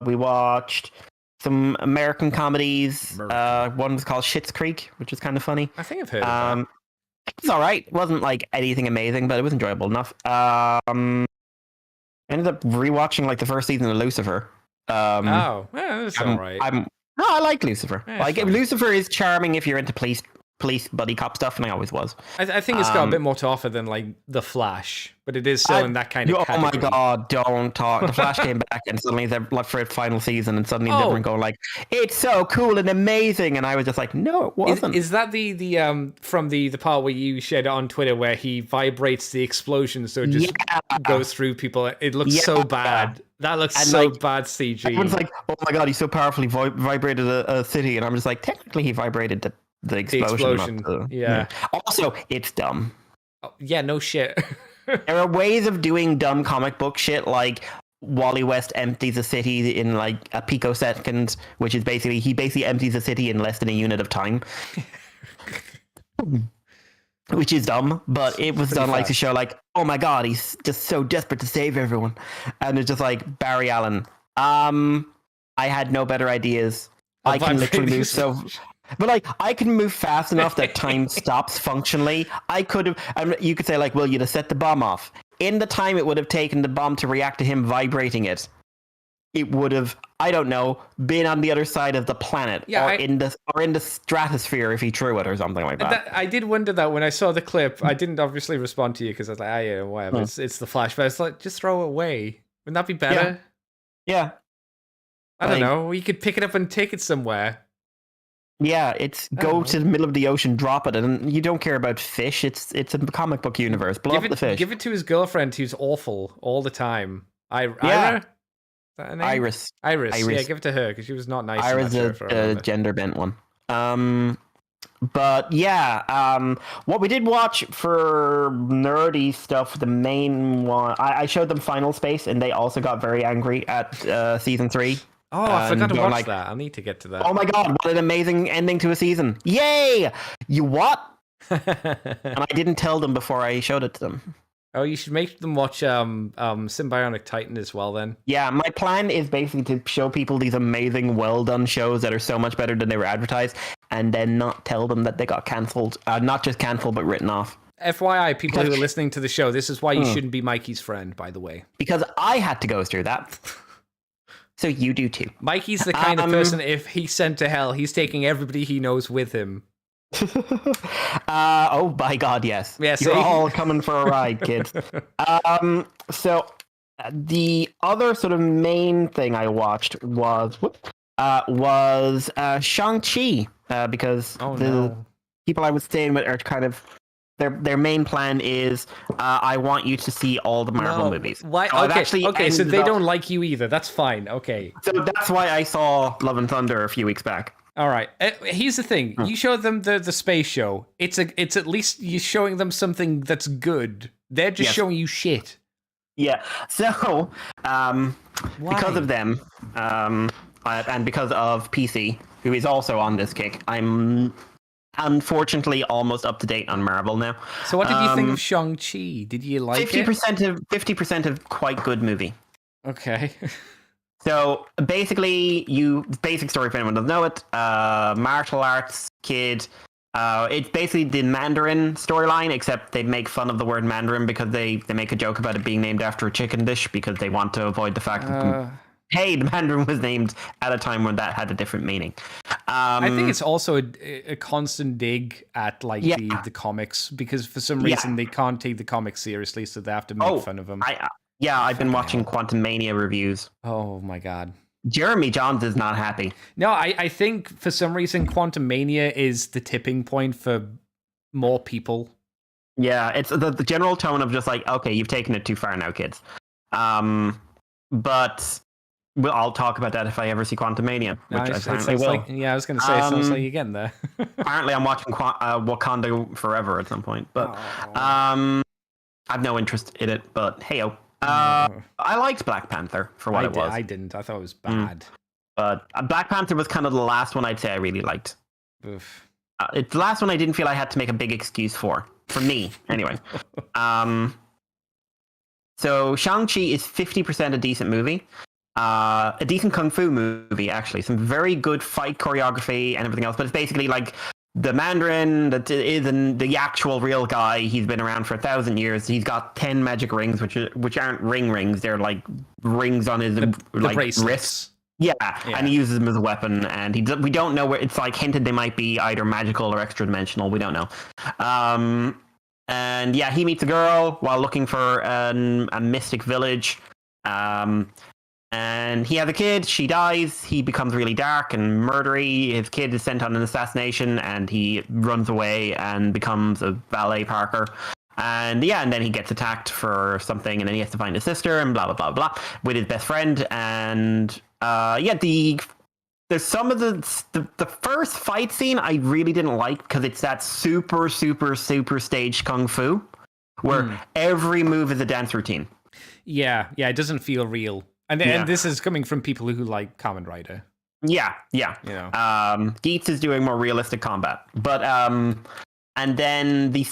[SPEAKER 2] We watched some American comedies. One was called Schitt's Creek, which is kind of funny.
[SPEAKER 1] I think I've heard of that.
[SPEAKER 2] It was all right. It wasn't like anything amazing, but it was enjoyable enough. I ended up rewatching like the first season of Lucifer.
[SPEAKER 1] That's all right.
[SPEAKER 2] I like Lucifer.
[SPEAKER 1] Yeah,
[SPEAKER 2] like, Lucifer is charming if you're into police buddy cop stuff, and I always was.
[SPEAKER 1] I think it's got a bit more to offer than like The Flash, but it is still in that kind of category.
[SPEAKER 2] Oh my god, don't talk. The Flash came back and suddenly they're like for its final season, and suddenly they were going like, it's so cool and amazing, and I was just like, no, it wasn't.
[SPEAKER 1] Is that the from the part where you shared it on Twitter where he vibrates the explosion so it just goes through people? It looks so bad. That looks bad CG.
[SPEAKER 2] Everyone's like, oh my god, he so powerfully vibrated a city, and I'm just like, technically he vibrated the explosion.
[SPEAKER 1] Yeah.
[SPEAKER 2] Also, it's dumb.
[SPEAKER 1] Oh, yeah, no shit.
[SPEAKER 2] There are ways of doing dumb comic book shit, like Wally West empties a city in like a picosecond, which is he basically empties a city in less than a unit of time. Which is dumb, but it was done like to show like, oh my god, he's just so desperate to save everyone. And it's just like Barry Allen. I had no better ideas.
[SPEAKER 1] A
[SPEAKER 2] I can literally move
[SPEAKER 1] vibrating
[SPEAKER 2] but like I can move fast enough that time stops functionally. I could have, you could say like, well, you'd have set the bomb off. In the time it would have taken the bomb to react to him vibrating it, it would have, I don't know, been on the other side of the planet, in the stratosphere if he threw it or something like that.
[SPEAKER 1] I did wonder that when I saw the clip. I didn't obviously respond to you because I was like, yeah, whatever. It's the Flash, but it's like, just throw it away. Wouldn't that be better?
[SPEAKER 2] Yeah.
[SPEAKER 1] I don't know. You could pick it up and take it somewhere.
[SPEAKER 2] Yeah, it's go to the middle of the ocean, drop it, and you don't care about fish. It's a comic book universe. Blow up the fish.
[SPEAKER 1] Give it to his girlfriend, who's awful all the time. Ira? Is that her name?
[SPEAKER 2] Iris.
[SPEAKER 1] Yeah, give it to her because she was not nice.
[SPEAKER 2] Iris is a gender bent one. But yeah, what we did watch for nerdy stuff, the main one, I showed them Final Space, and they also got very angry at season 3.
[SPEAKER 1] Oh, I forgot to watch that. I need to get to that.
[SPEAKER 2] Oh my god, what an amazing ending to a season. Yay! You what? And I didn't tell them before I showed it to them.
[SPEAKER 1] Oh, you should make them watch Symbionic Titan as well then.
[SPEAKER 2] Yeah, my plan is basically to show people these amazing, well-done shows that are so much better than they were advertised, and then not tell them that they got cancelled. Not just cancelled, but written off.
[SPEAKER 1] FYI, people who are listening to the show, this is why you shouldn't be Mikey's friend, by the way.
[SPEAKER 2] Because I had to go through that. So you do too.
[SPEAKER 1] Mikey's the kind of person, if he's sent to hell, he's taking everybody he knows with him.
[SPEAKER 2] Oh my god, yes. You're all coming for a ride, kids. So the other sort of main thing I watched was Shang-Chi, because the people I was staying with are kind of their main plan is I want you to see all the Marvel movies.
[SPEAKER 1] Why?
[SPEAKER 2] So
[SPEAKER 1] okay, so they don't like you either. That's fine. Okay.
[SPEAKER 2] So that's why I saw Love and Thunder a few weeks back.
[SPEAKER 1] All right. Here's the thing. You showed them the space show. It's at least you're showing them something that's good. They're just showing you shit.
[SPEAKER 2] Yeah. So because of them, and because of PC, who is also on this kick, I'm unfortunately almost up to date on Marvel now.
[SPEAKER 1] So what did you think of Shang-Chi? Did you like
[SPEAKER 2] 50% of quite good movie.
[SPEAKER 1] Okay.
[SPEAKER 2] So basically, basic story for anyone who doesn't know it, martial arts kid. It's basically the Mandarin storyline, except they make fun of the word Mandarin because they make a joke about it being named after a chicken dish because they want to avoid the fact that the Mandarin was named at a time when that had a different meaning.
[SPEAKER 1] I think it's also a constant dig at the comics because for some reason they can't take the comics seriously, so they have to make fun of them.
[SPEAKER 2] I've been watching Quantum Mania reviews.
[SPEAKER 1] Oh my god.
[SPEAKER 2] Jeremy Johns is not happy.
[SPEAKER 1] No, I think for some reason Quantum Mania is the tipping point for more people.
[SPEAKER 2] Yeah, it's the general tone of just like, okay, you've taken it too far now, kids. But I'll talk about that if I ever see Quantum Mania, which I apparently will.
[SPEAKER 1] I was going to say, it sounds like you're getting there.
[SPEAKER 2] Apparently I'm watching Wakanda Forever at some point, but I've no interest in it, but hey-oh. I liked Black Panther for what it was.
[SPEAKER 1] I didn't. I thought it was bad.
[SPEAKER 2] But Black Panther was kind of the last one I'd say I really liked.
[SPEAKER 1] Oof.
[SPEAKER 2] It's the last one I didn't feel I had to make a big excuse for me, anyway. So Shang-Chi is 50% a decent movie. A decent kung fu movie, actually. Some very good fight choreography and everything else, but it's basically like the Mandarin that isn't the actual real guy. He's been around for 1,000 years. He's got 10 magic rings, which aren't rings. They're like rings on his wrists. Yeah, and he uses them as a weapon. And we don't know where. It's like hinted they might be either magical or extra dimensional. We don't know. And yeah, he meets a girl while looking for a mystic village. And he has a kid, she dies, he becomes really dark and murdery, his kid is sent on an assassination, and he runs away and becomes a ballet parker. And then he gets attacked for something, and then he has to find his sister, and blah, blah, blah, blah, with his best friend. And there's some of the first fight scene I really didn't like, because it's that super, super, super staged kung fu, where every move is a dance routine.
[SPEAKER 1] Yeah, it doesn't feel real. And this is coming from people who like Kamen Rider.
[SPEAKER 2] Yeah.
[SPEAKER 1] You know.
[SPEAKER 2] Geets is doing more realistic combat. But and And then the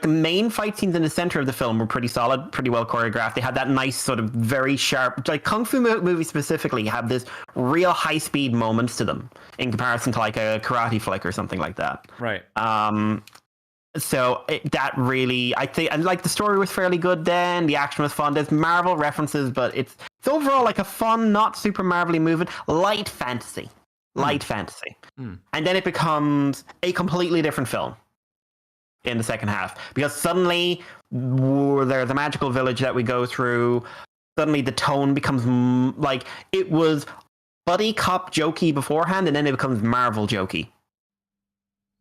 [SPEAKER 2] main fight scenes in the center of the film were pretty solid, pretty well choreographed. They had that nice sort of very sharp, like kung fu movies specifically have this real high speed moments to them in comparison to like a karate flick or something like that.
[SPEAKER 1] Right.
[SPEAKER 2] So that really, I think, and like the story was fairly good then. The action was fun. There's Marvel references, but it's overall like a fun, not super Marvel-y movie, light fantasy. And then it becomes a completely different film in the second half, because suddenly there's a magical village that we go through. Suddenly the tone becomes like it was buddy cop jokey beforehand, and then it becomes Marvel jokey.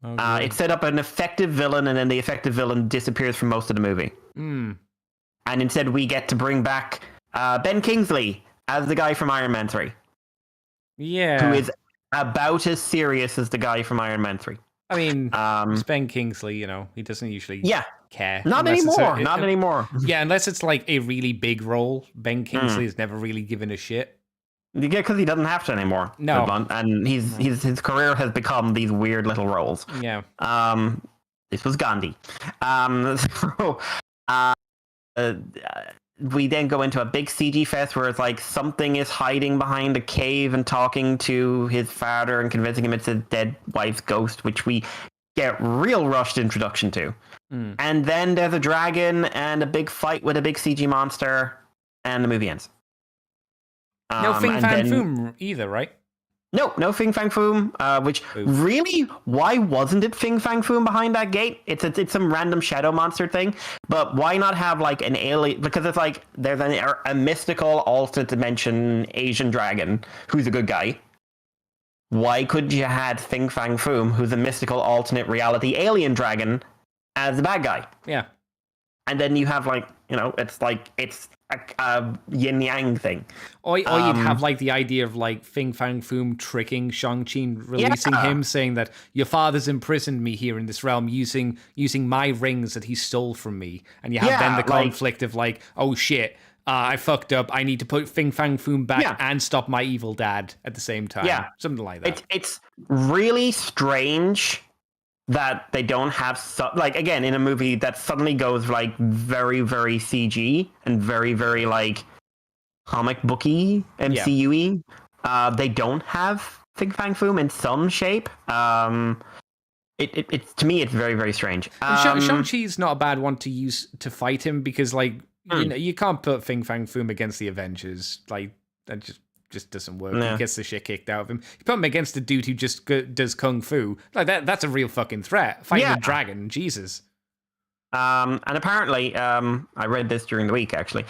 [SPEAKER 2] It set up an effective villain, and then the effective villain disappears for most of the movie. And instead we get to bring back Ben Kingsley as the guy from Iron Man 3.
[SPEAKER 1] Yeah.
[SPEAKER 2] Who is about as serious as the guy from Iron Man 3.
[SPEAKER 1] I mean, it's Ben Kingsley, you know, he doesn't usually care.
[SPEAKER 2] Not anymore.
[SPEAKER 1] Yeah, unless it's like a really big role. Ben Kingsley is never really given a shit.
[SPEAKER 2] Yeah, because he doesn't have to anymore.
[SPEAKER 1] No.
[SPEAKER 2] And his career has become these weird little roles.
[SPEAKER 1] Yeah.
[SPEAKER 2] This was Gandhi. We then go into a big CG fest where it's like something is hiding behind a cave and talking to his father and convincing him it's his dead wife's ghost, which we get real rushed introduction to. And then there's a dragon and a big fight with a big CG monster, and the movie ends.
[SPEAKER 1] No Fing Fang Foom either, right?
[SPEAKER 2] No Fing Fang Foom, which really, why wasn't it Fing Fang Foom behind that gate? It's some random shadow monster thing, but why not have like an alien? Because it's like there's a mystical alternate dimension Asian dragon who's a good guy. Why couldn't you had Fing Fang Foom, who's a mystical alternate reality alien dragon, as the bad guy?
[SPEAKER 1] Yeah.
[SPEAKER 2] And then you have like, you know, it's a yin yang thing.
[SPEAKER 1] Or you'd have like the idea of like Fing Fang Foom tricking Shang-Chi, releasing him, saying that your father's imprisoned me here in this realm using my rings that he stole from me. And you have then the conflict of like, oh shit, I fucked up. I need to put Fing Fang Foom back and stop my evil dad at the same time. Yeah. Something like that.
[SPEAKER 2] It's really strange that they don't have like, again, in a movie that suddenly goes like very, very CG and very, very like comic booky MCU-y. They don't have Fing Fang Foom in some shape. It to me, it's very, very strange.
[SPEAKER 1] Shang-Chi's not a bad one to use to fight him, because like you know, you can't put Fing Fang Foom against the Avengers. Like that just doesn't work.
[SPEAKER 2] Yeah.
[SPEAKER 1] He gets the shit kicked out of him. You put him against a dude who just does kung fu. Like that's a real fucking threat. Fighting a dragon, Jesus.
[SPEAKER 2] And apparently, I read this during the week actually.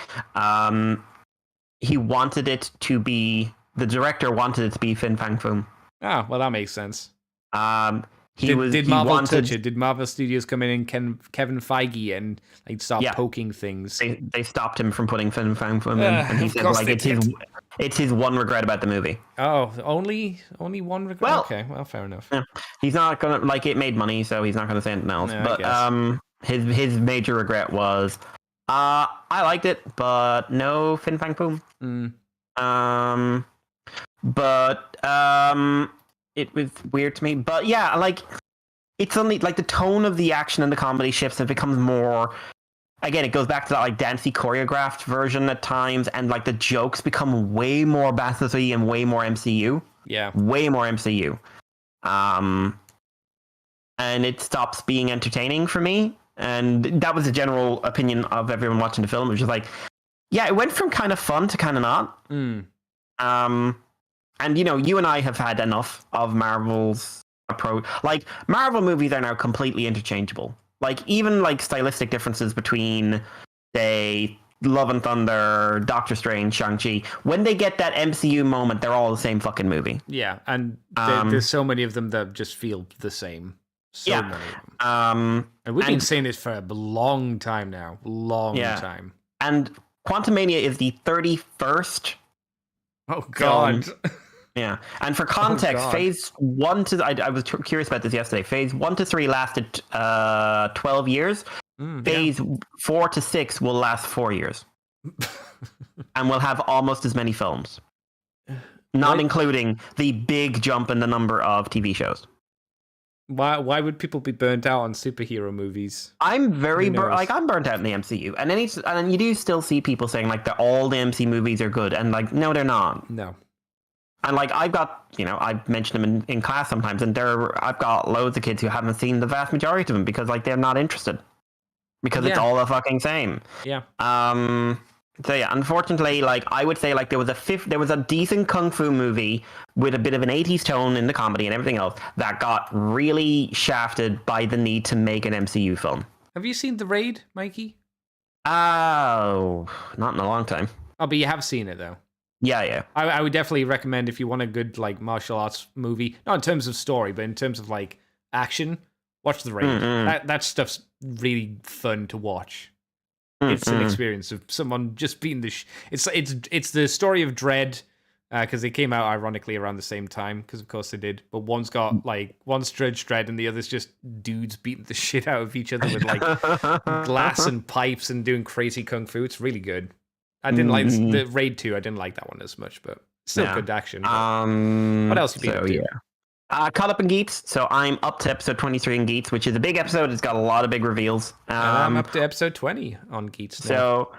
[SPEAKER 2] He wanted it to be, the director wanted it to be Fin Fang Foom.
[SPEAKER 1] Ah, well, that makes sense.
[SPEAKER 2] Did
[SPEAKER 1] Marvel touch it? Did Marvel Studios come in and Kevin Feige and like start poking things?
[SPEAKER 2] They stopped him from putting Fin Fang Foom in, and he said like it's his one regret about the movie.
[SPEAKER 1] Oh, only one regret. Well, okay, well, fair enough.
[SPEAKER 2] Yeah. He's not gonna, like, it made money, so he's not gonna say anything else. Yeah, but his major regret was I liked it, but no Fin Fang Foom. It was weird to me, but yeah, like it's only like the tone of the action and the comedy shifts and becomes more. Again, it goes back to that like dancey choreographed version at times, and like the jokes become way more Bathurst-y and way more MCU. Yeah, way more MCU. And it stops being entertaining for me, and that was the general opinion of everyone watching the film. It was just like, yeah, it went from kind of fun to kind of not. And, you know, you and I have had enough of Marvel's approach. Like, Marvel movies are now completely interchangeable. Like, even, like, stylistic differences between, say, Love and Thunder, Doctor Strange, Shang-Chi. When they get that MCU moment, they're all the same fucking movie.
[SPEAKER 1] Yeah, and there's so many of them that just feel the same. So many of them. And we've been saying this for a long time now. Long time. And
[SPEAKER 2] Quantumania is the 31st.
[SPEAKER 1] Oh, God.
[SPEAKER 2] Yeah, and for context, phase 1 to... I was curious about this yesterday. Phase 1 to 3 lasted 12 years. Phase 4 to 6 will last 4 years. And we'll have almost as many films. Not including the big jump in the number of TV shows.
[SPEAKER 1] Why would people be burnt out on superhero movies?
[SPEAKER 2] I'm very
[SPEAKER 1] Who knows?
[SPEAKER 2] I'm burnt out in the MCU, and then you do still see people saying like that all the MC movies are good, and like no, they're not.
[SPEAKER 1] No.
[SPEAKER 2] And like I've got, I've mentioned them in class sometimes, and I've got loads of kids who haven't seen the vast majority of them because like they're not interested because it's
[SPEAKER 1] Yeah.
[SPEAKER 2] all the fucking same.
[SPEAKER 1] Yeah.
[SPEAKER 2] So yeah, unfortunately, like I would say, like there was a decent kung fu movie with a bit of an 80s tone in the comedy and everything else that got really shafted by the need to make an MCU film.
[SPEAKER 1] Have you seen The Raid, Mikey?
[SPEAKER 2] Oh, not in a long time.
[SPEAKER 1] Oh, but you have seen it though.
[SPEAKER 2] Yeah.
[SPEAKER 1] I would definitely recommend if you want a good like martial arts movie, not in terms of story, but in terms of like action. Watch The Raid. That stuff's really fun to watch. It's an experience of someone just beating the. It's the story of Dread, because they came out ironically around the same time, because of course they did. But one's Judge Dredd, and the other's just dudes beating the shit out of each other with like glass and pipes and doing crazy kung fu. It's really good. I didn't like the Raid 2. I didn't like that one as much, but still good action. What else you been up to?
[SPEAKER 2] Yeah. Caught up in Geats, so I'm up to episode 23 in Geats, which is a big episode. It's got a lot of big reveals.
[SPEAKER 1] I'm up to episode 20 on Geats now.
[SPEAKER 2] So,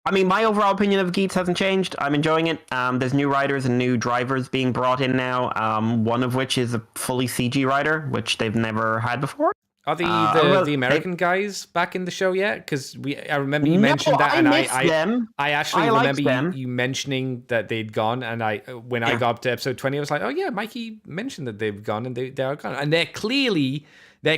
[SPEAKER 2] I mean, my overall opinion of Geats hasn't changed. I'm enjoying it. There's new writers and new drivers being brought in now, one of which is a fully CG writer, which they've never had before.
[SPEAKER 1] Are the American guys back in the show yet? Because I remember you mentioned that, and I actually remember you mentioning that they'd gone, and when I got up to episode 20, I was like, oh yeah, Mikey mentioned that they've gone, and they are gone, and they're clearly. I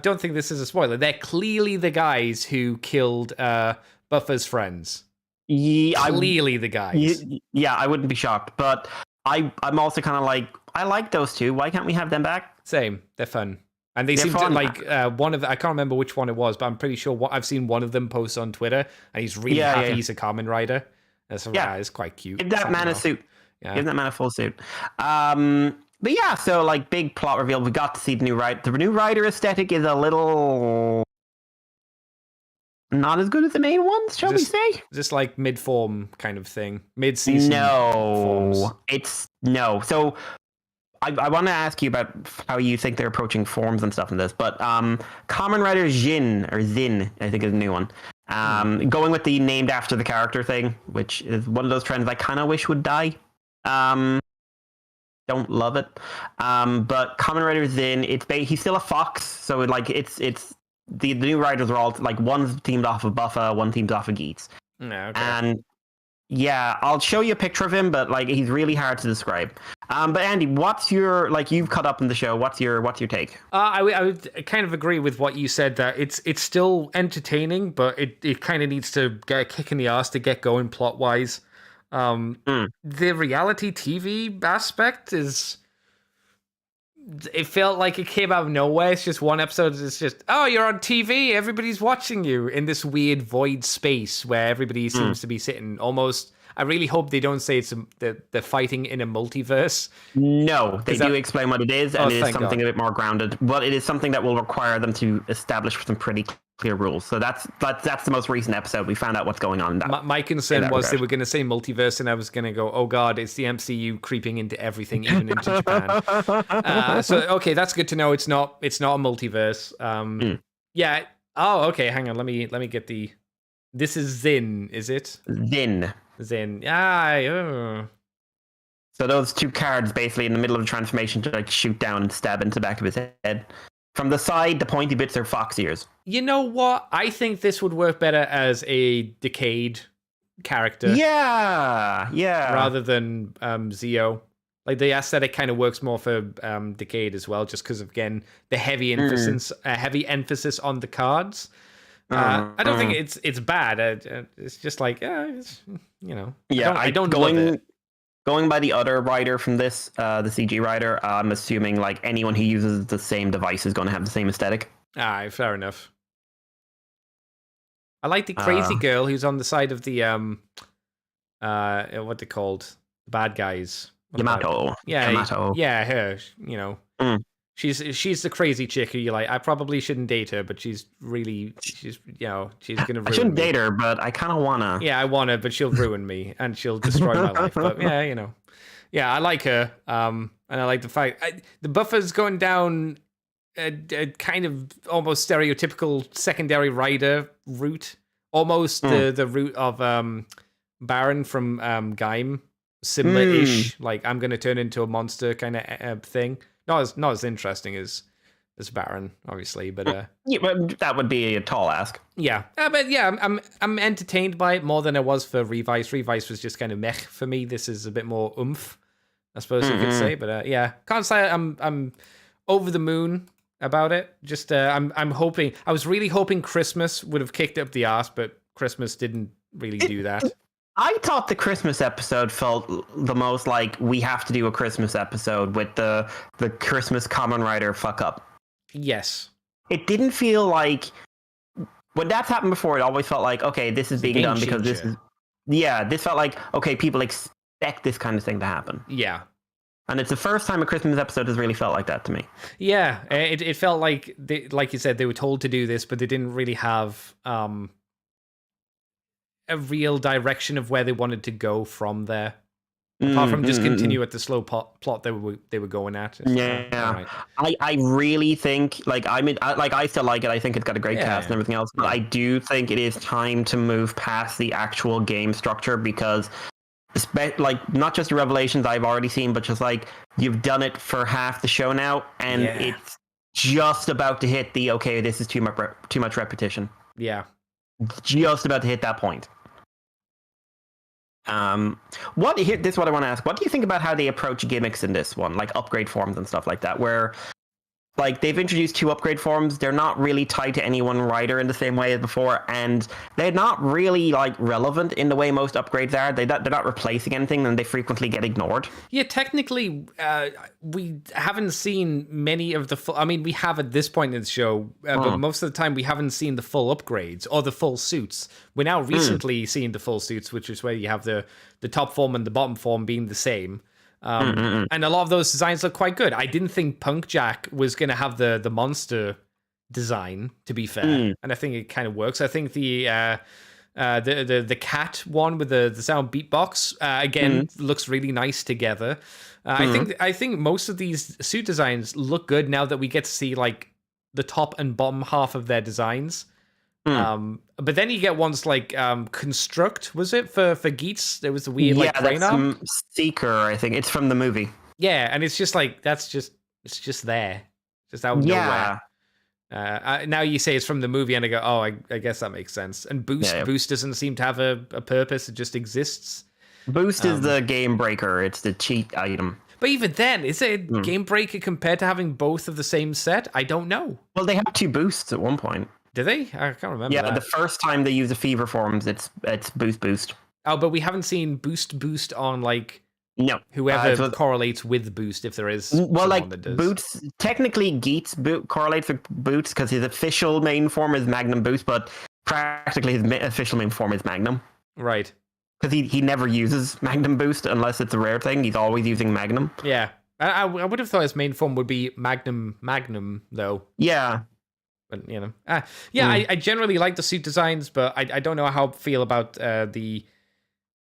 [SPEAKER 1] don't think this is a spoiler. They're clearly the guys who killed Buffer's friends.
[SPEAKER 2] Yeah,
[SPEAKER 1] clearly the guys.
[SPEAKER 2] Yeah, I wouldn't be shocked, but I'm also kind of like, I like those two. Why can't we have them back?
[SPEAKER 1] Same, they're fun. And they seem to like one of I can't remember which one it was, but I'm pretty sure I've seen one of them post on Twitter, and he's really happy he's a Kamen Rider. That's it's quite cute.
[SPEAKER 2] Give that man a suit. Yeah. Give that man a full suit. But yeah, so like big plot reveal. We got to see the new rider. The new rider aesthetic is a little not as good as the main ones, shall we say?
[SPEAKER 1] Is this like mid-form kind of thing? Mid-season?
[SPEAKER 2] No, it's no. So. I want to ask you about how you think they're approaching forms and stuff in this, but Kamen Rider Jin, I think is a new one. Going with the named after the character thing, which is one of those trends I kind of wish would die. Don't love it. But Kamen Rider Jin, he's still a fox, so it's the new riders are all like one's teamed off of Buffa, one teamed off of Geats.
[SPEAKER 1] Yeah, okay.
[SPEAKER 2] And yeah, I'll show you a picture of him, but like he's really hard to describe. But Andy, what's your you've caught up in the show? What's your take?
[SPEAKER 1] I would kind of agree with what you said that it's still entertaining, but it kind of needs to get a kick in the ass to get going plot wise. The reality TV aspect it felt like it came out of nowhere. It's just one episode. It's just, oh, you're on TV. Everybody's watching you in this weird void space where everybody seems to be sitting almost. I really hope they don't say they're fighting in a multiverse.
[SPEAKER 2] No, they do explain what it is, and it is something a bit more grounded. But it is something that will require them to establish some pretty clear rules. So that's the most recent episode. We found out what's going on.
[SPEAKER 1] My concern was they were going to say multiverse, and I was going to go, oh god, it's the MCU creeping into everything, even into Japan. So okay, that's good to know. It's not a multiverse. Yeah. Oh, okay. Hang on. Let me get the. This is Zin, is it? Zin. Yeah.
[SPEAKER 2] So those two cards basically in the middle of the transformation to like shoot down and stab into the back of his head. From the side, the pointy bits are fox ears. You
[SPEAKER 1] know what? I think this would work better as a Decade character.
[SPEAKER 2] Yeah.
[SPEAKER 1] Rather than Zio. Like the aesthetic kind of works more for Decade as well, just because again the heavy emphasis on the cards. I don't think it's bad. It's just like it's,
[SPEAKER 2] Yeah,
[SPEAKER 1] I don't love it.
[SPEAKER 2] Going by the other writer from this, the CG writer, I'm assuming like anyone who uses the same device is going to have the same aesthetic.
[SPEAKER 1] Fair enough. I like the crazy girl who's on the side of the what they called bad guys.
[SPEAKER 2] Yamato.
[SPEAKER 1] Yamato. Yeah, her. She's the crazy chick who you're like, I probably shouldn't date her, but she's gonna ruin
[SPEAKER 2] I shouldn't
[SPEAKER 1] me.
[SPEAKER 2] date her, but I kind of wanna.
[SPEAKER 1] Yeah, I wanna, but she'll ruin me and she'll destroy my life. But yeah, I like her. And I like the fact the Buffer's going down a kind of almost stereotypical secondary rider route, almost the route of Baron from Gaim, similar-ish. Like I'm going to turn into a monster kind of thing. Not as interesting as Baron, obviously, but
[SPEAKER 2] yeah, but that would be a tall ask.
[SPEAKER 1] yeah, but yeah, I'm entertained by it more than I was for Revice. Revice was just kind of meh for me. This is a bit more oomph, I suppose you could say. But yeah, can't say I'm over the moon about it. Just I'm hoping. I was really hoping Christmas would have kicked up the arse, but Christmas didn't really do that.
[SPEAKER 2] I thought the Christmas episode felt the most like we have to do a Christmas episode with the Christmas Kamen Rider fuck up.
[SPEAKER 1] Yes.
[SPEAKER 2] It didn't feel like when that's happened before. It always felt like, okay, this is being done because this is, this felt like, okay, people expect this kind of thing to happen.
[SPEAKER 1] Yeah.
[SPEAKER 2] And it's the first time a Christmas episode has really felt like that to me.
[SPEAKER 1] Yeah, it felt like like you said, they were told to do this, but they didn't really have a real direction of where they wanted to go from there. Apart from just continue at the slow plot they were going at.
[SPEAKER 2] Yeah, right. I really think I still like it. I think it's got a great cast and everything else, but I do think it is time to move past the actual game structure because, like, not just the revelations I've already seen, but just like you've done it for half the show now, and it's just about to hit the okay. This is too much repetition.
[SPEAKER 1] Yeah,
[SPEAKER 2] just about to hit that point. This is what I want to ask. What do you think about how they approach gimmicks in this one, like upgrade forms and stuff like that, where like they've introduced 2 upgrade forms, they're not really tied to any one rider in the same way as before, and they're not really like relevant in the way most upgrades are. They're not replacing anything, and they frequently get ignored.
[SPEAKER 1] Yeah, technically, we haven't seen many of the full. I mean, we have at this point in the show, but most of the time we haven't seen the full upgrades or the full suits. We're now recently seeing the full suits, which is where you have the top form and the bottom form being the same. And a lot of those designs look quite good. I didn't think Punk Jack was going to have the monster design, to be fair, and I think it kind of works. I think the cat one with the sound beatbox again looks really nice together. I think most of these suit designs look good now that we get to see like the top and bottom half of their designs. But then you get ones like Construct, was it for Geats? There was the weird like crane arm.
[SPEAKER 2] Seeker, I think it's from the movie.
[SPEAKER 1] Yeah, and it's just like it's just there, just out of nowhere. Now you say it's from the movie, and I go, oh, I guess that makes sense. And Boost doesn't seem to have a purpose; it just exists.
[SPEAKER 2] Boost is the game breaker; it's the cheat item.
[SPEAKER 1] But even then, is it a game breaker compared to having both of the same set? I don't know.
[SPEAKER 2] Well, they have 2 boosts at one point.
[SPEAKER 1] Do they? I can't remember.
[SPEAKER 2] Yeah,
[SPEAKER 1] that.
[SPEAKER 2] The first time they use the fever forms, it's boost.
[SPEAKER 1] Oh, but we haven't seen boost on like whoever correlates with boost, if there is.
[SPEAKER 2] Well, like
[SPEAKER 1] that does.
[SPEAKER 2] Boots, technically Geats correlates with Boots because his official main form is Magnum Boost, but practically his official main form is Magnum.
[SPEAKER 1] Right.
[SPEAKER 2] Because he never uses Magnum Boost unless it's a rare thing. He's always using Magnum.
[SPEAKER 1] Yeah, I would have thought his main form would be Magnum though.
[SPEAKER 2] Yeah.
[SPEAKER 1] But, you know, I generally like the suit designs, but I don't know how I feel about the...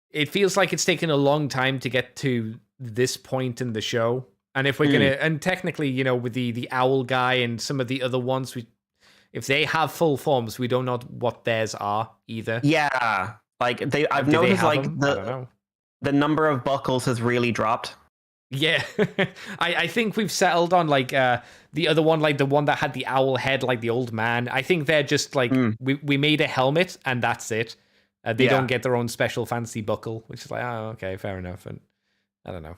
[SPEAKER 1] It feels like it's taken a long time to get to this point in the show. And if we're going to... And technically, you know, with the owl guy and some of the other ones, if they have full forms, we don't know what theirs are either.
[SPEAKER 2] Yeah. Like, I've noticed, like, the number of buckles has really dropped.
[SPEAKER 1] Yeah, I think we've settled on like the other one, like the one that had the owl head, like the old man. I think they're just like we made a helmet and that's it. They don't get their own special fancy buckle, which is like, oh, okay, fair enough. And I don't know.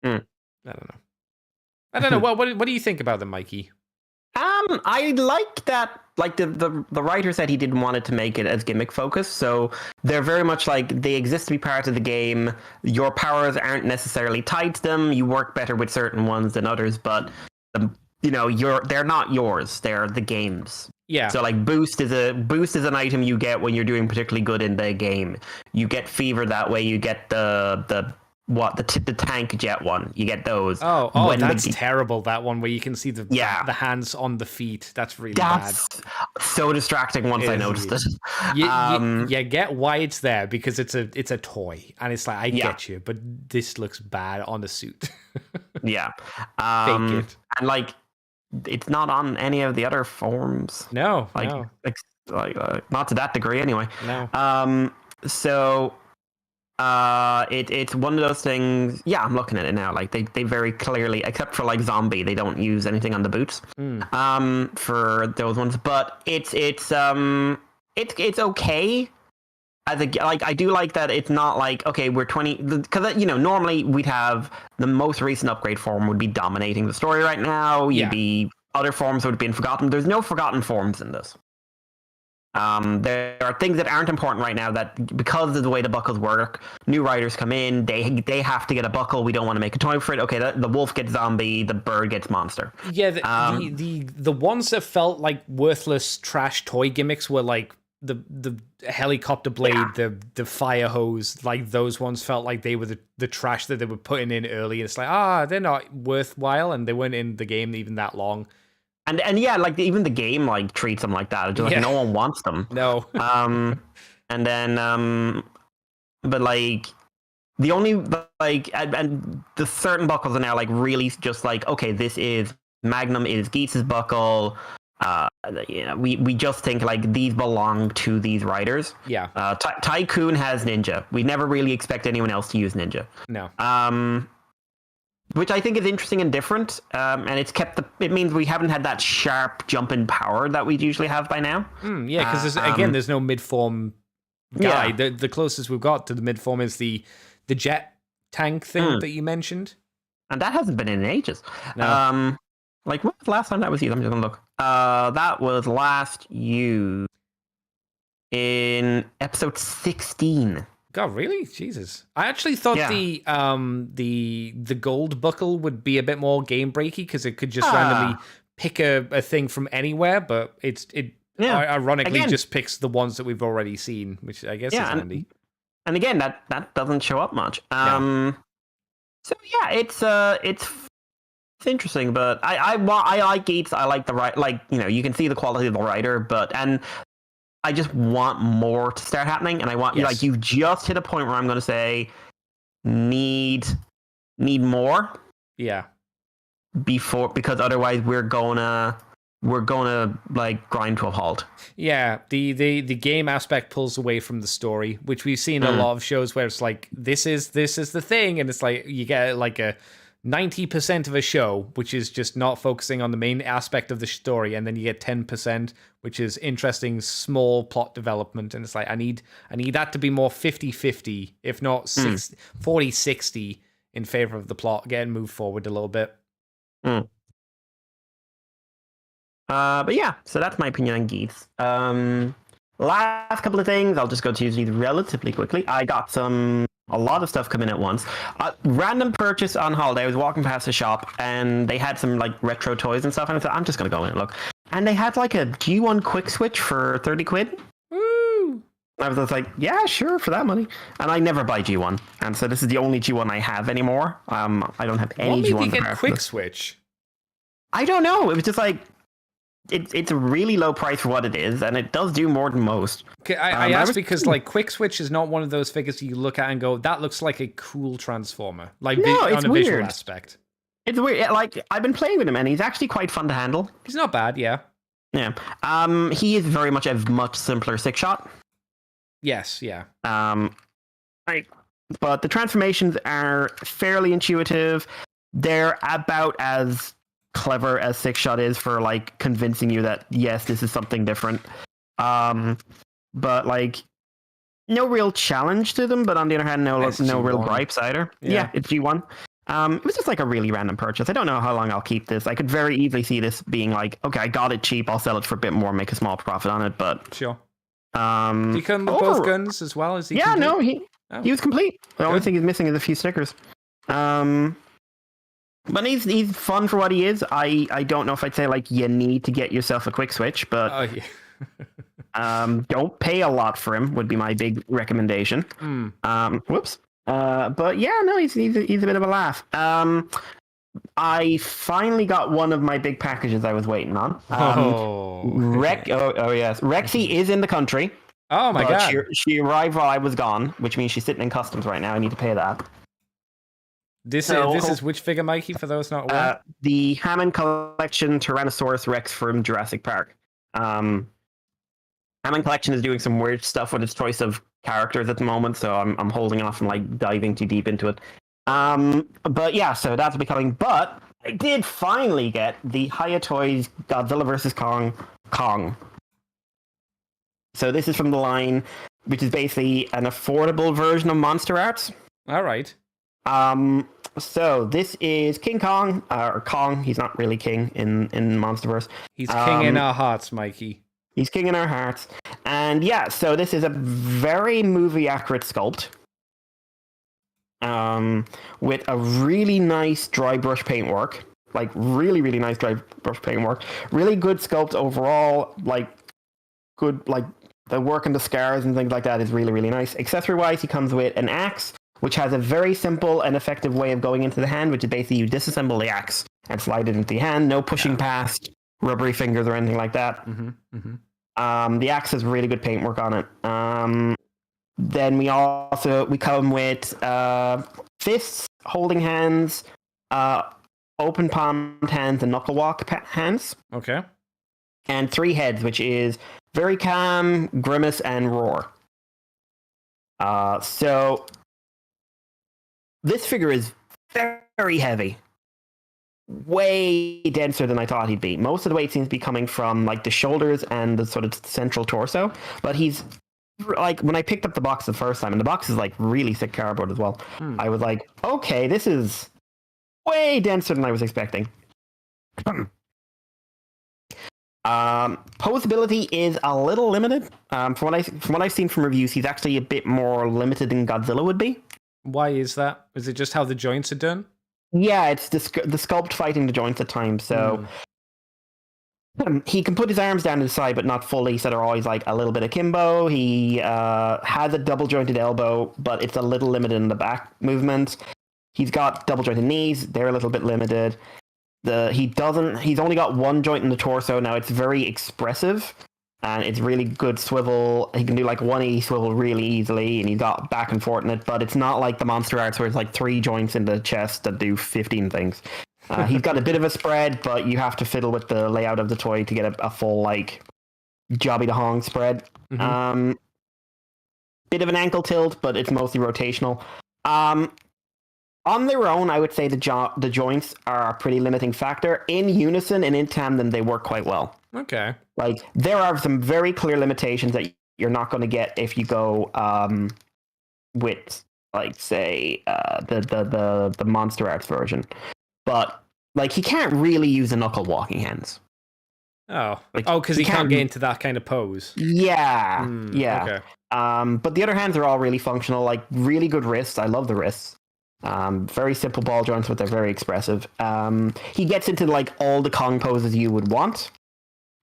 [SPEAKER 1] I don't know. Well, what do you think about them, Mikey?
[SPEAKER 2] I like that. Like the writer said he didn't want it to make it as gimmick focused, so they're very much like they exist to be part of the game. Your powers aren't necessarily tied to them. You work better with certain ones than others, but they're not yours. They're the game's.
[SPEAKER 1] Yeah.
[SPEAKER 2] So like boost is an item you get when you're doing particularly good in the game. You get fever that way. You get the tank jet one. You get those.
[SPEAKER 1] Oh, that's terrible. That one where you can see the hands on the feet. That's really bad.
[SPEAKER 2] So distracting once I noticed it.
[SPEAKER 1] You get why it's there because it's a toy, and it's like I get you, but this looks bad on the suit.
[SPEAKER 2] Yeah,
[SPEAKER 1] fake it.
[SPEAKER 2] And like it's not on any of the other forms.
[SPEAKER 1] No,
[SPEAKER 2] Like,
[SPEAKER 1] no,
[SPEAKER 2] not to that degree anyway.
[SPEAKER 1] no.
[SPEAKER 2] So it's one of those things. Yeah, I'm looking at it now. Like they very clearly, except for like zombie, they don't use anything on the boots. For those ones, but it's okay. As a, like, I do like that it's not like, okay, we're 20, because normally we'd have the most recent upgrade form would be dominating the story right now. Other forms would have been forgotten. There's no forgotten forms in this. There are things that aren't important right now that, because of the way the buckles work, new writers come in, they have to get a buckle. We don't want to make a toy for it. Okay, the wolf gets zombie, the bird gets monster.
[SPEAKER 1] Yeah, the ones that felt like worthless trash toy gimmicks were like the helicopter blade, the fire hose. Like those ones felt like they were the trash that they were putting in early. It's like, they're not worthwhile, and they weren't in the game even that long.
[SPEAKER 2] And yeah, like even the game like treats them like that. It's just like no one wants them.
[SPEAKER 1] No.
[SPEAKER 2] And then but like the only like and the certain buckles are now like really just like, okay, this is Magnum is Geetz's buckle. We just think like these belong to these writers.
[SPEAKER 1] Yeah.
[SPEAKER 2] Tycoon has Ninja. We never really expect anyone else to use Ninja.
[SPEAKER 1] No.
[SPEAKER 2] Which I think is interesting and different. And it means we haven't had that sharp jump in power that we'd usually have by now.
[SPEAKER 1] Yeah, because there's no mid-form guy. Yeah. The closest we've got to the mid-form is the jet tank thing that you mentioned.
[SPEAKER 2] And that hasn't been in ages.
[SPEAKER 1] No.
[SPEAKER 2] Like, when was the last time that was used? I'm just going to look. That was last used in episode 16.
[SPEAKER 1] God, really? Jesus. I actually thought the gold buckle would be a bit more game breaky because it could just randomly pick a thing from anywhere, but it ironically just picks the ones that we've already seen, which I guess is handy.
[SPEAKER 2] And again, that doesn't show up much. So yeah, it's interesting, but I like Geets. I like the right, like, you can see the quality of the writer, and I just want more to start happening, and I want like you've just hit a point where I'm going to say need more.
[SPEAKER 1] Yeah.
[SPEAKER 2] Because otherwise we're gonna like grind to a halt.
[SPEAKER 1] Yeah, the game aspect pulls away from the story, which we've seen a lot of shows where it's like this is the thing, and it's like you get like a 90% of a show, which is just not focusing on the main aspect of the story, and then you get 10%, which is interesting small plot development, and it's like I need that to be more 50-50, if not 40-60 in favor of the plot, getting moved forward a little bit.
[SPEAKER 2] But yeah, so that's my opinion on Geets. Last couple of things, I'll just go to these relatively quickly. I got a lot of stuff coming at once. Random purchase on holiday. I was walking past the shop and they had some like retro toys and stuff, and I thought, I'm just gonna go in and look. And they had like a G1 quick switch for 30 quid.
[SPEAKER 1] Woo!
[SPEAKER 2] I was just like, yeah, sure, for that money. And I never buy G1, and so this is the only G1 I have anymore. I don't have any G1.
[SPEAKER 1] What made you get quick switch?
[SPEAKER 2] I don't know. It was just like it's a really low price for what it is, and it does do more than most.
[SPEAKER 1] Okay, I asked because like quick switch is not one of those figures you look at and go, that looks like a cool transformer, like on a
[SPEAKER 2] weird
[SPEAKER 1] visual aspect.
[SPEAKER 2] It's weird. Like, I've been playing with him, and he's actually quite fun to handle.
[SPEAKER 1] He's not bad, yeah.
[SPEAKER 2] Yeah. He is very much a much simpler six shot.
[SPEAKER 1] Yes, yeah.
[SPEAKER 2] But the transformations are fairly intuitive. They're about as clever as six shot is for like convincing you that yes, this is something different. But like no real challenge to them. But on the other hand, no real gripes either. Yeah, it's G1. It was just like a really random purchase. I don't know how long I'll keep this. I could very easily see this being like, okay, I got it cheap. I'll sell it for a bit more, make a small profit on it. But
[SPEAKER 1] sure. Do you come with both guns as well? Is he?
[SPEAKER 2] Yeah,
[SPEAKER 1] complete?
[SPEAKER 2] No, he was complete. The only thing he's missing is a few stickers. But he's fun for what he is. I don't know if I'd say like you need to get yourself a quick switch, but don't pay a lot for him would be my big recommendation. Whoops. But yeah, no, he's a bit of a laugh. I finally got one of my big packages I was waiting on. Yes, Rexy is in the country.
[SPEAKER 1] Oh my god!
[SPEAKER 2] She arrived while I was gone, which means she's sitting in customs right now. I need to pay that.
[SPEAKER 1] This is which figure, Mikey? For those not aware.
[SPEAKER 2] The Hammond Collection Tyrannosaurus Rex from Jurassic Park. Hammond Collection is doing some weird stuff with its choice of characters at the moment, so I'm holding off and like diving too deep into it. But yeah, so that's becoming. But I did finally get the Hiya Toys Godzilla vs Kong. So this is from the line, which is basically an affordable version of Monster Arts.
[SPEAKER 1] All right.
[SPEAKER 2] So this is King Kong, or Kong. He's not really king in Monsterverse.
[SPEAKER 1] He's king in our hearts, Mikey.
[SPEAKER 2] He's king in our hearts. And yeah, so this is a very movie accurate sculpt. With a really nice dry brush paintwork. Like really, really nice dry brush paintwork. Really good sculpt overall. Like good, like the work and the scars and things like that is really, really nice. Accessory wise, he comes with an axe, which has a very simple and effective way of going into the hand, which is basically you disassemble the axe and slide it into the hand. No pushing past rubbery fingers or anything like that. The axe has really good paintwork on it. Then we come with fists, holding hands, open palmed hands, and knuckle walk hands.
[SPEAKER 1] Okay.
[SPEAKER 2] And 3 heads, which is very calm, grimace, and roar. So this figure is very heavy. Way denser than I thought he'd be. Most of the weight seems to be coming from like the shoulders and the sort of central torso. But he's like, when I picked up the box the first time, and the box is like really thick cardboard as well, I was like, okay, this is way denser than I was expecting. Posability is a little limited. From what I've seen from reviews, he's actually a bit more limited than Godzilla would be.
[SPEAKER 1] Why is that? Is it just how the joints are done?
[SPEAKER 2] Yeah, it's the sculpt fighting the joints at times. So he can put his arms down to the side, but not fully. So they're always like a little bit akimbo. He has a double jointed elbow, but it's a little limited in the back movement. He's got double jointed knees. They're a little bit limited. He's only got one joint in the torso. Now it's very expressive. And it's really good swivel. He can do like 180 swivel really easily, and he's got back and forth in it. But it's not like the Monster Arts where it's like 3 joints in the chest that do 15 things. He's got a bit of a spread, but you have to fiddle with the layout of the toy to get a full like jobby to hong spread. Bit of an ankle tilt, but it's mostly rotational. On their own, I would say the joints are a pretty limiting factor. In unison and in tandem, they work quite well.
[SPEAKER 1] Okay.
[SPEAKER 2] Like, there are some very clear limitations that you're not going to get if you go with, like, say, the Monster Arts version. But, like, he can't really use the knuckle walking hands.
[SPEAKER 1] Oh.
[SPEAKER 2] Like,
[SPEAKER 1] Because he can't get into that kind of pose.
[SPEAKER 2] Yeah. Yeah.
[SPEAKER 1] Okay.
[SPEAKER 2] But the other hands are all really functional, like, really good wrists. I love the wrists. Very simple ball joints, but they're very expressive. He gets into, like, all the Kong poses you would want.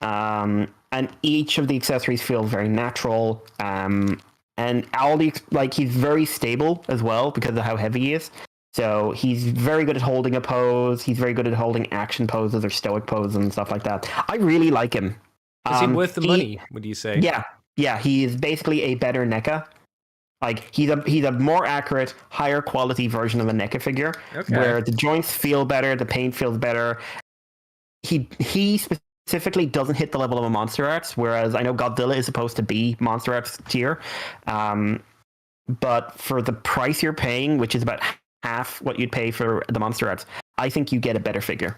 [SPEAKER 2] And each of the accessories feel very natural. And all the, like, he's very stable as well because of how heavy he is. So he's very good at holding a pose. He's very good at holding action poses or stoic poses and stuff like that. I really like him.
[SPEAKER 1] Is he worth the money, would you say?
[SPEAKER 2] Yeah. He is basically a better NECA. Like, he's a more accurate, higher quality version of a NECA figure, where the joints feel better, the paint feels better. He specifically doesn't hit the level of a Monster Arts, whereas I know Godzilla is supposed to be Monster Arts tier. But for the price you're paying, which is about half what you'd pay for the Monster Arts, I think you get a better figure.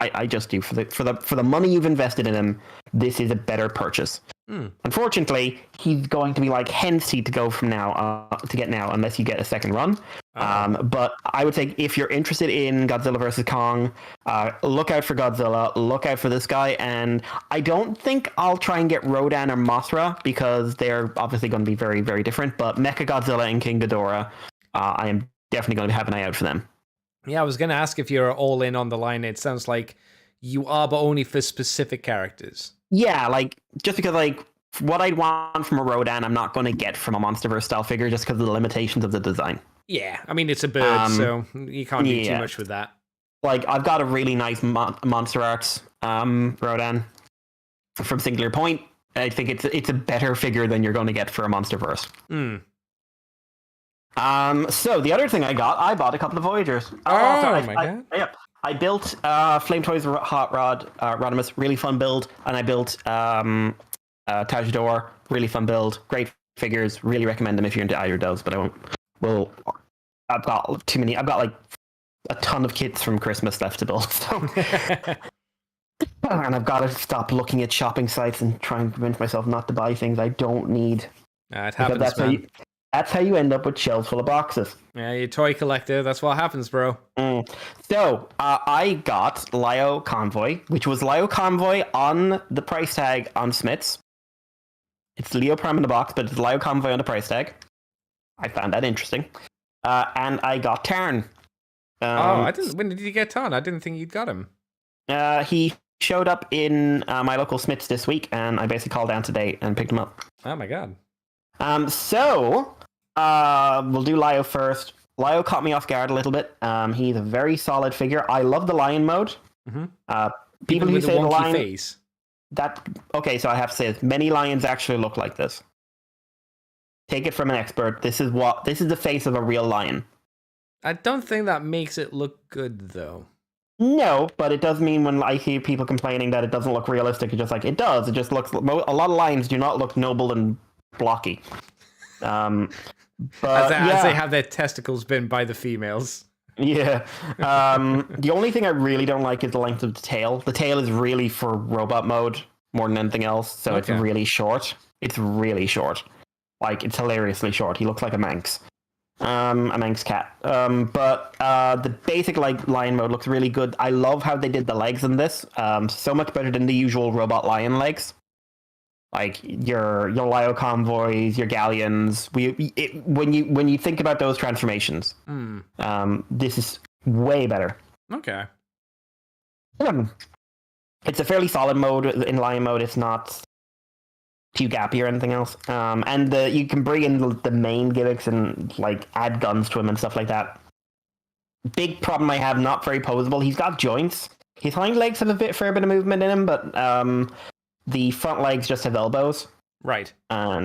[SPEAKER 2] I just do. For the money you've invested in him, this is a better purchase. Unfortunately, he's going to be like hen's teeth to go from now to get now, unless you get a second run. But I would say if you're interested in Godzilla vs. Kong, look out for Godzilla, look out for this guy, and I don't think I'll try and get Rodan or Mothra because they're obviously going to be very, very different. But Mechagodzilla and King Ghidorah, I am definitely going to have an eye out for them.
[SPEAKER 1] Yeah, I was going to ask if you're all in on the line. It sounds like you are, but only for specific characters.
[SPEAKER 2] Yeah, like, just because, like, what I'd want from a Rodan, I'm not going to get from a Monsterverse style figure just because of the limitations of the design.
[SPEAKER 1] Yeah, I mean, it's a bird, so you can't do too much with that.
[SPEAKER 2] Like, I've got a really nice Monster Arts Rodan from Singular Point. I think it's a better figure than you're going to get for a Monsterverse. So the other thing I bought a couple of Voyagers.
[SPEAKER 1] My god!
[SPEAKER 2] Yep. I built Flame Toys Hot Rod Rodimus, really fun build, and I built Tajador, really fun build, great figures. Really recommend them if you're into either of those, but I won't. Well, I've got too many. I've got like a ton of kits from Christmas left to build, so. And I've got to stop looking at shopping sites and try and convince myself not to buy things I don't need.
[SPEAKER 1] It happens, man.
[SPEAKER 2] That's how you end up with shelves full of boxes.
[SPEAKER 1] Yeah, you toy collector. That's what happens, bro.
[SPEAKER 2] So, I got Lio Convoy, which was Lio Convoy on the price tag on Smith's. It's Leo Prime in the box, but it's Lio Convoy on the price tag. I found that interesting. And I got Tarn.
[SPEAKER 1] I didn't. When did you get Tarn? I didn't think you'd got him.
[SPEAKER 2] He showed up in my local Smith's this week, and I basically called down today and picked him up.
[SPEAKER 1] Oh my god.
[SPEAKER 2] So, we'll do Lio first. Lio caught me off guard a little bit. He's a very solid figure. I love the lion mode.
[SPEAKER 1] Mm-hmm.
[SPEAKER 2] People who say the lion
[SPEAKER 1] face.
[SPEAKER 2] Okay, so I have to say this. Many lions actually look like this. Take it from an expert. This is the face of a real lion.
[SPEAKER 1] I don't think that makes it look good, though.
[SPEAKER 2] No, but it does mean when I hear people complaining that it doesn't look realistic, it's just like, it does. It just looks... A lot of lions do not look noble and blocky. But
[SPEAKER 1] as they have their testicles bitten by the females.
[SPEAKER 2] Yeah. The only thing I really don't like is the length of the tail. The tail is really for robot mode more than anything else, so It's really short. It's really short. Like, it's hilariously short. He looks like a Manx. A Manx cat. But the basic lion mode looks really good. I love how they did the legs in this. So much better than the usual robot lion legs. Like your Lio convoys, your galleons. When you think about those transformations, this is way better.
[SPEAKER 1] Okay.
[SPEAKER 2] It's a fairly solid mode in lion mode. It's not too gappy or anything else. And you can bring in the main gimmicks and like add guns to him and stuff like that. Big problem I have, not very posable. He's got joints. His hind legs have a fair bit of movement in him, but the front legs just have elbows.
[SPEAKER 1] Right.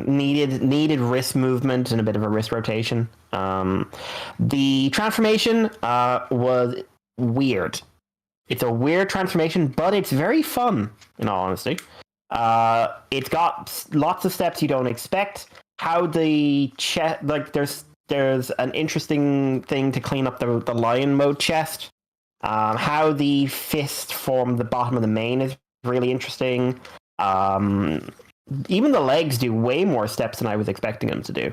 [SPEAKER 2] Needed wrist movement and a bit of a wrist rotation. The transformation was weird. It's a weird transformation, but it's very fun, in all honesty. It's got lots of steps you don't expect. How the chest, like there's an interesting thing to clean up the lion mode chest. How the fist form the bottom of the mane is really interesting. Even the legs do way more steps than I was expecting them to do.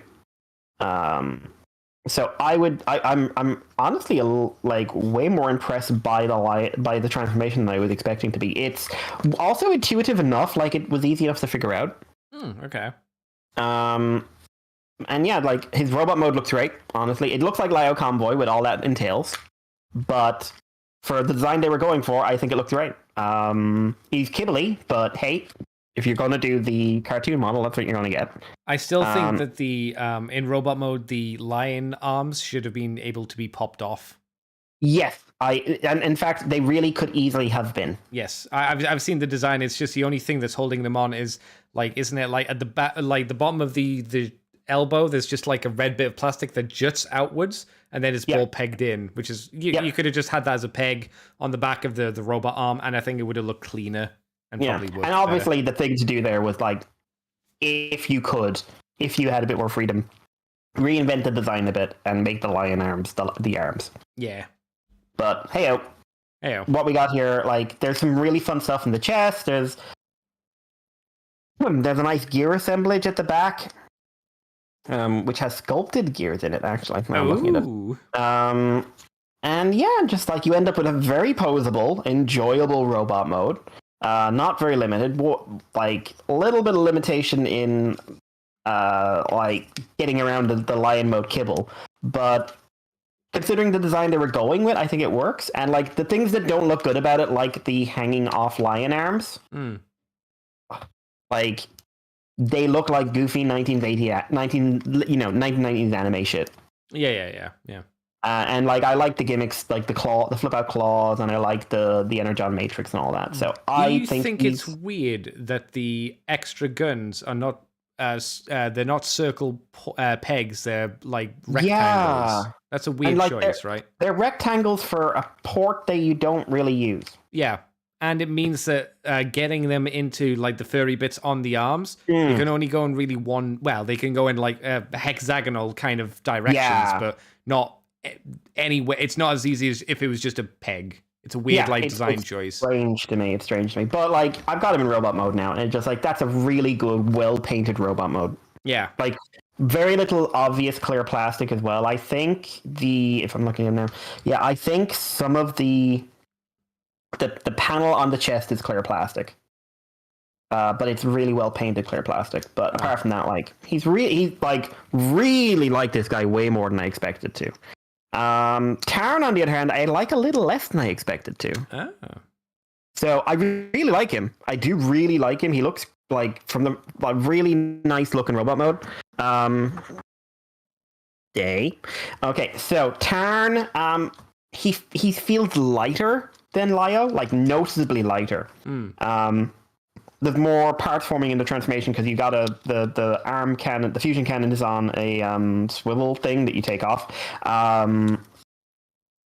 [SPEAKER 2] So I'm honestly way more impressed by the transformation than I was expecting to be. It's also intuitive enough, like it was easy enough to figure out.
[SPEAKER 1] Okay.
[SPEAKER 2] And yeah, like his robot mode looks great. Honestly, it looks like Lio Convoy with all that entails, but for the design they were going for, I think it looked great. He's kibbly, but hey, if you're going to do the cartoon model, that's what you're going to get.
[SPEAKER 1] I still think that the in robot mode, the lion arms should have been able to be popped off.
[SPEAKER 2] Yes, and in fact, they really could easily have been.
[SPEAKER 1] Yes, I've seen the design. It's just the only thing that's holding them on is like, isn't it like at the back, like the bottom of the elbow? There's just like a red bit of plastic that juts outwards, and then it's ball pegged in, which is you could have just had that as a peg on the back of the robot arm, and I think it would have looked cleaner. And
[SPEAKER 2] obviously the thing to do there was like, if you had a bit more freedom, reinvent the design a bit and make the lion arms the arms.
[SPEAKER 1] Yeah.
[SPEAKER 2] But hey, what we got here, like, there's some really fun stuff in the chest. There's a nice gear assemblage at the back, which has sculpted gears in it, actually. I'm looking at it. And yeah, just like you end up with a very posable, enjoyable robot mode. Not very limited, like a little bit of limitation in like getting around the lion mode kibble, but considering the design they were going with, I think it works. And like the things that don't look good about it, like the hanging off lion arms, like they look like goofy 1990s anime shit.
[SPEAKER 1] Yeah.
[SPEAKER 2] And like I like the gimmicks, like the flip out claws, and I like the Energon Matrix and all that. So I think
[SPEAKER 1] it's weird that the extra guns are not they're not circle pegs. They're like rectangles.
[SPEAKER 2] Yeah.
[SPEAKER 1] That's a weird choice, right?
[SPEAKER 2] They're rectangles for a port that you don't really use.
[SPEAKER 1] Yeah. And it means that getting them into like the furry bits on the arms, you can only go in really one. Well, they can go in like hexagonal kind of directions, but not anywhere. It's not as easy as if it was just a peg. It's a weird design choice.
[SPEAKER 2] Strange to me. It's strange to me. But like, I've got him in robot mode now, and it's just like that's a really good, well painted robot mode.
[SPEAKER 1] Yeah.
[SPEAKER 2] Like very little obvious clear plastic as well. I think if I'm looking at them now, I think some of the panel on the chest is clear plastic, but it's really well painted clear plastic. But apart from that, like he's really like this guy way more than I expected to. Taryn, on the other hand, I like a little less than I expected to.
[SPEAKER 1] Oh.
[SPEAKER 2] So I really like him. I do really like him. He looks like from the really nice looking robot mode. Okay, so Tarn, he feels lighter than Lio, like noticeably lighter. There's more parts forming in the transformation because you got the arm cannon, the fusion cannon is on a swivel thing that you take off.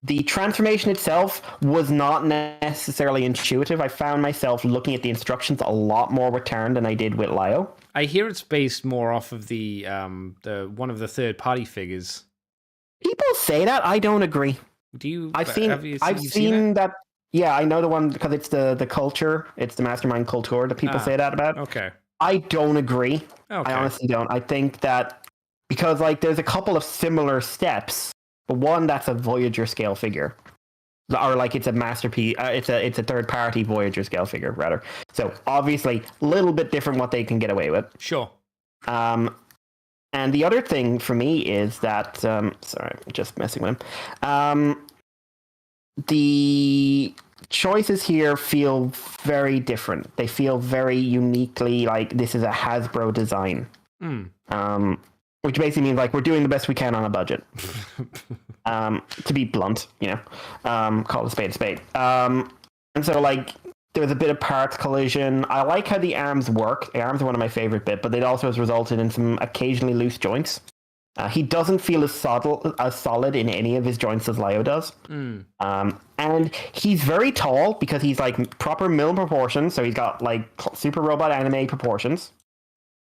[SPEAKER 2] The transformation itself was not necessarily intuitive. I found myself looking at the instructions a lot more with Tarn than I did with Lio.
[SPEAKER 1] I hear it's based more off of the one of the third party figures.
[SPEAKER 2] People say that. I don't agree.
[SPEAKER 1] Do you?
[SPEAKER 2] I've seen that. Yeah, I know the one because it's the culture. It's the Mastermind Culture that people say that about.
[SPEAKER 1] Okay.
[SPEAKER 2] I don't agree.
[SPEAKER 1] Okay.
[SPEAKER 2] I honestly don't. I think that because like there's a couple of similar steps, but one that's a Voyager scale figure, or like it's a masterpiece. It's a third party Voyager scale figure rather. So obviously a little bit different what they can get away with.
[SPEAKER 1] Sure.
[SPEAKER 2] And the other thing for me is that sorry, I'm just messing with him. The choices here feel very different. They feel very uniquely like this is a Hasbro design. Which basically means like we're doing the best we can on a budget. To be blunt, call a spade a spade. And so like there was a bit of parts collision. I like how the arms work. The arms are one of my favorite bits, but it also has resulted in some occasionally loose joints. He doesn't feel as solid in any of his joints as Lio does. And he's very tall because he's like proper mill proportions. So he's got like super robot anime proportions.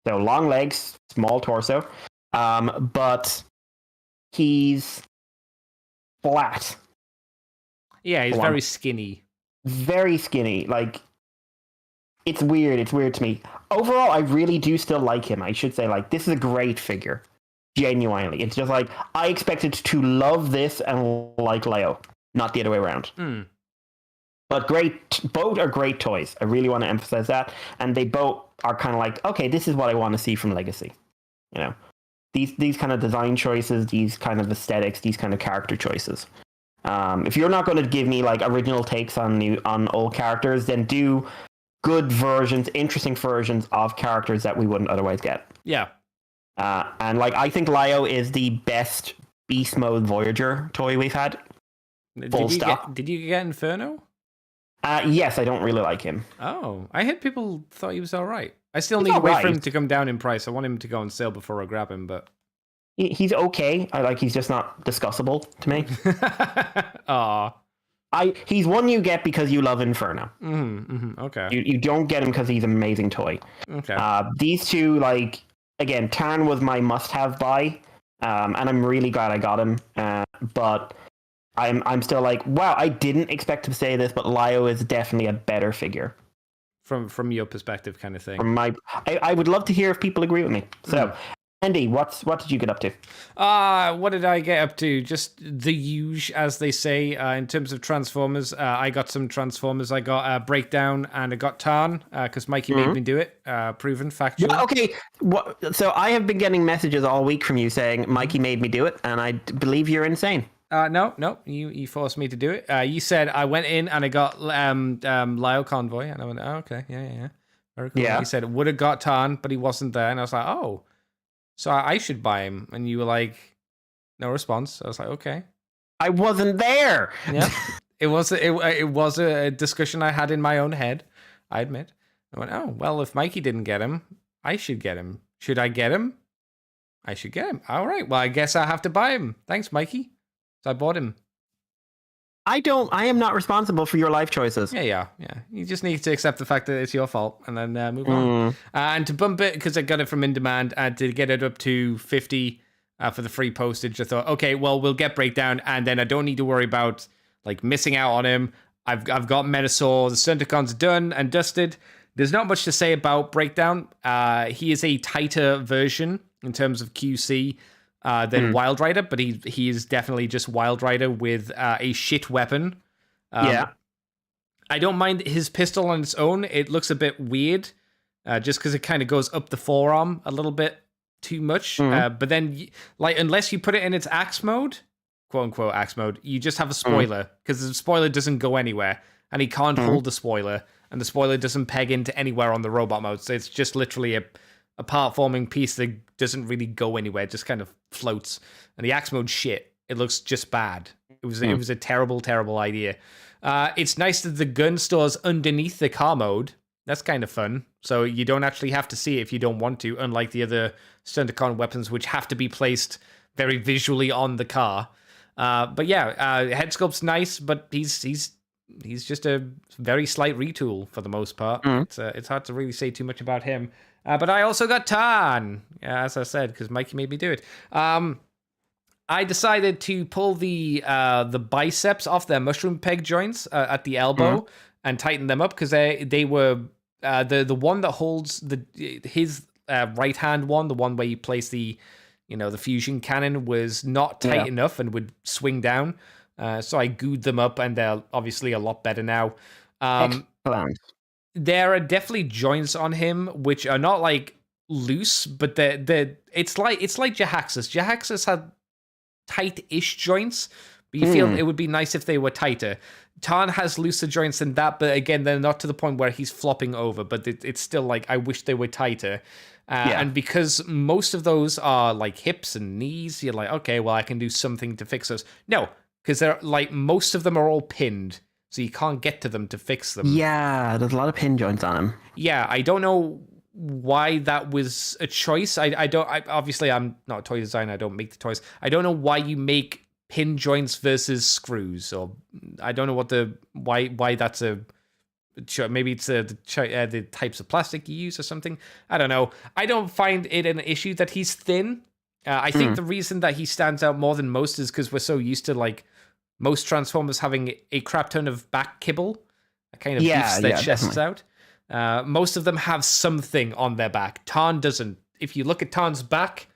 [SPEAKER 2] So long legs, small torso. But he's flat.
[SPEAKER 1] Yeah, he's very skinny.
[SPEAKER 2] Very skinny. Like, it's weird. It's weird to me. Overall, I really do still like him. I should say, like, this is a great figure. Genuinely. It's just like, I expected to love this and like Leo, not the other way around. But both are great toys. I really want to emphasize that. And they both are kind of like, okay, this is what I want to see from Legacy. These kind of design choices, these kind of aesthetics, these kind of character choices. If you're not going to give me like original takes on old characters, then do good versions, interesting versions of characters that we wouldn't otherwise get.
[SPEAKER 1] Yeah.
[SPEAKER 2] And like I think Lio is the best Beast Mode Voyager toy we've had.
[SPEAKER 1] Did you get Inferno?
[SPEAKER 2] Yes, I don't really like him.
[SPEAKER 1] Oh, I heard people thought he was all right. I still need to wait for him to come down in price. I want him to go on sale before I grab him, but
[SPEAKER 2] he's okay. He's just not discussable to me.
[SPEAKER 1] Aw.
[SPEAKER 2] He's one you get because you love Inferno.
[SPEAKER 1] Okay.
[SPEAKER 2] You don't get him because he's an amazing toy.
[SPEAKER 1] Okay.
[SPEAKER 2] These two, like, again, Tarn was my must-have buy, and I'm really glad I got him. But I'm still like, wow, I didn't expect to say this, but Lio is definitely a better figure.
[SPEAKER 1] From your perspective, kind of thing.
[SPEAKER 2] I would love to hear if people agree with me. So, Andy, what did you get up to?
[SPEAKER 1] What did I get up to? Just the huge, as they say, in terms of Transformers. I got some Transformers. I got Breakdown and I got Tarn, because Mikey made me do it. Proven, factual.
[SPEAKER 2] Yeah, okay, so I have been getting messages all week from you saying Mikey made me do it, and I believe you're insane.
[SPEAKER 1] No, you forced me to do it. You said I went in and I got Lyle Convoy, and I went, oh, okay, yeah. Very cool.
[SPEAKER 2] Yeah.
[SPEAKER 1] He said would have got Tarn, but he wasn't there, and I was like, oh. So I should buy him, and you were like, no response. I was like, okay.
[SPEAKER 2] I wasn't there.
[SPEAKER 1] Yeah, it was a discussion I had in my own head. I admit. I went, oh well, if Mikey didn't get him, I should get him. Should I get him? I should get him. All right. Well, I guess I have to buy him. Thanks, Mikey. So I bought him.
[SPEAKER 2] I am not responsible for your life choices.
[SPEAKER 1] Yeah. You just need to accept the fact that it's your fault and then move on. And to bump it, because I got it from In Demand, and to get it up to 50 for the free postage, I thought, okay, well, we'll get Breakdown, and then I don't need to worry about like missing out on him. I've got Metasaur. The Stunticon's done and dusted. There's not much to say about Breakdown. He is a tighter version in terms of QC than Wild Rider, but he is definitely just Wild Rider with a shit weapon. I don't mind his pistol on its own. It looks a bit weird, just because it kind of goes up the forearm a little bit too much. But then, like, unless you put it in its axe mode, quote unquote axe mode, you just have a spoiler, because the spoiler doesn't go anywhere, and he can't hold the spoiler, and the spoiler doesn't peg into anywhere on the robot mode. So it's just literally a part forming piece that doesn't really go anywhere, just kind of floats. And the axe mode shit. It looks just bad. It was a terrible idea. It's nice that the gun stores underneath the car mode. That's kind of fun. So you don't actually have to see it if you don't want to, unlike the other Stunticon weapons, which have to be placed very visually on the car. But yeah, head sculpt's nice, but he's just a very slight retool for the most part. It's hard to really say too much about him. But I also got Tarn, as I said, because Mikey made me do it. I decided to pull the biceps off their mushroom peg joints at the elbow and tighten them up, because they were the one that holds his right hand one, the one where you place the fusion cannon, was not tight enough and would swing down. So I gooed them up, and they're obviously a lot better now.
[SPEAKER 2] Excellent. There
[SPEAKER 1] are definitely joints on him which are not like loose, but it's like Jahaxus. Jahaxus had tight-ish joints, but you feel it would be nice if they were tighter. Tarn has looser joints than that, but again, they're not to the point where he's flopping over, but it's still like, I wish they were tighter. And because most of those are like hips and knees, you're like, okay, well, I can do something to fix those. No, because they're like, most of them are all pinned, so you can't get to them to fix them.
[SPEAKER 2] Yeah, there's a lot of pin joints on him.
[SPEAKER 1] Yeah, I don't know why that was a choice. Obviously, I'm not a toy designer. I don't make the toys. I don't know why you make pin joints versus screws, or I don't know why that's a. Maybe it's the types of plastic you use or something. I don't know. I don't find it an issue that he's thin. I think the reason that he stands out more than most is because we're so used to like most Transformers having a crap ton of back kibble, a kind of beefs their chests out. Most of them have something on their back. Tarn doesn't. If you look at Tarn's back,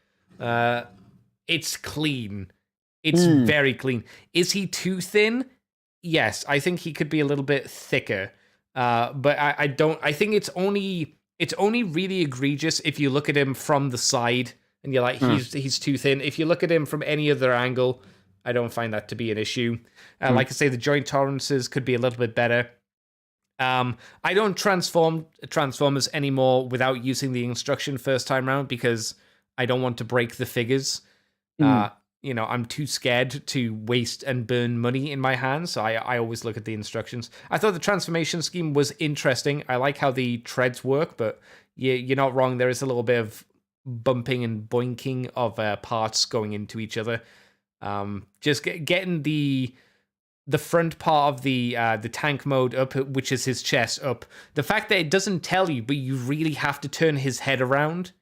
[SPEAKER 1] it's clean. It's very clean. Is he too thin? Yes, I think he could be a little bit thicker. But I don't. I think it's only really egregious if you look at him from the side and you're like, he's too thin. If you look at him from any other angle, I don't find that to be an issue. Like I say, the joint tolerances could be a little bit better. I don't transform Transformers anymore without using the instruction first time round, because I don't want to break the figures. I'm too scared to waste and burn money in my hands, so I always look at the instructions. I thought the transformation scheme was interesting. I like how the treads work, but you're not wrong. There is a little bit of bumping and boinking of parts going into each other. Just getting the front part of the tank mode up, which is his chest, up. The fact that it doesn't tell you, but you really have to turn his head around.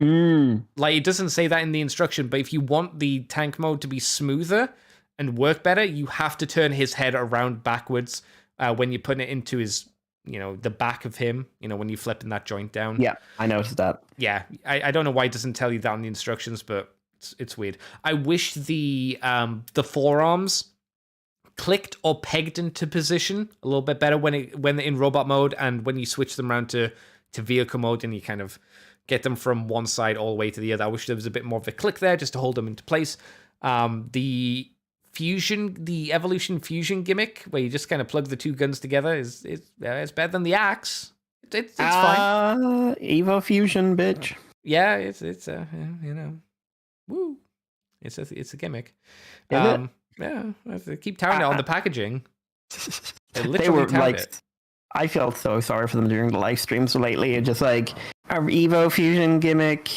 [SPEAKER 1] Like, it doesn't say that in the instruction, but if you want the tank mode to be smoother and work better, you have to turn his head around backwards when you're putting it into his, the back of him, when you're flipping that joint down.
[SPEAKER 2] Yeah, I noticed that.
[SPEAKER 1] Yeah, I don't know why it doesn't tell you that in the instructions, but it's weird. I wish the forearms clicked or pegged into position a little bit better when they're in robot mode, and when you switch them around to vehicle mode and you kind of get them from one side all the way to the other. I wish there was a bit more of a click there just to hold them into place. The evolution fusion gimmick, where you just kind of plug the two guns together, is better than the axe. It's fine.
[SPEAKER 2] Evo fusion, bitch.
[SPEAKER 1] Yeah, it's woo. It's a gimmick. Yeah, I keep touting it on the packaging. They literally tout it.
[SPEAKER 2] I felt so sorry for them during the live streams lately. It's just like, Our Evo fusion gimmick.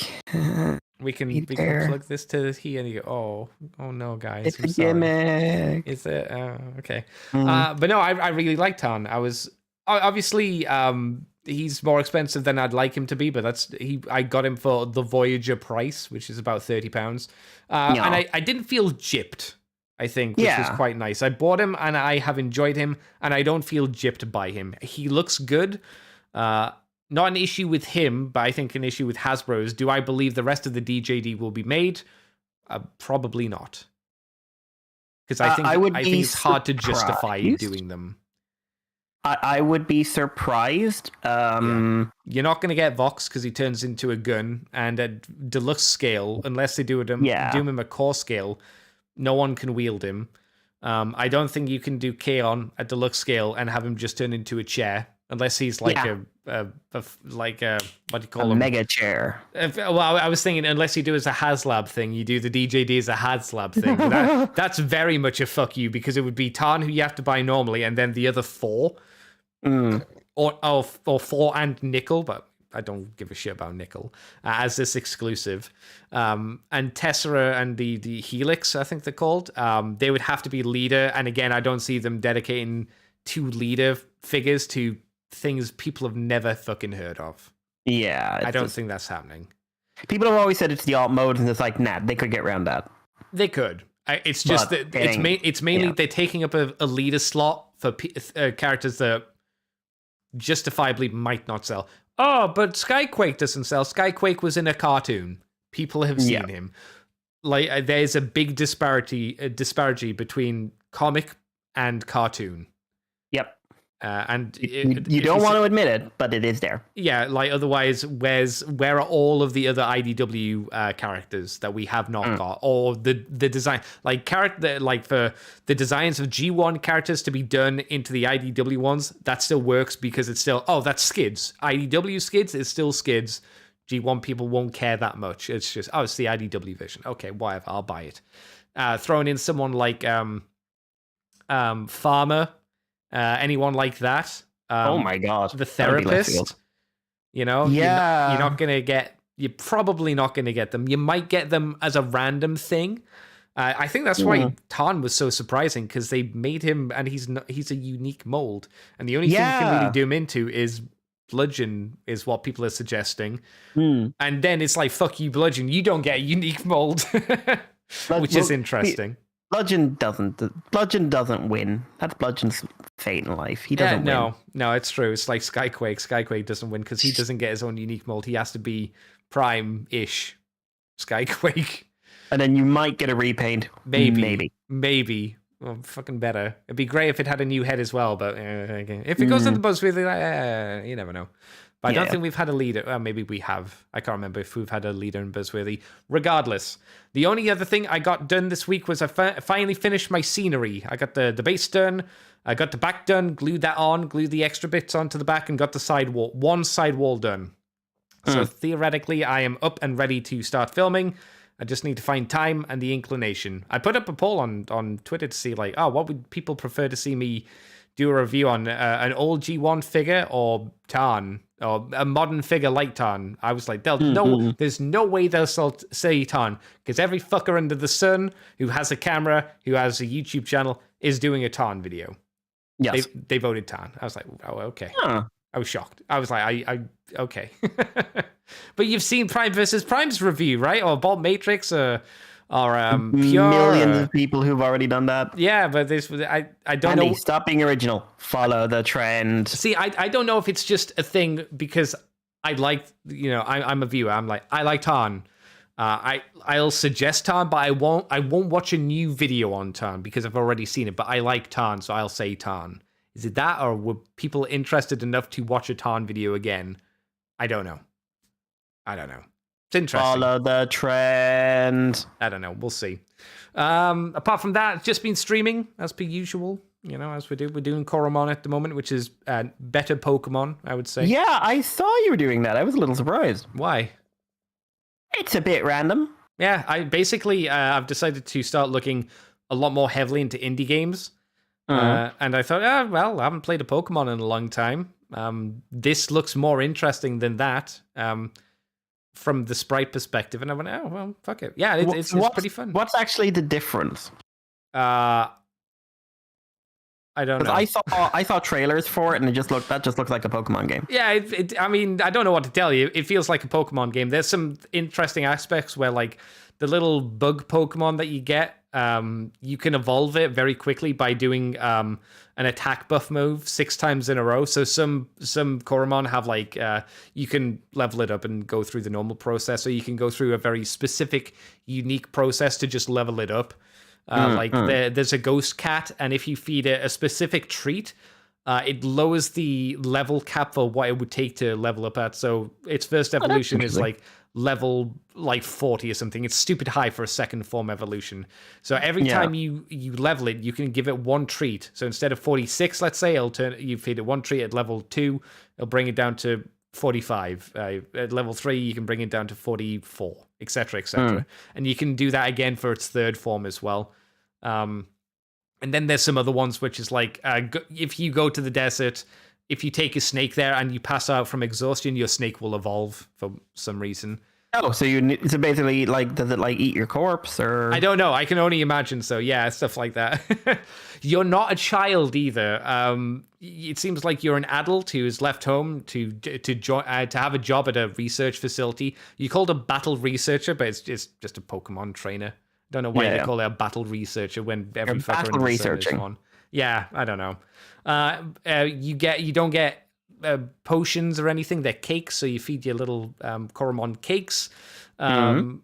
[SPEAKER 1] We can
[SPEAKER 2] there.
[SPEAKER 1] plug this to here and you go, oh no, guys,
[SPEAKER 2] It's
[SPEAKER 1] I'm
[SPEAKER 2] a
[SPEAKER 1] sorry.
[SPEAKER 2] gimmick.
[SPEAKER 1] Is it? Okay.
[SPEAKER 2] Mm.
[SPEAKER 1] But no, I really like Tarn. I was obviously he's more expensive than I'd like him to be, but I got him for the Voyager price, which is about £30. And I didn't feel gypped, I think, which was quite nice. I bought him and I have enjoyed him, and I don't feel gypped by him. He looks good. Not an issue with him, but I think an issue with Hasbro's. Do I believe the rest of the DJD will be made? Probably not. Because I think it's hard to justify doing them.
[SPEAKER 2] I would be surprised.
[SPEAKER 1] You're not going to get Vox because he turns into a gun, and at deluxe scale, unless they do him a core scale, no one can wield him. I don't think you can do Kaon at deluxe scale and have him just turn into a chair, unless he's like what do you call him?
[SPEAKER 2] Mega chair.
[SPEAKER 1] Well, I was thinking, unless you do as a HasLab thing, you do the DJD as a HasLab thing. That's very much a fuck you, because it would be Tarn, who you have to buy normally, and then the other 4. Or 4 and Nickel, but I don't give a shit about Nickel as this exclusive. And Tessera and the Helix, I think they're called. They would have to be leader, and again, I don't see them dedicating 2 leader figures to things people have never fucking heard of.
[SPEAKER 2] Yeah,
[SPEAKER 1] I don't think that's happening.
[SPEAKER 2] People have always said it's the alt mode, and it's like, nah, they could get around that.
[SPEAKER 1] They could. It's just that it's mainly they're taking up a leader slot for characters that justifiably might not sell. Oh, but Skyquake doesn't sell. Skyquake was in a cartoon. People have seen him. Like, there's a big disparity between comic and cartoon.
[SPEAKER 2] Yep.
[SPEAKER 1] And
[SPEAKER 2] you don't want to admit it, but it is there.
[SPEAKER 1] Yeah, like, otherwise, where are all of the other IDW characters that we have not got, or the design, like for the designs of G1 characters to be done into the IDW ones? That still works because it's still that's Skids. IDW Skids is still Skids. G1 people won't care that much. It's just it's the IDW version. Okay, whatever, I'll buy it. Throwing in someone like Farmer. Anyone like that?
[SPEAKER 2] Oh my god,
[SPEAKER 1] the therapist. You're probably not gonna get them. You might get them as a random thing. I think that's why Tarn was so surprising, because they made him, and he's a unique mold, and the only thing you can really do him into is Bludgeon, is what people are suggesting. And then it's like, fuck you, Bludgeon, you don't get a unique mold, which is interesting. Bludgeon
[SPEAKER 2] doesn't win. That's Bludgeon's fate in life. He doesn't win.
[SPEAKER 1] No, it's true. It's like Skyquake. Skyquake doesn't win because he doesn't get his own unique mold. He has to be Prime-ish Skyquake.
[SPEAKER 2] And then you might get a repaint.
[SPEAKER 1] Maybe. Well, fucking better. It'd be great if it had a new head as well, but if it goes to the Buzzworthy, you never know. But I don't think we've had a leader. Well, maybe we have. I can't remember if we've had a leader in Buzzworthy. Regardless, the only other thing I got done this week was I finally finished my scenery. I got the base done. I got the back done, glued that on, glued the extra bits onto the back, and got the one side wall done. So theoretically, I am up and ready to start filming. I just need to find time and the inclination. I put up a poll on Twitter to see, like, what would people prefer to see me do a review on, an old G1 figure or Tarn, or a modern figure like Tarn. I was like, there's no way they'll say Tarn, because every fucker under the sun who has a camera, who has a YouTube channel, is doing a Tarn video.
[SPEAKER 2] Yes.
[SPEAKER 1] They voted Tarn. I was like, oh, okay.
[SPEAKER 2] Huh.
[SPEAKER 1] I was shocked. I was like, okay. But you've seen Prime versus Prime's review, right? Or Bolt Matrix, or Pure.
[SPEAKER 2] Millions of people who've already done that.
[SPEAKER 1] Yeah, but I don't know.
[SPEAKER 2] Stop being original. Follow the trend.
[SPEAKER 1] See, I don't know if it's just a thing because I like, I'm a viewer. I'm like, I like Tarn. I'll suggest Tarn, but I won't watch a new video on Tarn because I've already seen it. But I like Tarn, so I'll say Tarn. Is it that, or were people interested enough to watch a Tarn video again? I don't know. It's interesting.
[SPEAKER 2] Follow the trend.
[SPEAKER 1] I don't know. We'll see. Apart from that, just been streaming as per usual. As we do. We're doing Koromon at the moment, which is better Pokemon, I would say.
[SPEAKER 2] Yeah, I saw you were doing that. I was a little surprised.
[SPEAKER 1] Why?
[SPEAKER 2] It's a bit random.
[SPEAKER 1] Yeah, I've decided to start looking a lot more heavily into indie games. And I thought, well, I haven't played a Pokemon in a long time. This looks more interesting than that from the sprite perspective. And I went, oh, well, fuck it. Yeah, it's pretty fun.
[SPEAKER 2] What's actually the difference?
[SPEAKER 1] I don't know.
[SPEAKER 2] I saw trailers for it, and that just looks like a Pokemon game.
[SPEAKER 1] Yeah, I mean, I don't know what to tell you. It feels like a Pokemon game. There's some interesting aspects where, like, the little bug Pokemon that you get, you can evolve it very quickly by doing an attack buff move 6 times in a row. So some Coromon have, like, you can level it up and go through the normal process, or you can go through a very specific, unique process to just level it up. There's a ghost cat, and if you feed it a specific treat, it lowers the level cap for what it would take to level up at. So its first evolution is like level 40 or something. It's stupid high for a second form evolution. So every time you level it, you can give it one treat. So instead of 46, let's say, you feed it one treat at level 2, it'll bring it down to 45. At level 3, you can bring it down to 44, etc., etc. And you can do that again for its third form as well. And then there's some other ones, which is like, if you go to the desert, if you take a snake there and you pass out from exhaustion, your snake will evolve for some reason.
[SPEAKER 2] Oh, so so basically, like, does it like eat your corpse, or?
[SPEAKER 1] I don't know. I can only imagine. So yeah, stuff like that. You're not a child either. It seems like you're an adult who is left home to have a job at a research facility. You called a battle researcher, but it's just a Pokemon trainer. I don't know why they call it a battle researcher when every fucker in the researching one. Yeah, I don't know. You don't get potions or anything. They're cakes, so you feed your little Coromon cakes. I'm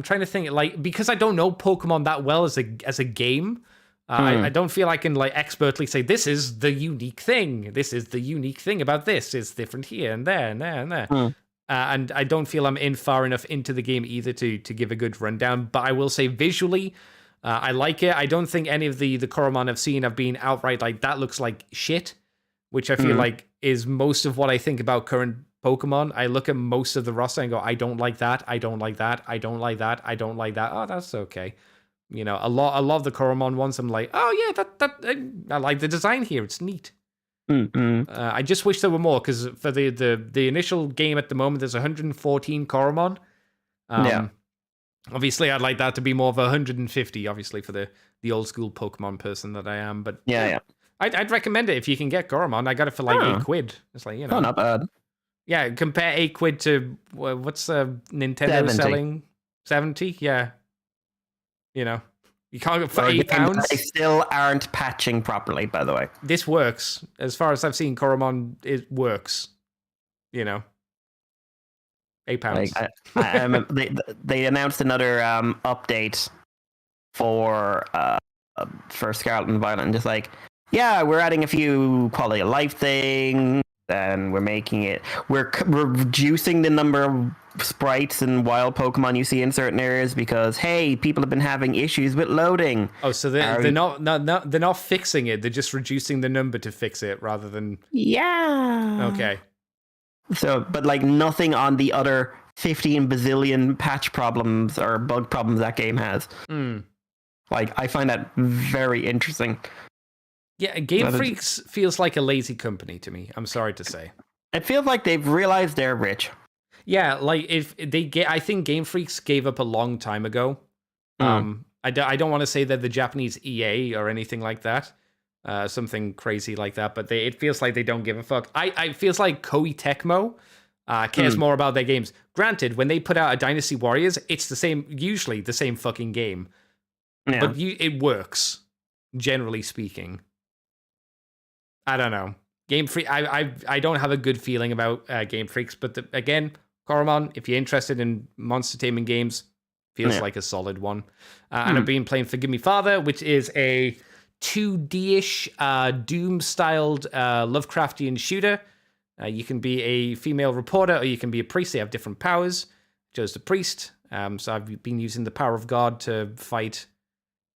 [SPEAKER 1] trying to think, like, because I don't know Pokemon that well as a game. I don't feel I can, like, expertly say this is the unique thing. This is the unique thing about this. It's different here and there and there and there. And I don't feel I'm in far enough into the game either to give a good rundown. But I will say visually, I like it. I don't think any of the Coromon I've seen have been outright like, that looks like shit, which I feel like is most of what I think about current Pokemon. I look at most of the roster and go, I don't like that. I don't like that. I don't like that. I don't like that. Oh, that's okay. You know, a lot of the Coromon ones, I'm like, oh yeah, I like the design here. It's neat. I just wish there were more, because for the initial game at the moment, there's 114 Coromon. Obviously, I'd like that to be more of 150. Obviously, for the old school Pokemon person that I am, but I'd recommend it if you can get Coromon. I got it for like £8. It's like, you know,
[SPEAKER 2] not bad.
[SPEAKER 1] Yeah, compare £8 to what's Nintendo
[SPEAKER 2] 70.
[SPEAKER 1] selling? 70. Yeah, you know. You can't get for £8.
[SPEAKER 2] They still aren't patching properly, by the way.
[SPEAKER 1] This works. As far as I've seen, Coromon, it works. You know, £8.
[SPEAKER 2] They announced another update for Scarlet and Violet, and just like, yeah, we're adding a few quality of life things, and we're reducing the number of sprites and wild Pokemon you see in certain areas because, hey, people have been having issues with loading.
[SPEAKER 1] Oh, so they're not fixing it. They're just reducing the number to fix it rather than.
[SPEAKER 2] Yeah.
[SPEAKER 1] Okay.
[SPEAKER 2] So, but like nothing on the other 15 bazillion patch problems or bug problems that game has. Like, I find that very interesting.
[SPEAKER 1] Yeah, Game Freaks feels like a lazy company to me. I'm sorry to say.
[SPEAKER 2] It feels like they've realized they're rich.
[SPEAKER 1] Yeah, like I think Game Freaks gave up a long time ago. I don't want to say they're the Japanese EA or anything like that, something crazy like that. But it feels like they don't give a fuck. I feels like Koei Tecmo cares more about their games. Granted, when they put out a Dynasty Warriors, it's usually the same fucking game, but it works generally speaking. I don't know. Game Freak. I don't have a good feeling about Game Freaks, but again. Coromon, if you're interested in monster taming games, feels like a solid one. And I've been playing Forgive Me Father, which is a 2D-ish, Doom-styled Lovecraftian shooter. You can be a female reporter, or you can be a priest. They have different powers. Chose the priest, so I've been using the power of God to fight.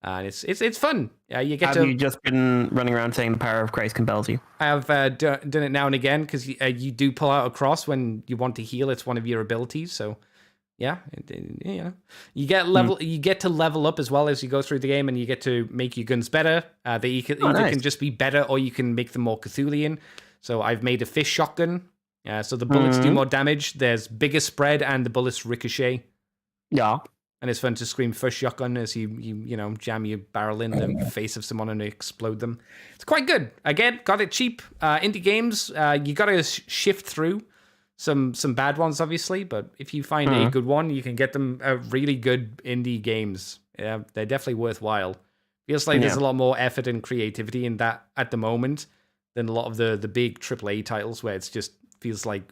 [SPEAKER 1] And it's fun. Have you
[SPEAKER 2] just been running around saying the power of Christ compels you?
[SPEAKER 1] I have done it now and again, because you do pull out a cross when you want to heal. It's one of your abilities. So, yeah, you get to level up as well as you go through the game, and you get to make your guns better. You can just be better, or you can make them more Cthulhian. So I've made a fish shotgun. So the bullets do more damage. There's bigger spread, and the bullets ricochet.
[SPEAKER 2] Yeah.
[SPEAKER 1] And it's fun to scream fish shotgun as you jam your barrel in the face of someone and explode them. It's quite good. Again, got it cheap. Indie games, you got to shift through some bad ones, obviously. But if you find a good one, you can get them really good indie games. Yeah, they're definitely worthwhile. Feels like there's a lot more effort and creativity in that at the moment than a lot of the big AAA titles where it's just feels like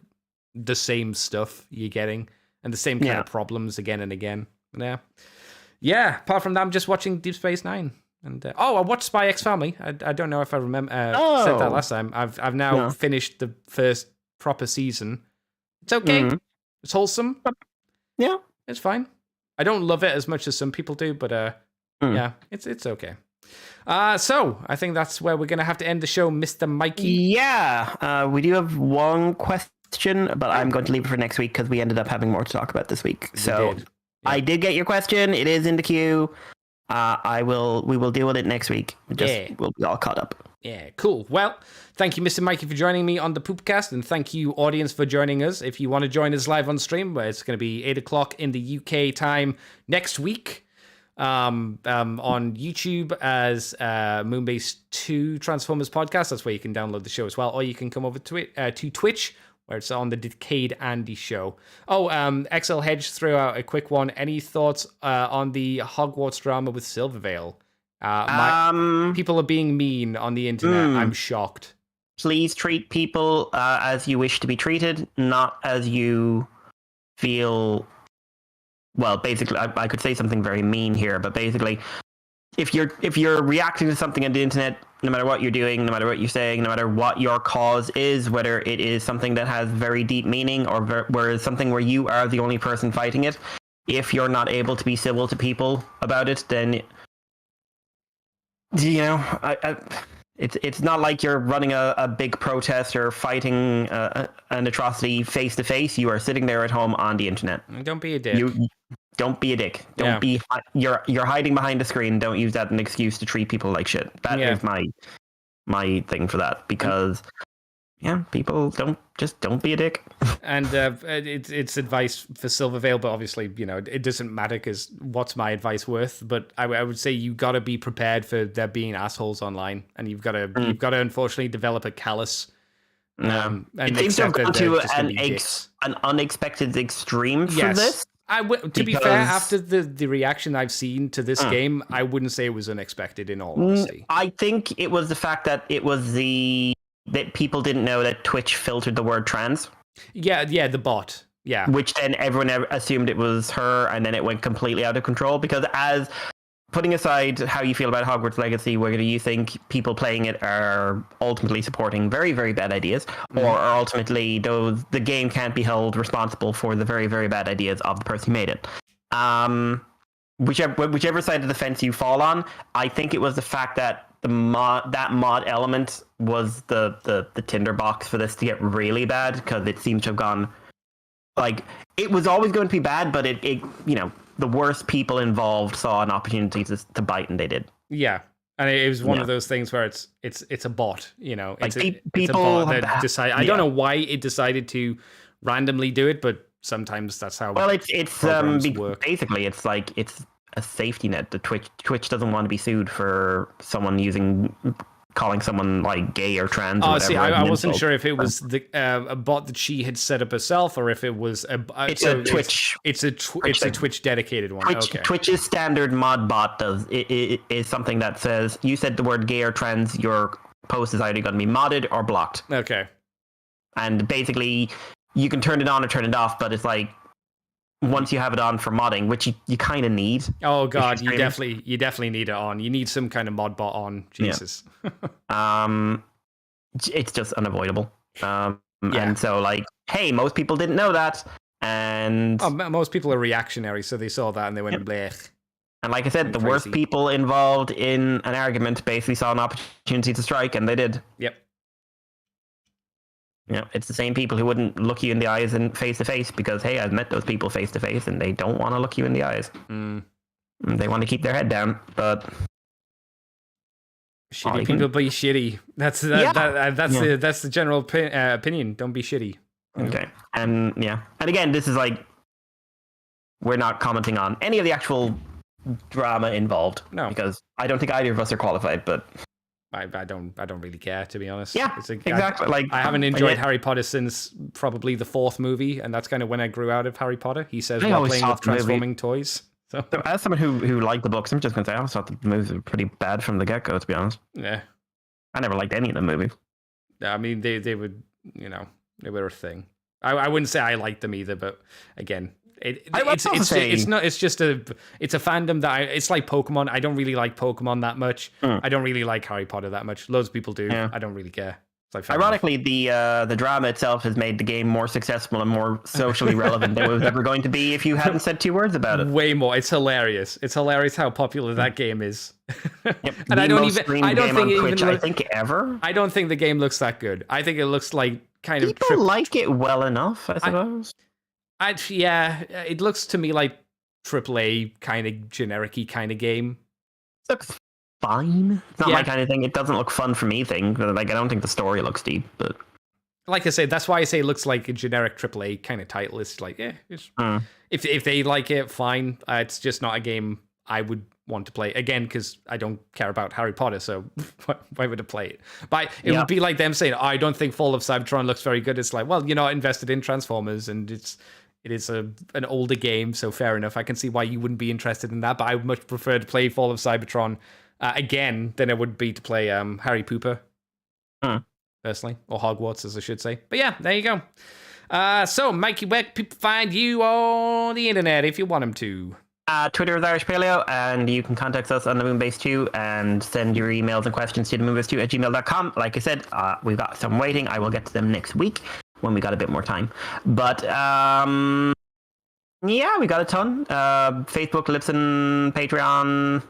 [SPEAKER 1] the same stuff you're getting and the same kind of problems again and again. Yeah. Apart from that, I'm just watching Deep Space Nine, and I watched Spy X Family. I don't know if I remember said that last time. I've now finished the first proper season. It's okay. It's wholesome.
[SPEAKER 2] Yeah,
[SPEAKER 1] it's fine. I don't love it as much as some people do, but yeah, it's okay. So I think that's where we're gonna have to end the show, Mr. Mikey.
[SPEAKER 2] Yeah, we do have one question, but I'm going to leave it for next week because we ended up having more to talk about this week. So I did get your question. It is in the queue. We will deal with it next week. We'll be all caught up.
[SPEAKER 1] Yeah, cool. Well, thank you, Mr. Mikey, for joining me on the Poopcast, and thank you, audience, for joining us. If you want to join us live on stream, where it's going to be 8 o'clock in the UK time next week, on YouTube as Moonbase 2 Transformers podcast. That's where you can download the show as well, or you can come over to Twitch, where it's on the Decade Andy show. XL Hedge threw out a quick one. Any thoughts on the Hogwarts drama with Silvervale? People are being mean on the internet. I'm shocked.
[SPEAKER 2] Please treat people as you wish to be treated, not as you feel. Well, basically, I could say something very mean here, but basically, if you're reacting to something on the internet, no matter what you're doing, no matter what you're saying, no matter what your cause is, whether it is something that has very deep meaning or where something where you are the only person fighting it, if you're not able to be civil to people about it, then it's not like you're running a big protest or fighting an atrocity face to face. You are sitting there at home on the internet.
[SPEAKER 1] Don't be a dick.
[SPEAKER 2] Don't be a dick. Don't be. You're hiding behind a screen. Don't use that as an excuse to treat people like shit. That is my thing for that, because people don't be a dick.
[SPEAKER 1] And it's advice for Silvervale, but obviously it doesn't matter because what's my advice worth? But I would say you got to be prepared for there being assholes online, and you've got to unfortunately develop a callous. And
[SPEAKER 2] it seems to have gone to an unexpected extreme for this.
[SPEAKER 1] To be fair, after the reaction I've seen to this game, I wouldn't say it was unexpected, in all honesty.
[SPEAKER 2] I think it was the fact that it was that people didn't know that Twitch filtered the word trans.
[SPEAKER 1] Yeah, the bot. Yeah.
[SPEAKER 2] Which then everyone assumed it was her, and then it went completely out of control, because as putting aside how you feel about Hogwarts Legacy, whether you think people playing it are ultimately supporting very, very bad ideas, or are ultimately the game can't be held responsible for the very, very bad ideas of the person who made it. Whichever side of the fence you fall on, I think it was the fact that that mod element was the tinderbox for this to get really bad, because it seems to have gone it was always going to be bad, but it the worst people involved saw an opportunity to bite, and they did.
[SPEAKER 1] Yeah, and it was one of those things where it's a bot. It's
[SPEAKER 2] people
[SPEAKER 1] a bot that decide. I don't know why it decided to randomly do it, but sometimes that's how.
[SPEAKER 2] Well, it's work. Basically it's a safety net. The Twitch doesn't want to be sued for someone calling someone gay or trans. Or whatever,
[SPEAKER 1] see, I wasn't sure if it was a bot that she had set up herself, or if it was a
[SPEAKER 2] Twitch.
[SPEAKER 1] It's a Twitch dedicated one.
[SPEAKER 2] Twitch's standard mod bot is something that says, you said the word gay or trans, your post is either going to be modded or blocked.
[SPEAKER 1] Okay.
[SPEAKER 2] And basically, you can turn it on or turn it off, but it's once you have it on for modding, which you kind of need.
[SPEAKER 1] Oh god, you definitely need it on. You need some kind of mod bot on. Jesus.
[SPEAKER 2] Yeah. It's just unavoidable. And so hey, most people didn't know that, and
[SPEAKER 1] most people are reactionary, so they saw that and they went blech.
[SPEAKER 2] And like I said, the worst people involved in an argument basically saw an opportunity to strike, and they did.
[SPEAKER 1] Yep.
[SPEAKER 2] Yeah, it's the same people who wouldn't look you in the eyes and face to face, because hey, I've met those people face to face, and they don't want to look you in the eyes. They want to keep their head down, but
[SPEAKER 1] Shitty people be shitty. That's the general opinion. Don't be shitty.
[SPEAKER 2] Okay. And again, this is like, we're not commenting on any of the actual drama involved.
[SPEAKER 1] No,
[SPEAKER 2] because I don't think either of us are qualified. But
[SPEAKER 1] I don't really care, to be honest.
[SPEAKER 2] Yeah, exactly.
[SPEAKER 1] I haven't enjoyed Harry Potter since probably the 4th movie, and that's kind of when I grew out of Harry Potter. He says while playing with transforming toys. So
[SPEAKER 2] as someone who liked the books, I'm just going to say I always thought the movies were pretty bad from the get-go, to be honest.
[SPEAKER 1] Yeah.
[SPEAKER 2] I never liked any of the movies.
[SPEAKER 1] I mean, they would, they were a thing. I wouldn't say I liked them either, but again, it's just a fandom that it's like Pokemon. I don't really like Pokemon that much. I don't really like Harry Potter that much. Loads of people do. Yeah. I don't really care. Like
[SPEAKER 2] ironically, the drama itself has made the game more successful and more socially relevant than it was ever going to be if you hadn't said 2 words about it.
[SPEAKER 1] Way more. It's hilarious. It's hilarious how popular that game is.
[SPEAKER 2] Yep.
[SPEAKER 1] And I don't
[SPEAKER 2] think ever.
[SPEAKER 1] I don't think the game looks that good. I think it looks like kind of
[SPEAKER 2] people like it well enough, I suppose.
[SPEAKER 1] It looks to me like AAA kind of generic-y kind of game.
[SPEAKER 2] It looks fine. It's not my kind of thing. It doesn't look fun for me thing. Like, I don't think the story looks deep, but
[SPEAKER 1] like I said, that's why I say it looks like a generic AAA kind of title. It's like, if they like it, fine. It's just not a game I would want to play again because I don't care about Harry Potter. So why would I play it? But it would be like them saying, I don't think Fall of Cybertron looks very good. It's like, well, you're not invested in Transformers, and it is an older game, so fair enough. I can see why you wouldn't be interested in that, but I would much prefer to play Fall of Cybertron again than it would be to play Harry Pooper, personally, or Hogwarts, as I should say. But yeah, there you go. So, Mikey, where can people find you on the internet if you want them to?
[SPEAKER 2] Twitter is Irish Paleo, and you can contact us on the Moonbase 2 and send your emails and questions to the moonbase2@gmail.com. Like I said, we've got some waiting. I will get to them next week when we got a bit more time. But we got a ton. Facebook, Libsyn, Patreon,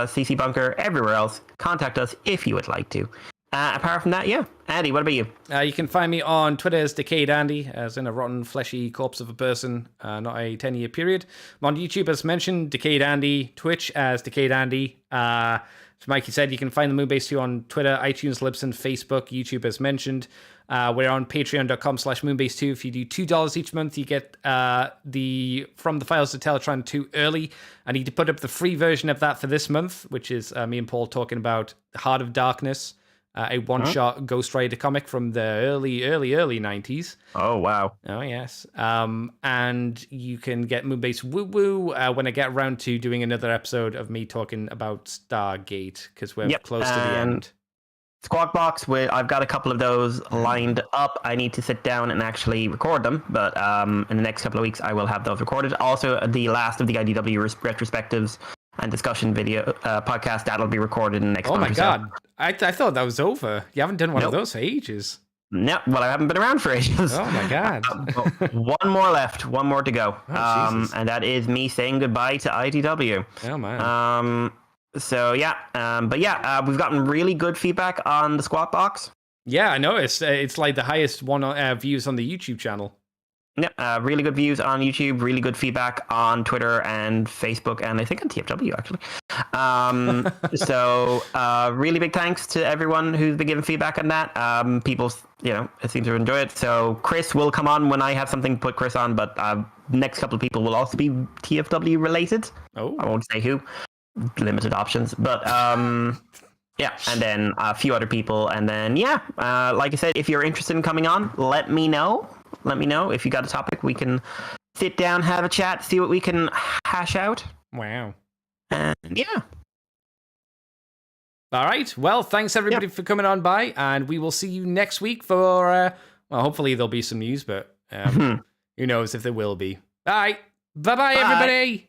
[SPEAKER 2] CC Bunker, everywhere else. Contact us if you would like to. Apart from that, Andy, what about you?
[SPEAKER 1] You can find me on Twitter as Decayed Andy, as in a rotten, fleshy corpse of a person, not a 10-year period. I'm on YouTube, as mentioned, Decayed Andy. Twitch as Decayed Andy. As Mikey said, you can find the Moonbase 2 on Twitter, iTunes, Libsyn, Facebook, YouTube, as mentioned. We're on patreon.com/Moonbase2. If you do $2 each month, you get From the Files to Teletron 2 early. I need to put up the free version of that for this month, which is me and Paul talking about Heart of Darkness, a one-shot Ghost Rider comic from the early 90s.
[SPEAKER 2] Oh, wow.
[SPEAKER 1] Oh, yes. And you can get Moonbase Woo Woo when I get around to doing another episode of me talking about Stargate, because we're close to the end.
[SPEAKER 2] Squawk Box, I've got a couple of those lined up. I need to sit down and actually record them, but in the next couple of weeks, I will have those recorded. Also, the last of the IDW retrospectives and discussion video podcast, that'll be recorded in the next month.
[SPEAKER 1] Oh my God. So. I thought that was over. You haven't done one of those for ages.
[SPEAKER 2] No, well, I haven't been around for ages.
[SPEAKER 1] Oh my God.
[SPEAKER 2] One more left, one more to go. And that is me saying goodbye to IDW.
[SPEAKER 1] Oh man.
[SPEAKER 2] We've gotten really good feedback on the Squawk Box.
[SPEAKER 1] Yeah, I noticed. It's like the highest views on the YouTube channel.
[SPEAKER 2] Yeah, really good views on YouTube, really good feedback on Twitter and Facebook, and I think on TFW, actually. Really big thanks to everyone who's been giving feedback on that. People, it seems to enjoy it. So Chris will come on when I have something to put Chris on, but next couple of people will also be TFW related.
[SPEAKER 1] Oh.
[SPEAKER 2] I won't say who. Limited options, but and then a few other people, and then like I said, if you're interested in coming on, let me know if you got a topic. We can sit down, have a chat, see what we can hash out.
[SPEAKER 1] Wow.
[SPEAKER 2] And
[SPEAKER 1] all right, well, thanks everybody for coming on by, and we will see you next week for hopefully there'll be some news, but who knows if there will be. All right, bye everybody.